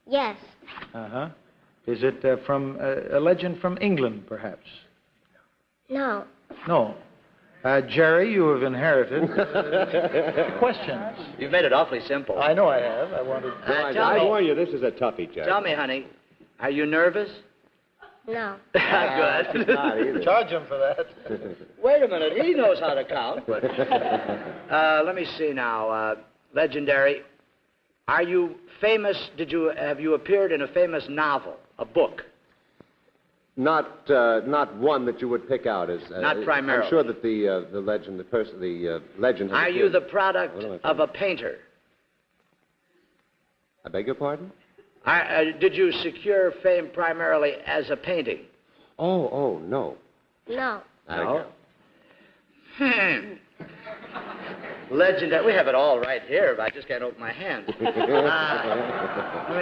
Yes. Uh-huh. Is it from a legend from England, perhaps? No. No. Jerry, you have inherited questions. You've made it awfully simple. I know I have. I wanted... I warn you, this is a toughie, Jerry. Tell me, honey, are you nervous? No. Good. It's not either. Charge him for that. Wait a minute. He knows how to count. But let me see now. Legendary. Are you famous? Have you appeared in a famous novel, a book? Not one that you would pick out as... Not primarily. I'm sure that the legend, the legend... Are you the product of a painter? I beg your pardon? Did you secure fame primarily as a painting? Oh, no. No. No? Legendary. We have it all right here, but I just can't open my hand. Let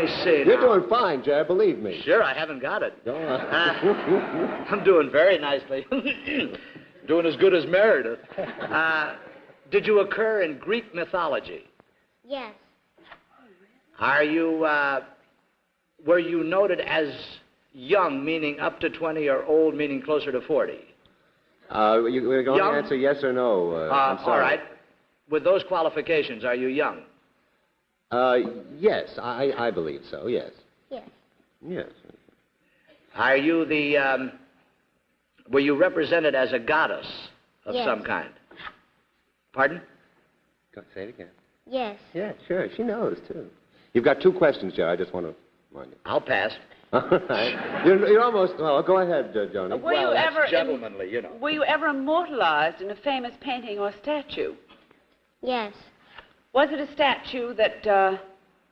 me see. You're doing fine, Jerry, believe me. Sure, I haven't got it. Go on. I'm doing very nicely. Doing as good as Meredith. Did you occur in Greek mythology? Yes. Are you, were you noted as young, meaning up to 20, or old, meaning closer to 40? We're going Young? to answer yes or no. I'm sorry. All right. With those qualifications, are you young? Yes, I believe so, yes. Yes. Yes. Are you were you represented as a goddess of Yes. some kind? Pardon? Say it again. Yes. Yeah, sure. She knows, too. You've got 2 questions, Jerry. I just want to remind you. I'll pass. All right. You're almost... Oh, go ahead, Joni. Were you that's ever gentlemanly, you know. Were you ever immortalized in a famous painting or statue? Yes. Was it a statue that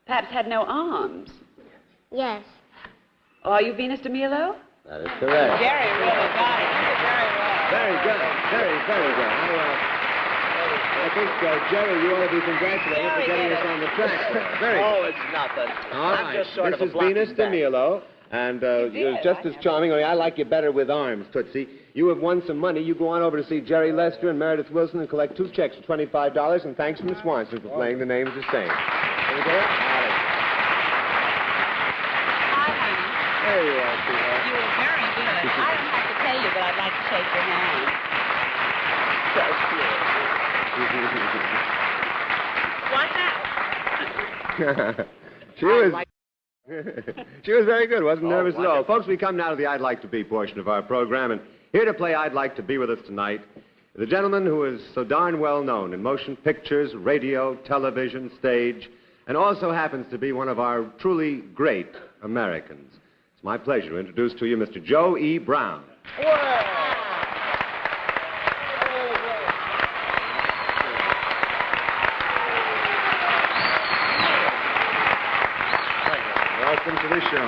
perhaps had no arms? Yes. Are you Venus de Milo? That is correct. Jerry really got it. You did very well. Very good. Very good. I think, Jerry, you ought to be congratulated for getting us on the track there. Very good. Oh, it's nothing. All I'm right. just sort This of a is blocking Venus de back. Milo, and you're just as charming, only I like you better with arms, Tootsie. You have won some money. You go on over to see Jerry Lester and Meredith Wilson and collect 2 checks for $25, and thanks from the Swanson for playing The Name's the Same. There you go. Hi, honey. There you are, sweetheart. You were very good. I don't have to tell you, but I'd like to shake your hand. That's good. What's that? She was very good, wasn't nervous at all. wonderful. Folks, we come now to the I'd Like to Be portion of our program, and here to play I'd Like to Be with us tonight, the gentleman who is so darn well known in motion pictures, radio, television, stage, and also happens to be one of our truly great Americans. It's my pleasure to introduce to you Mr. Joe E. Brown. Welcome to the show.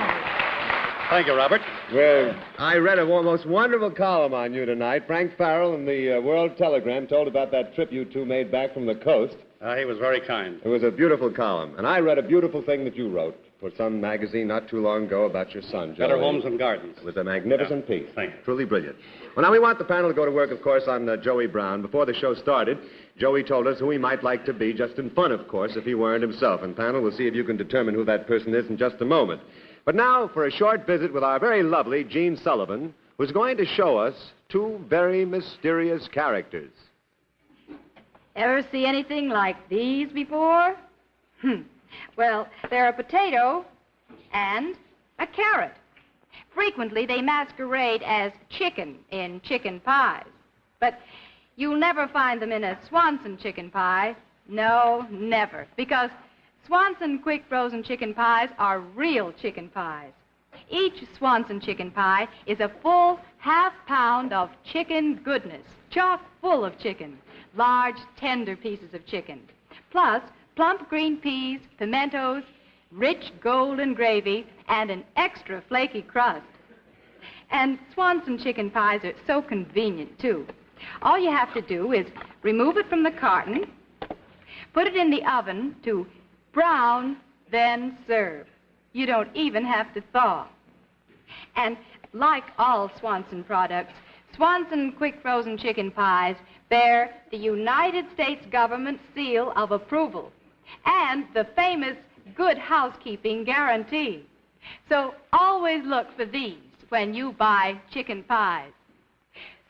Thank you, Robert. Well, I read a most wonderful column on you tonight. Frank Farrell in the World Telegram told about that trip you 2 made back from the coast. He was very kind. It was a beautiful column. And I read a beautiful thing that you wrote for some magazine not too long ago about your son, Joe. Better Homes and Gardens. It was a magnificent piece. Thank you. Truly brilliant. Well, now we want the panel to go to work, of course, on Joey Brown. Before the show started, Joey told us who he might like to be, just in fun, of course, if he weren't himself. And panel, we'll see if you can determine who that person is in just a moment. But now for a short visit with our very lovely Gene Sullivan, who's going to show us 2 very mysterious characters. Ever see anything like these before? Well, they're a potato and a carrot. Frequently, they masquerade as chicken in chicken pies. But you'll never find them in a Swanson chicken pie. No, never. Because Swanson quick frozen chicken pies are real chicken pies. Each Swanson chicken pie is a full half-pound of chicken goodness, chock full of chicken, large, tender pieces of chicken, plus plump green peas, pimentos, rich golden gravy, and an extra flaky crust. And Swanson chicken pies are so convenient, too. All you have to do is remove it from the carton, put it in the oven to brown, then serve. You don't even have to thaw. And like all Swanson products, Swanson quick frozen chicken pies bear the United States government seal of approval and the famous good housekeeping guarantee. So always look for these when you buy chicken pies.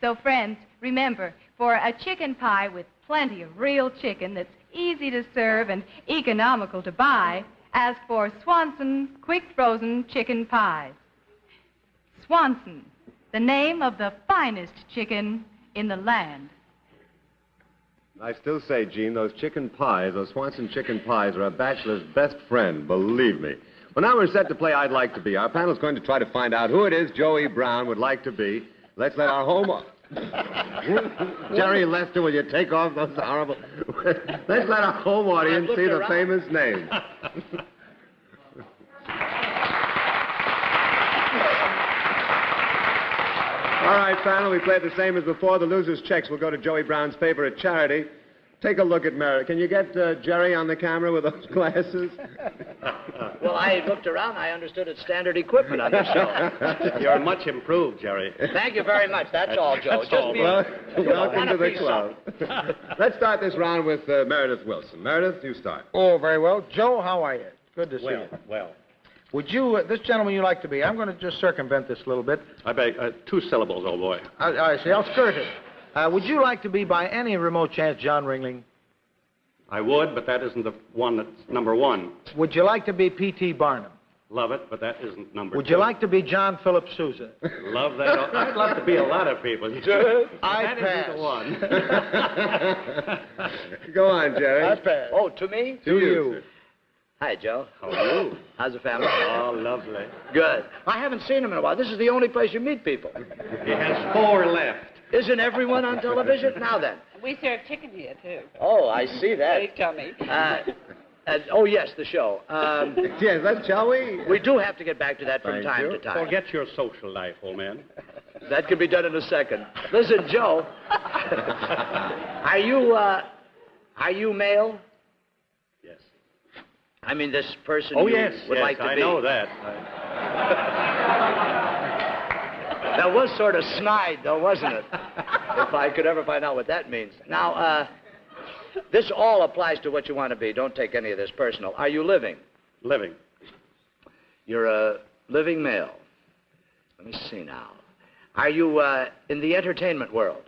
So friends, remember, for a chicken pie with plenty of real chicken that's easy to serve and economical to buy, ask for Swanson quick frozen chicken pies. Swanson, the name of the finest chicken in the land. I still say, Gene, those chicken pies, those Swanson chicken pies, are a bachelor's best friend, believe me. Well, now we're set to play I'd Like to Be. Our panel's going to try to find out who it is Joey Brown would like to be. Let's let our home... Jerry Lester, will you take off those horrible... Let's let our home audience see the famous name. All right, panel, we played the same as before. The loser's checks will go to Joey Brown's favorite charity. Take a look at Meredith. Can you get Jerry on the camera with those glasses? Well, I looked around. I understood it's standard equipment on this show. You're much improved, Jerry. Thank you very much. That's all, Joe. That's all. Welcome to the club. Let's start this round with Meredith Wilson. Meredith, you start. Oh, very well. Joe, how are you? Good to see you. Well. Would you, this gentleman you like to be, I'm going to just circumvent this a little bit. I beg, 2 syllables, old boy. I see, I'll skirt it. Would you like to be, by any remote chance, John Ringling? I would, but that isn't the one that's number 1. Would you like to be P.T. Barnum? Love it, but that isn't number 2. Would you like to be John Philip Sousa? Love that. I'd love to be a lot of people. I pass. Isn't the one. Go on, Jerry. I pass. Oh, to me? To you. Hi, Joe. How are you? How's the family? Oh, lovely. Good. I haven't seen him in a while. This is the only place you meet people. He has 4 left. Isn't everyone on television? Now then. We serve chicken here, too. Oh, I see that. Very tummy. Oh, yes, the show. Yes, shall we? We do have to get back to that from time to time. Forget your social life, old man. That can be done in a second. Listen, Joe. Are you male? Yes. I mean, this person Oh, you yes, would yes, like to I be. know that. That was sort of snide, though, wasn't it? If I could ever find out what that means. Now, this all applies to what you want to be. Don't take any of this personal. Are you living? Living. You're a living male. Let me see now. Are you in the entertainment world?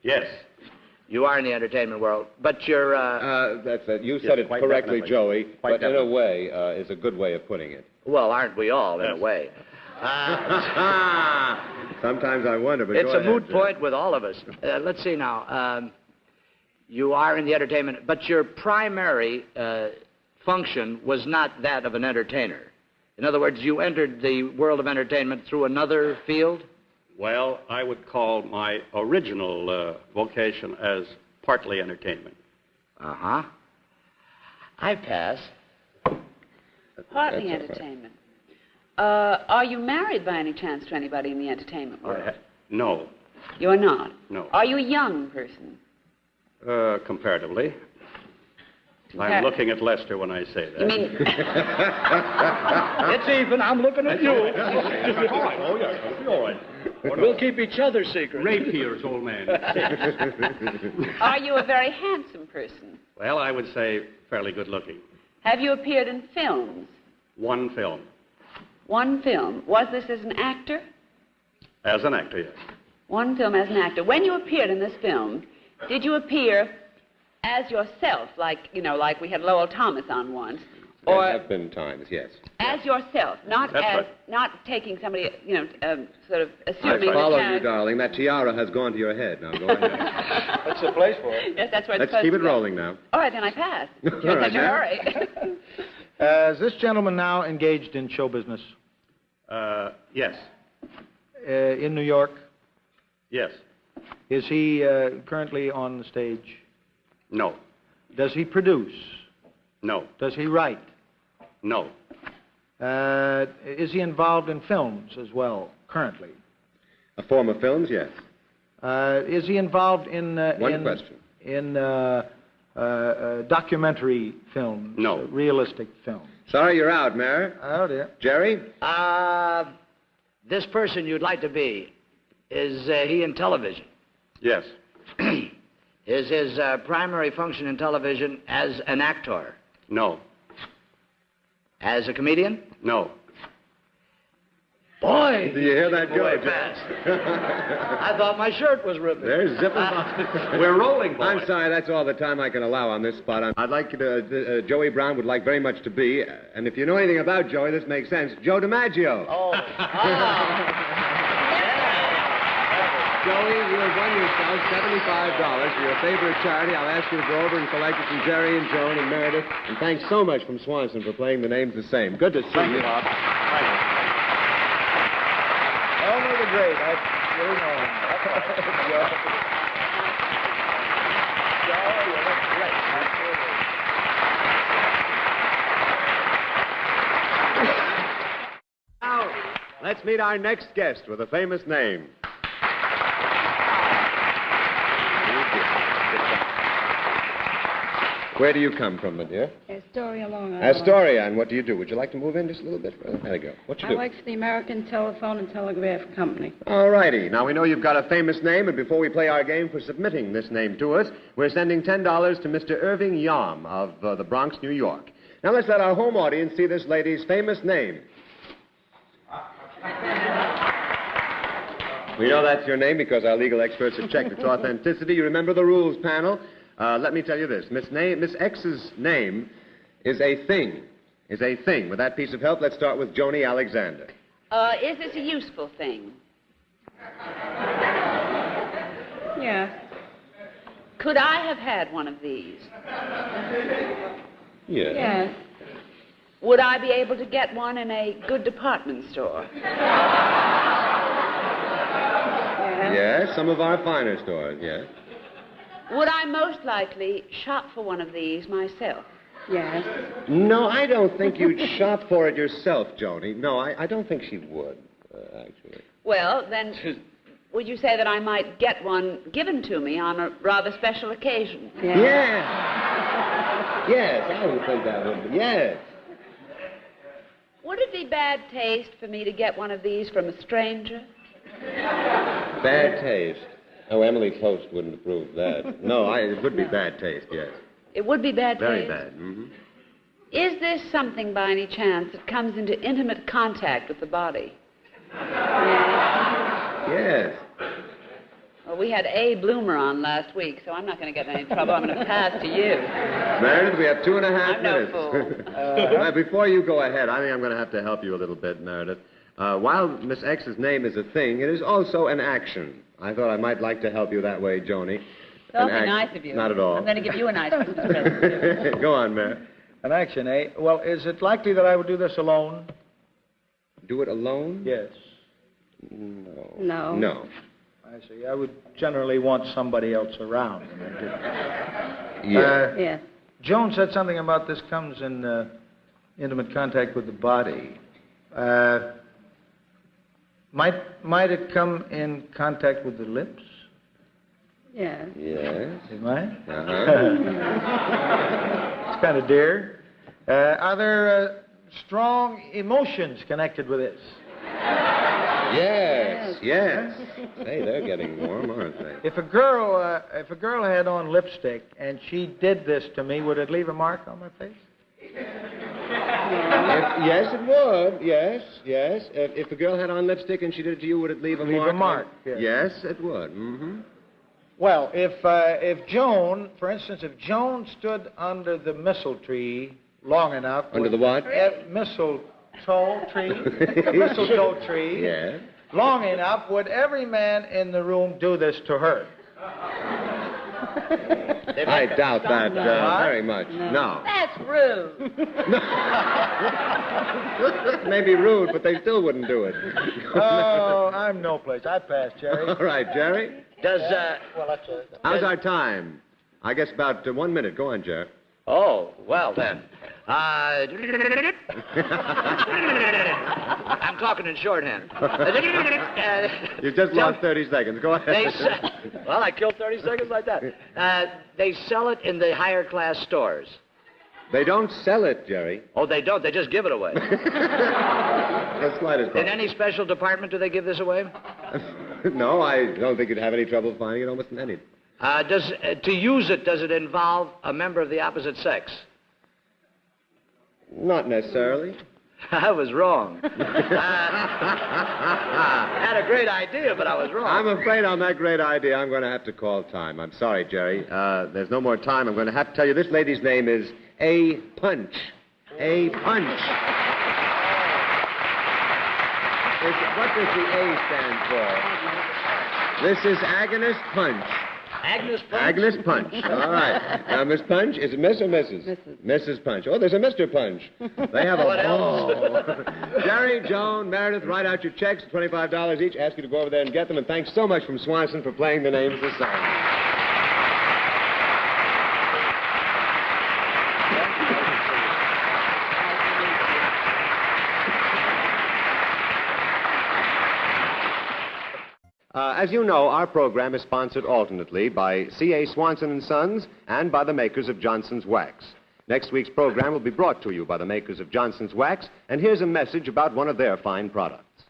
Yes. You are in the entertainment world, but you're... That's it. You said it quite correctly, definitely. Joey, Quite but in a definitely. way is a good way of putting it. Well, aren't we all, in a Yes. way? Sometimes I wonder, but It's go a ahead, moot Jerry. point with all of us. Let's see now. You are in the entertainment, but your primary function was not that of an entertainer. In other words, you entered the world of entertainment through another field? Well, I would call my original vocation as partly entertainment. Uh-huh. I pass. Partly entertainment. Are you married by any chance to anybody in the entertainment world? No. You're not? No. Are you a young person? Comparatively. I'm looking at Lester when I say that. You mean... It's even. I'm looking at you. All right. Oh, yes. It'll be all right. We'll keep each other secret. Rapier's old man. Are you a very handsome person? Well, I would say fairly good looking. Have you appeared in films? 1 film. 1 film. Was this as an actor? As an actor, yes. 1 film as an actor. When you appeared in this film, did you appear as yourself, like we had Lowell Thomas on once? There Or have been times, yes. as yourself, not That's as right. not taking somebody, sort of I assuming follow the you, character. darling. That tiara has gone to your head. Now, go ahead. What's the place for it? Yes, that's where it's Let's supposed keep to it go. rolling now. All right, then I pass. You're All in right, such a now. hurry. Is this gentleman now engaged in show business Yes. in New York? Yes. Is he currently on the stage? No. Does he produce? No. Does he write? No. Is he involved in films as well, currently? A form of films, yes. Is he involved in... One question. In documentary films? No. Realistic films? Sorry, you're out, Mayor. Oh, dear. Jerry? This person you'd like to be, is he in television? Yes. Is his primary function in television as an actor? No. As a comedian? No. Boy! Do you hear that, Boy, George? fast. I thought my shirt was ripping. There's zipping. We're rolling, boy. I'm sorry, that's all the time I can allow on this spot. I'd like to, Joey Brown would like very much to be, and if you know anything about Joey, this makes sense, Joe DiMaggio. Oh. Joey, you have won yourself $75 for your favorite charity. I'll ask you to go over and collect it from Jerry and Joan and Meredith. And thanks so much from Swanson for playing the names the same. Good to see you. Elmer the Great. I really know him. Now, let's meet our next guest with a famous name. Where do you come from, my dear? Astoria, Long Island. Astoria, and what do you do? Would you like to move in just a little bit further? There you go. What you I do? work for the American Telephone and Telegraph Company. All righty. Now, we know you've got a famous name, and before we play our game for submitting this name to us, we're sending $10 to Mr. Irving Yom of the Bronx, New York. Now let's let our home audience see this lady's famous name. We know that's your name because our legal experts have checked its authenticity. You remember the rules, panel. Let me tell you this. Miss X's name is a thing. Is a thing. With that piece of help, let's start with Joni Alexander. Is this a useful thing? Yes. Could I have had one of these? Yes. Yes. Would I be able to get one in a good department store? Yes, some of our finer stores, yes. Would I most likely shop for one of these myself? Yes. No, I don't think you'd shop for it yourself, Joni. No, I don't think she would, actually. Well, then, would you say that I might get one given to me on a rather special occasion? Yes. Yes, I would think that would be. Yes. Would it be bad taste for me to get one of these from a stranger? Bad taste. Oh, Emily Post wouldn't approve of that. No, it would be bad taste, yes. It would be bad Very taste? bad. Mm-hmm. Is this something, by any chance, that comes into intimate contact with the body? Yes. Well, we had A. Bloomer on last week, so I'm not going to get in any trouble. I'm going to pass to you. Meredith, we have 2.5 I'm minutes. no fool. Well, before you go ahead, I think I'm going to have to help you a little bit, Meredith. While Miss X's name is a thing, it is also an action. I thought I might like to help you that way, Joni. Don't be nice of you. Not at all. I'm going to give you a nice Christmas present. Go on, Meredith. An action, eh? Well, is it likely that I would do this alone? Do it alone? Yes. No. No. No. I see. I would generally want somebody else around when I do it. Yeah. Yes. Joan said something about this comes in intimate contact with the body. Might it come in contact with the lips? Yes. Yes. It might? Uh-huh. It's kind of dear. Are there strong emotions connected with this? Yes. Yes. Hey, they're getting warm, aren't they? If a girl had on lipstick and she did this to me, would it leave a mark on my face? Yes, it would. Yes, yes. If a girl had on lipstick and she did it to you, would it leave a mark? Leave a mark. Yes, it would. Mm-hmm. Well, if Joan, for instance, if Joan stood under the mistletoe tree long enough... Under the what? Mistletoe tree. The mistletoe tree. Yes. Long enough, would every man in the room do this to her? I doubt that very much. No. That's rude. Maybe rude, but they still wouldn't do it. Oh, I'm no place. I pass, Jerry. All right, Jerry. Does, How's our time? I guess about 1 minute. Go on, Jerry. Oh, well then. I'm talking in shorthand. You just lost 30 seconds. Go ahead. Well, I killed 30 seconds like that. They sell it in the higher class stores. They don't sell it, Jerry. Oh, they don't. They just give it away. The slightest problem. In any special department do they give this away? No, I don't think you'd have any trouble finding it almost in any. To use it, does it involve a member of the opposite sex? Not necessarily. I was wrong. I had a great idea, but I was wrong. I'm afraid on that great idea, I'm going to have to call time. I'm sorry, Jerry. There's no more time. I'm going to have to tell you this lady's name is A. Punch. A. Punch. What does the A stand for? This is Agnes Punch. Agnes Punch? Agnes Punch. All right. Now, Miss Punch, is it Miss or Mrs.? Mrs. Punch. Oh, there's a Mr. Punch. They have a ball. Jerry, Joan, Meredith, write out your checks, $25 each. Ask you to go over there and get them. And thanks so much from Swanson for playing the names the same. As you know, our program is sponsored alternately by C.A. Swanson & Sons and by the makers of Johnson's Wax. Next week's program will be brought to you by the makers of Johnson's Wax, and here's a message about one of their fine products.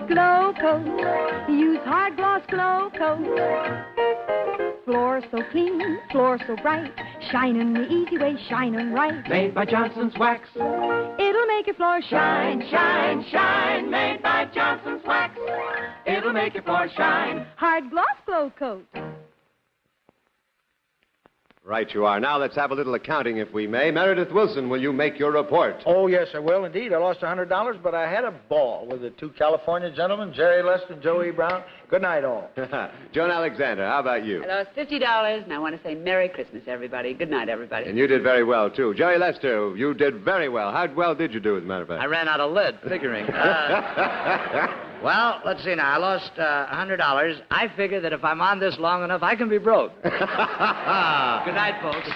Glow Coat. Use hard gloss Glow Coat. Floor so clean, floor so bright, shining the easy way, shining right. Made by Johnson's Wax. It'll make your floor shine, shine, shine. Made by Johnson's Wax. It'll make your floor shine. Hard gloss glow coat. Right you are. Now let's have a little accounting, if we may. Meredith Wilson, will you make your report? Oh, yes, I will indeed. I lost $100, but I had a ball with the two California gentlemen, Jerry Lester and Joe E. Brown. Good night, all. Joan Alexander, how about you? I lost $50, and I want to say Merry Christmas, everybody. Good night, everybody. And you did very well, too. Jerry Lester, you did very well. How well did you do, as a matter of fact? I ran out of lead, figuring. Well, let's see now. I lost $100. I figure that if I'm on this long enough, I can be broke. Good night, folks.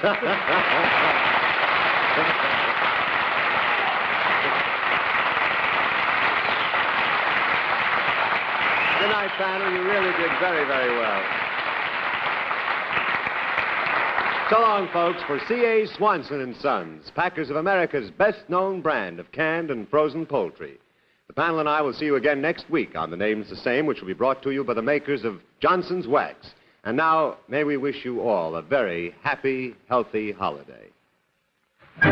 Good night, panel. You really did very, very well. So long, folks, for C.A. Swanson & Sons, packers of America's best-known brand of canned and frozen poultry. The panel and I will see you again next week on The Name's the Same, which will be brought to you by the makers of Johnson's Wax. And now, may we wish you all a very happy, healthy holiday. The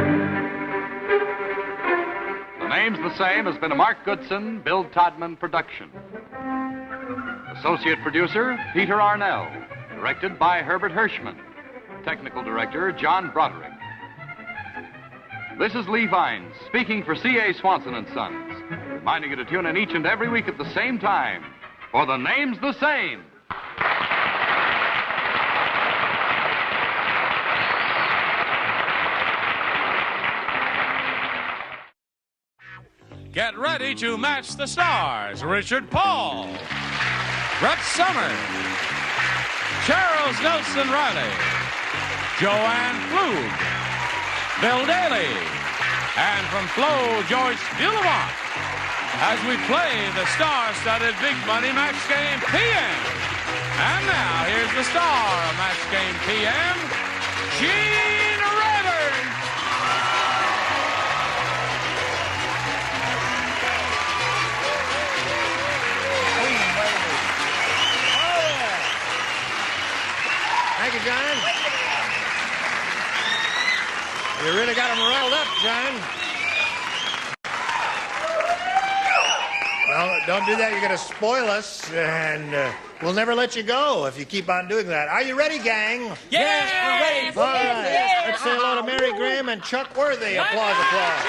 Name's the Same has been a Mark Goodson, Bill Todman production. Associate producer, Peter Arnell. Directed by Herbert Hirschman. Technical director, John Broderick. This is Lee Vines, speaking for C.A. Swanson & Sons, reminding you to tune in each and every week at the same time, for The Name's the Same. Get ready to match the stars. Richard Paul, Brett Summers, Charles Nelson Riley, Joanne Flug, Bill Daly, and from Flo, Joyce Beaumont, as we play the star-studded Big Money Match Game PM. And now, here's the star of Match Game PM, Gene Rayburn. Thank you, John. You really got them riled up, John. Well, don't do that. You're going to spoil us, and we'll never let you go if you keep on doing that. Are you ready, gang? Yes, we're ready. All right. Let's say hello to Mary Graham and Chuck Worthy. Applause, applause.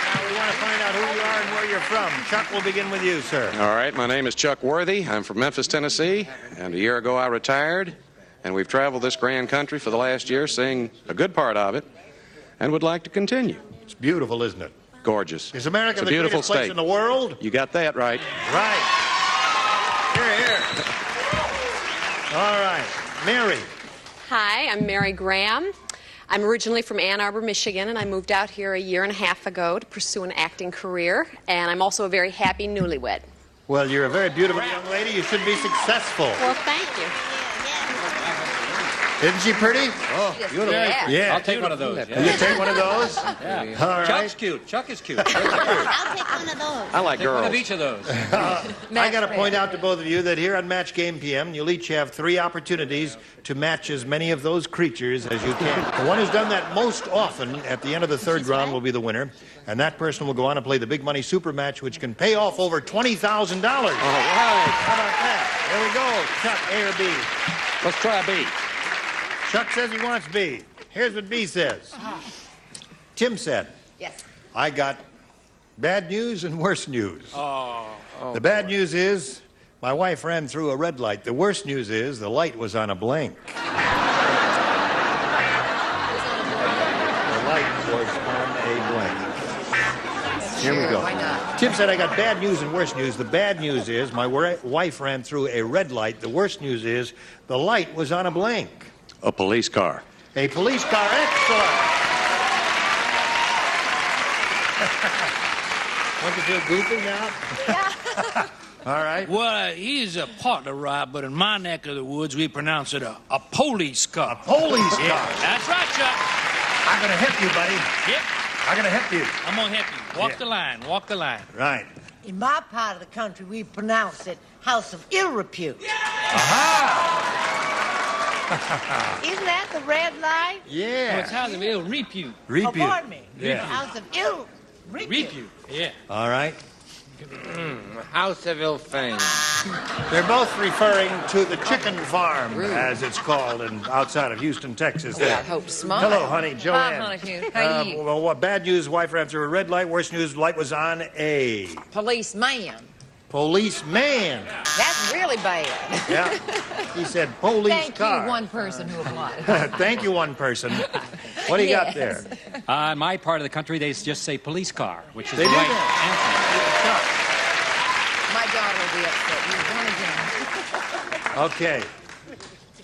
Now, we want to find out who you are and where you're from. Chuck, we'll begin with you, sir. All right, my name is Chuck Worthy. I'm from Memphis, Tennessee, and a year ago I retired, and we've traveled this grand country for the last year, seeing a good part of it, and would like to continue. It's beautiful, isn't it? Gorgeous. Is America it's a the beautiful greatest place state in the world? You got that right. Right. Here, here. All right. Mary. Hi, I'm Mary Graham. I'm originally from Ann Arbor, Michigan, and I moved out here a year and a half ago to pursue an acting career, and I'm also a very happy newlywed. Well, you're a very beautiful young lady. You should be successful. Well, thank you. Isn't she pretty? Oh, beautiful. Yeah. I'll take one of those. You take one of those? Yeah. All right. Chuck's cute. Chuck is cute. I'll take one of those. I like Take girls. one of each of those. I got to point out to both of you that here on Match Game PM, you'll each have 3 opportunities to match as many of those creatures as you can. The one who's done that most often at the end of the 3rd round will be the winner, and that person will go on to play the Big Money Super Match, which can pay off over $20,000. All right. How about that? Here we go. Chuck, A or B? Let's try B. Chuck says he wants B. Here's what B says. Tim said, Yes. I got bad news and worse news. Oh. The bad news is my wife ran through a red light. The worst news is the light was on a blank. The light was on a blank. Here we go. Tim said I got bad news and worse news. The bad news is my wife ran through a red light. The worst news is the light was on a blank. A police car. A police car. Excellent. Want to feel goofy now? Yeah. All right. Well, he's a partner ride, but in my neck of the woods, we pronounce it a police car. A police car. Yeah, that's right, Chuck. I'm going to help you, buddy. Yep. I'm going to help you. I'm going to help you. Walk the line. Walk the line. Right. In my part of the country, we pronounce it House of Ill Repute. Aha! Isn't that the red light? Yeah. Oh, it's House of Ill Repute. Repute. Oh, pardon me. Yeah. House of Ill Repute. Yeah. All right. House of Ill Fame. They're both referring to the chicken farm, as it's called, outside of Houston, Texas. Well, I hope smart. Hello, honey. Joanne. Hi, honey. How are you? Well, what bad news? Wife ran through a red light. Worst news, light was on a Policeman. policeman. That's really bad. Yeah. He said police Thank car. you, one person who applied. Thank you, one person. What do you got there? In my part of the country, they just say police car, which is They the do right My daughter will be upset. You won again. Okay.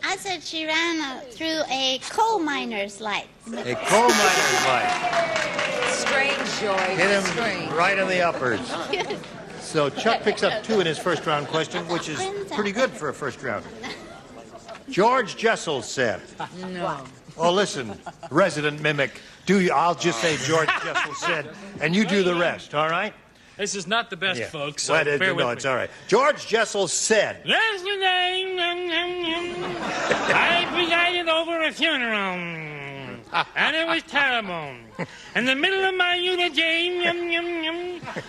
I said she ran through a coal miner's light. A coal miner's light. Strange, Joy. Hit him Strange. right in the uppers. So Chuck picks up 2 in his first round question, which is pretty good for a first rounder. George Jessel said. No. Oh, listen, resident mimic. I'll just say George Jessel said, and you do the rest, all right? This is not the best, folks, so Well, bear with no, me. it's all right. George Jessel said. Yesterday, I presided over a funeral, and it was terrible. In the middle of my eulogy,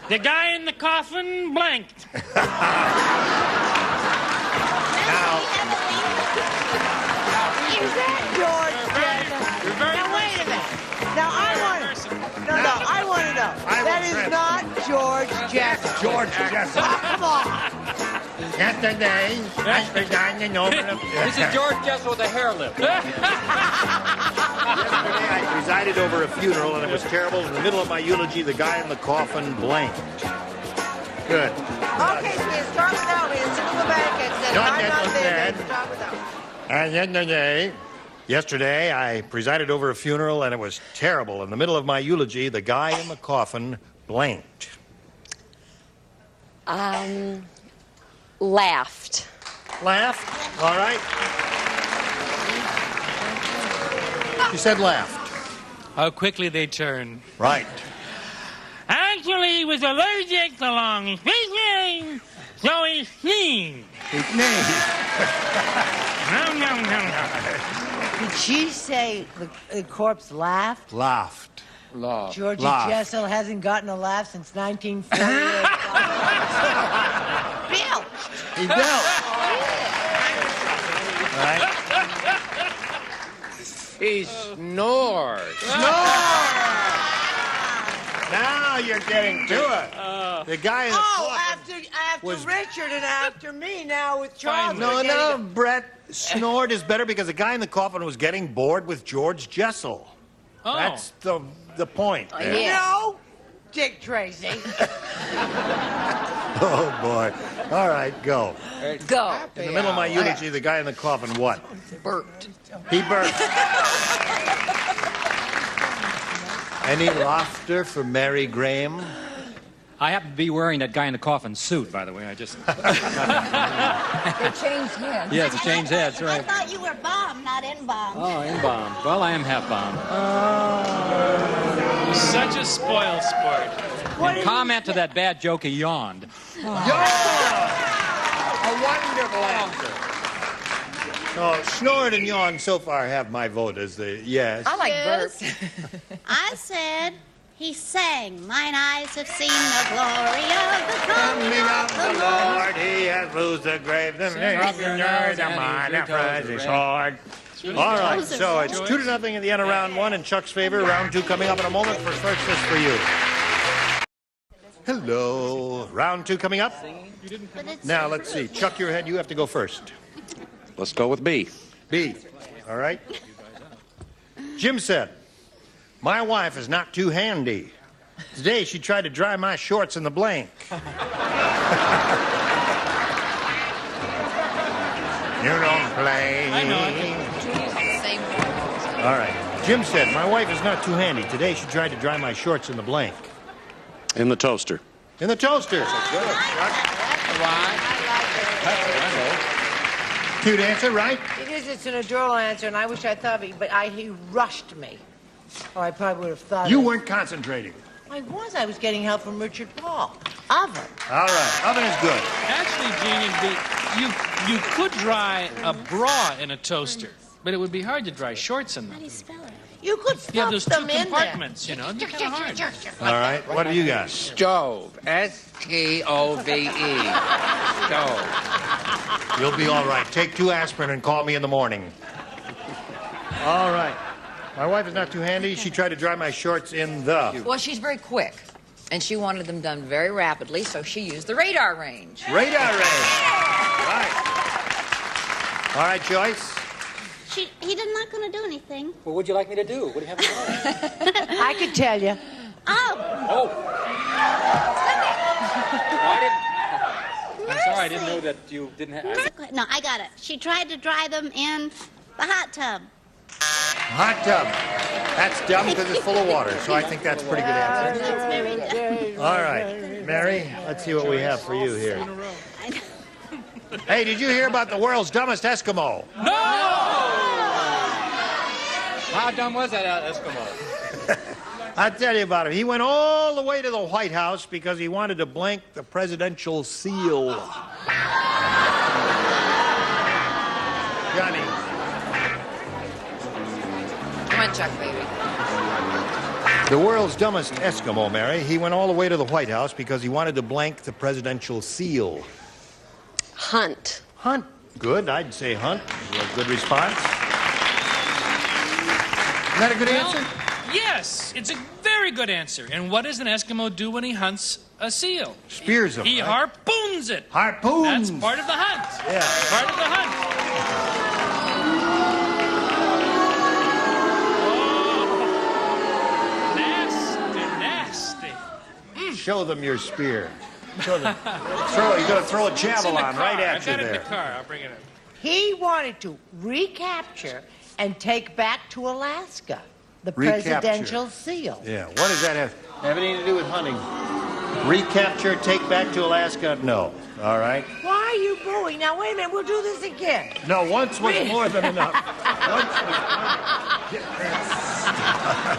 the guy in the coffin blanked. Is that George Jessel? Now, wait a minute. Now, I want to know. That is not George Jessel. George Jessel. Come on. Yesterday, I presided over a This is George Jessel with a hair lip. Yesterday, I presided over a funeral, and it was terrible. In the middle of my eulogy, the guy in the coffin blanked. Good. Okay, so you start without me. It's in the back and said, I'm not there. Start without me. And yesterday, I presided over a funeral, and it was terrible. In the middle of my eulogy, the guy in the coffin blanked. Laughed. Laughed? All right. She said laughed. How quickly they turn. Right. Actually, he was allergic to long speaking, so he sneezed. No. Did she say the corpse laughed? Laughed. Georgie Laughed. Jessel hasn't gotten a laugh since 1948. Bill! He belched. Right? He snored. Now you're getting to it. The guy in the after Richard and after me, now with Charles. No, Brett, snored is better because the guy in the coffin was getting bored with George Jessel. Oh. That's the point there. No, Dick Tracy. Oh, boy. All right, go. Go. In the middle of my eulogy, the guy in the coffin, what? Burped. He burped. Any laughter for Mary Graham? I happen to be wearing that guy in the coffin suit, by the way. I just... They changed heads. Yeah, it's a changed heads, I right. thought you were bomb, not in-bomb. Oh, in-bomb. Well, I am half-bomb. Such a spoil sport. In comment to that bad joke, he yawned. A wonderful answer. Oh, snored and yawned so far have my vote as the yes. I like burps. I said he sang. Mine eyes have seen the glory of the coming of the Lord. He has loosed the grave, the sword. All right, so it's 2-0 in the end of round 1 in Chuck's favor. Round 2 coming up in a moment. First, this for you. Hello. Round 2 coming up. Now, let's see. Chuck, your head. You have to go first. Let's go with B. B. All right. Jim said, my wife is not too handy. Today she tried to dry my shorts in the blank. You don't play. I know. Same. All right. Jim said, my wife is not too handy. Today she tried to dry my shorts in the blank. In the toaster. In the toaster. Cute answer, right? It is. It's an adorable answer, and I wish I thought of it, but he rushed me. Or I probably would have thought You of it. weren't concentrating. I was getting help from Richard Paul. Oven. All right, oven is good. Actually, Jean, you could dry a bra in a toaster, but it would be hard to dry shorts in them. You could Yeah, stuff there's two them in compartments, you know. It'd be kind of hard. All right, what have you got? Stove. S-T-O-V-E. Stove. You'll be all right. Take 2 aspirin and call me in the morning. All right. My wife is not too handy. She tried to dry my shorts in the... Well, she's very quick, and she wanted them done very rapidly, so she used the radar range. Radar range. Right. All right, Joyce. He did not going to do anything. Well, what'd you like me to do? What do you have in mind? I could tell you. Oh. I'm sorry, I didn't know that you didn't have... No, I got it. She tried to dry them in the hot tub. Hot tub. That's dumb because it's full of water, so I think that's a pretty good answer. That's very dumb. All right, Mary, let's see what we have for you here. Hey, did you hear about the world's dumbest Eskimo? No! How dumb was that Eskimo? I'll tell you about him. He went all the way to the White House because he wanted to blank the presidential seal. Johnny. Come on, Chuck, baby. The world's dumbest Eskimo, Mary. He went all the way to the White House because he wanted to blank the presidential seal. Hunt. Hunt. Good. I'd say hunt. A good response. Is that a good answer? Yes, it's a very good answer. And what does an Eskimo do when he hunts a seal? Spears him. He right? harpoons it. Harpoons. That's part of the hunt. Yeah. Part of the hunt. Show them your spear. Show them. You're going to throw a javelin right at you I've got it in there. the car. I'll bring it up. He wanted to recapture and take back to Alaska the Recapture. presidential seal. Yeah. What does that have anything to do with hunting? Recapture, take back to Alaska? No. All right. Why are you booing? Now, wait a minute. We'll do this again. No, once was more than enough.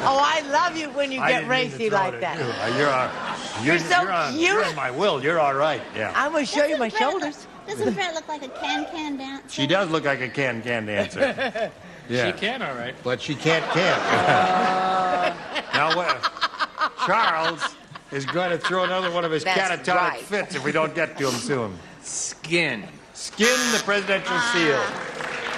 Oh, I love you when you get racy like that. You're so cute. You're in my will. You're all right. Yeah. I'm going to show you my shoulders. Doesn't Brett look like a can-can dancer? She does look like a can-can dancer. Yeah. She can, all right. But she can't camp. Now, Charles is going to throw another one of his catatonic fits if we don't get to him soon. Skin. Skin the presidential seal.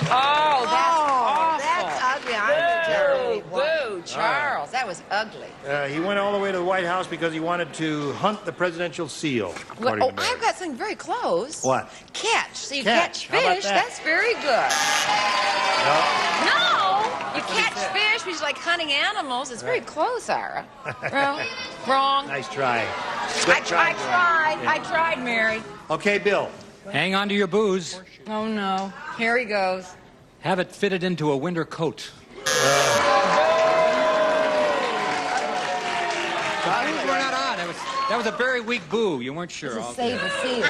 Oh, that's awful. That's ugly. I'm terrible. Boo, Charles. That was ugly. He went all the way to the White House because he wanted to hunt the presidential seal. Well, I've got something very close. What? Catch. So you Catch. catch How about fish. that? That's very good. No. You catch fish, but it's like hunting animals. It's very close, Ira. Wrong. Nice try. I tried, Mary. Okay, Bill. Hang on to your booze. Oh, no. Here he goes. Have it fitted into a winter coat. That was a very weak boo. You weren't sure. Save the seals.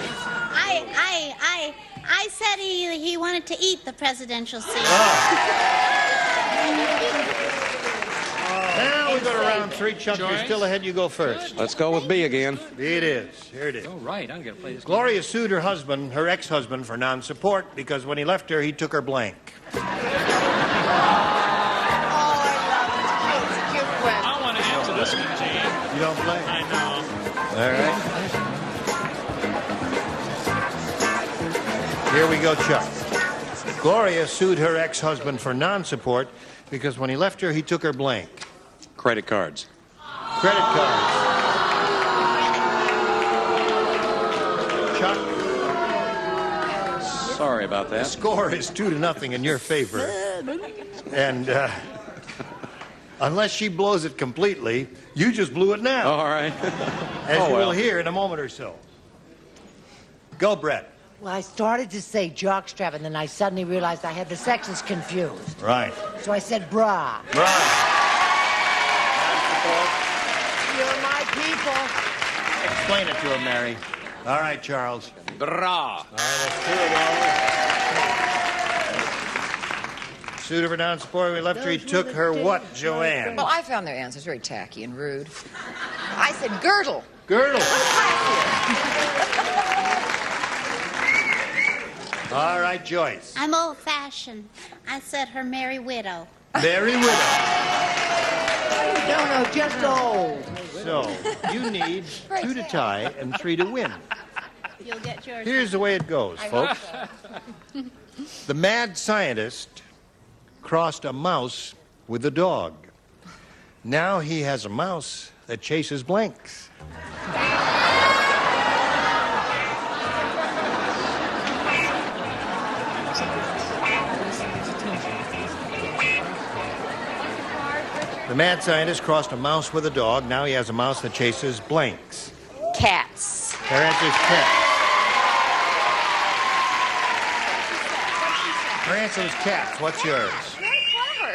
I said he wanted to eat the presidential seal. Now we go to round 3. Chuck, you're still ahead. You go first. Let's go with B again. B it is. Here it is. Oh, right. I'm going to play this. Gloria sued her husband, her ex-husband, for non-support because when he left her, he took her blank. I want to answer this one, Gene. You don't play? I know. All right. Here we go, Chuck. Gloria sued her ex-husband for non-support because when he left her, he took her blank. Credit cards. Credit cards. Chuck? Sorry about that. The score is 2-0 in your favor. And unless she blows it completely, you just blew it now. All right. As you will hear in a moment or so. Go, Brett. Well, I started to say jockstrap, and then I suddenly realized I had the sections confused. Right. So I said bra. Right. You're my people. Explain it to him, Mary. All right, Charles. Bra. All right, let's do it, Sued her for non-support. We left her. He took her what, Joanne? Well, I found their answers very tacky and rude. I said girdle. Girdle. All right, Joyce. I'm old-fashioned. I said her merry widow. Merry widow. No, just old. So, you need 2 to tie and 3 to win. You'll get yours. Here's the way it goes, folks. The mad scientist crossed a mouse with a dog. Now he has a mouse that chases blanks. The mad scientist crossed a mouse with a dog. Now he has a mouse that chases blanks. Cats. Her answer is cats. Her answer is cats. What's yours?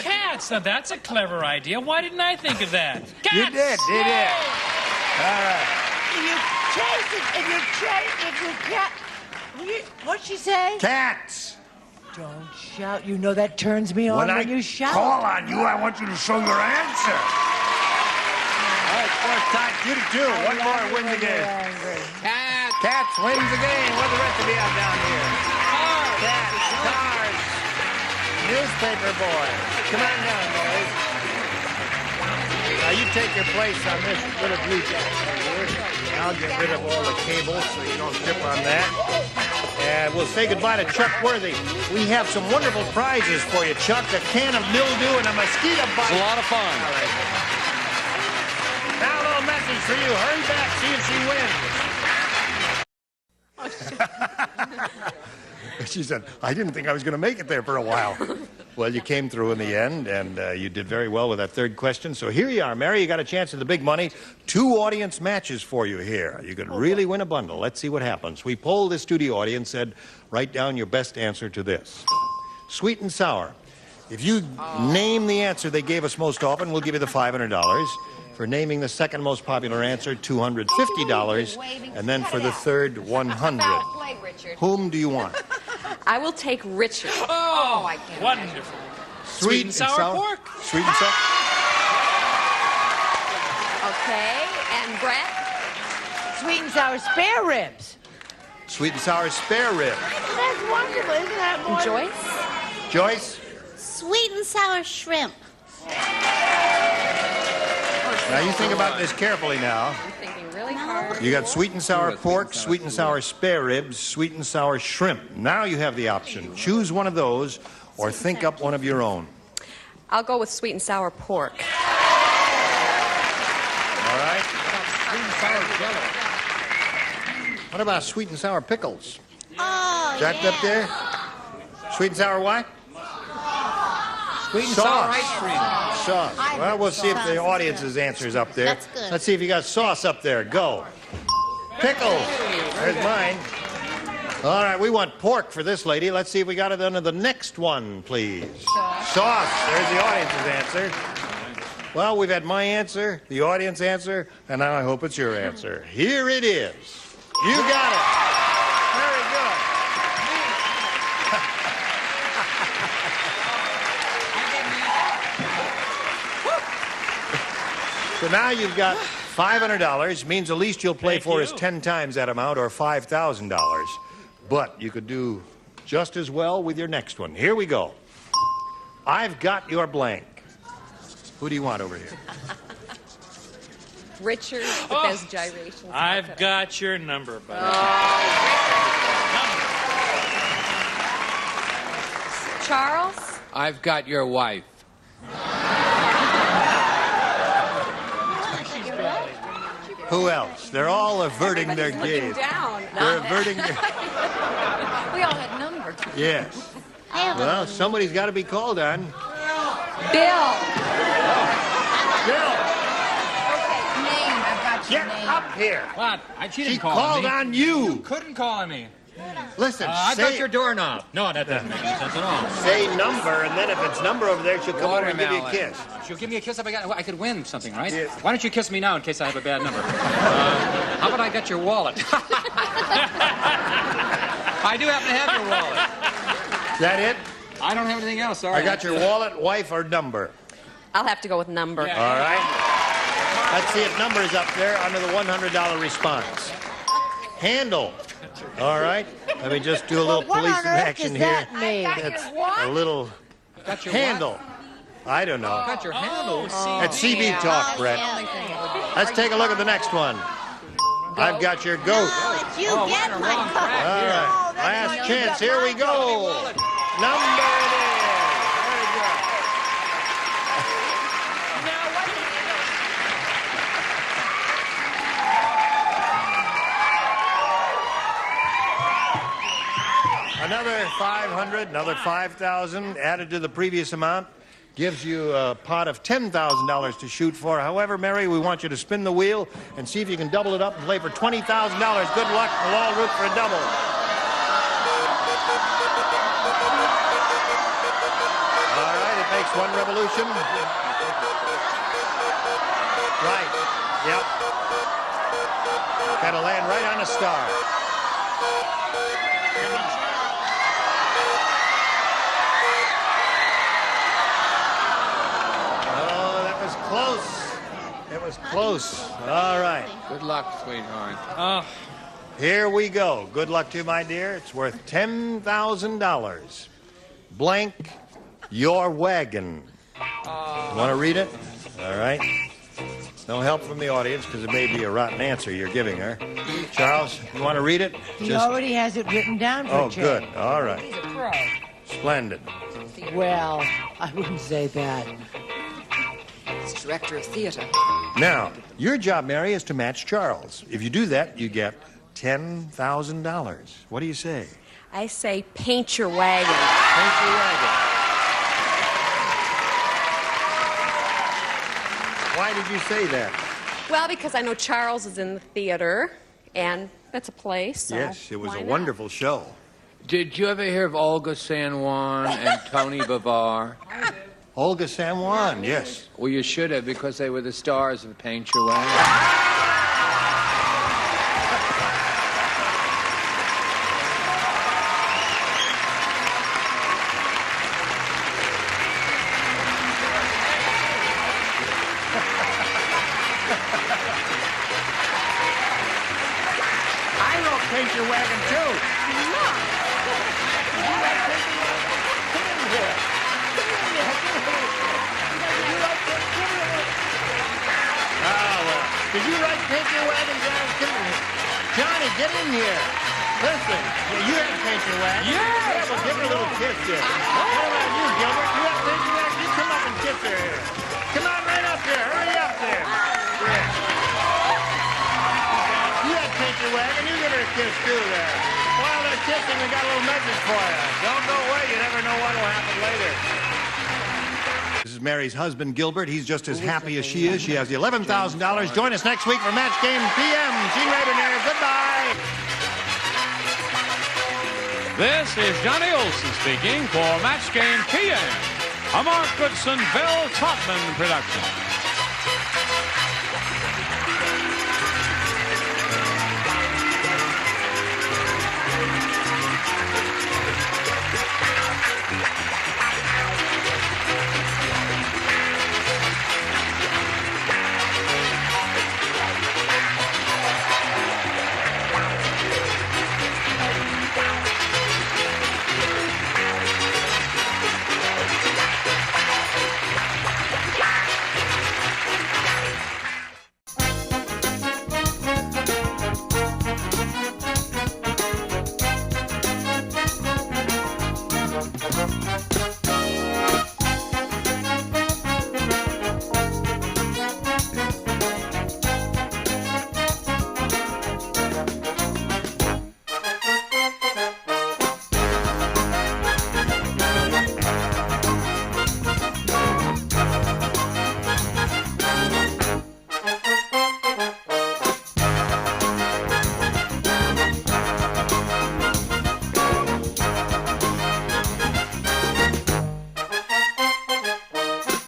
Cats. Now that's a clever idea. Why didn't I think of that? Cats. You did. All right. What'd she say? Cats. Don't shout. You know that turns me on when you shout. Call on you, I want you to show your answer. All right, fourth time, 2 to 2. One more wins the game. Cats wins the game. What the rest of you have down here? Cars. Newspaper boy. Come on down, boys. Now you take your place on this little blue jacket here. I'll get rid of all the cables so you don't trip on that. And we'll say goodbye to Chuck Worthy. We have some wonderful prizes for you, Chuck. A can of mildew and a mosquito bite. It's a lot of fun. All right. Now a little message for you. Hurry back, see if she wins. She said, I didn't think I was going to make it there for a while. Well, you came through in the end, and you did very well with that third question. So here you are, Mary. You got a chance at the big money. 2 audience matches for you here. You could really win a bundle. Let's see what happens. We polled the studio audience, said, write down your best answer to this. Sweet and sour. If you name the answer they gave us most often, we'll give you the $500. For naming the second most popular answer, $250. And then for the third, $100. Whom do you want? I will take Richard. Oh, I can't. Wonderful. Sweet and sour pork. Sweet and sour. Okay, and Brett? Sweet and sour spare ribs. Sweet and sour spare rib. That's wonderful. Isn't that And wonderful? Joyce? Joyce? Sweet and sour shrimp. Now you think about this carefully now. I'm thinking really hard. You got sweet and sour pork, sweet and sour spare ribs, sweet and sour shrimp. Now you have the option. Choose one of those or think up one of your own. I'll go with sweet and sour pork. All right? Sweet and sour jello. What about sweet and sour pickles? Oh, Is that up there? Sweet and sour what? Sweet and Sauce. sour ice cream. Sauce. Well, we'll see if the audience's answer's up there. That's good. Let's see if you got sauce up there. Go. Pickles. There's mine. All right, we want pork for this lady. Let's see if we got it under the next one, please. Sauce. There's the audience's answer. Well, we've had my answer, the audience answer, and now I hope it's your answer. Here it is. You got it. Very good. So now you've got $500, means the least you'll play for is 10 times that amount, or $5,000. But you could do just as well with your next one. Here we go. I've got your blank. Who do you want over here? Richard with those gyrations. I've got your number, buddy. Charles? I've got your wife. Who else? They're all averting their gaze. Down. They're averting their... We all had numbers. Yes. Well, somebody's got to be called on. Bill. Bill, Name. I've got your get name. up here. What? She didn't She call called me. on you. You couldn't call on me. Listen, I've say, got your doorknob. No, that doesn't make any sense at all. say number, and then if it's number over there, she'll come over and give you a Watermelon. kiss. She'll give me a kiss if I could win something, right? Yeah. Why don't you kiss me now in case I have a bad number? How about I got your wallet? I do happen to have your wallet. Is that it? I don't have anything else, sorry. I got your wallet, wife, or number. I'll have to go with number. All right. Let's see if number is up there under the $100 response. Handle. All right. Let me just do a little police action here. That's a little handle. I don't know. Got your handle. That's CB talk, Brett. Let's take a look at the next one. I've got your goat. You get my goat. All right. Last chance. Here we go. Number it is. Very good. Another 500, another 5,000 added to the previous amount gives you a pot of $10,000 to shoot for. However, Mary, we want you to spin the wheel and see if you can double it up and play for $20,000. Good luck. We'll all root for a double. All right, it makes one revolution. Right. Yep. Got to land right on a star. Close. It was close. All right. Good luck, sweetheart. Here we go. Good luck to you, my dear. It's worth $10,000. Blank your wagon. Want to read it? All right. No help from the audience because it may be a rotten answer you're giving her. Charles, you want to read it? He already has it written down for Oh, Jay. good. All right. He's a pro. Splendid. Well, I wouldn't say that. He's director of theater. Now, your job, Mary, is to match Charles. If you do that, you get $10,000. What do you say? I say paint your wagon. Paint your wagon. Why did you say that? Well, because I know Charles is in the theater, and that's a place. So Yes, it was why a not? wonderful show. Did you ever hear of Olga San Juan and Tony Bavar? Olga San Juan, yes. Well, you should have, because they were the stars of Paint Your Wagon. I wrote Paint Your Wagon, too. Did you write Paint Your Wagon, Johnny? Come in here. Johnny, get in here. Listen, you have Paint Your Wagon. Yeah, well, give her a little kiss here. What about you, Gilbert? You have Paint Your Wagon? You come up and kiss her here. Come on right up there. Hurry up there. Yeah. You have Paint Your Wagon. You give her a kiss, too, there. While they're kissing, we got a little message for you. Don't go away. You never know what will happen later. This is Mary's husband, Gilbert. He's just as happy as she is. She has the $11,000. Join us next week for Match Game PM. Gene Rayburn here. Goodbye. This is Johnny Olson speaking for Match Game PM, a Mark Goodson, Bill Trotman production.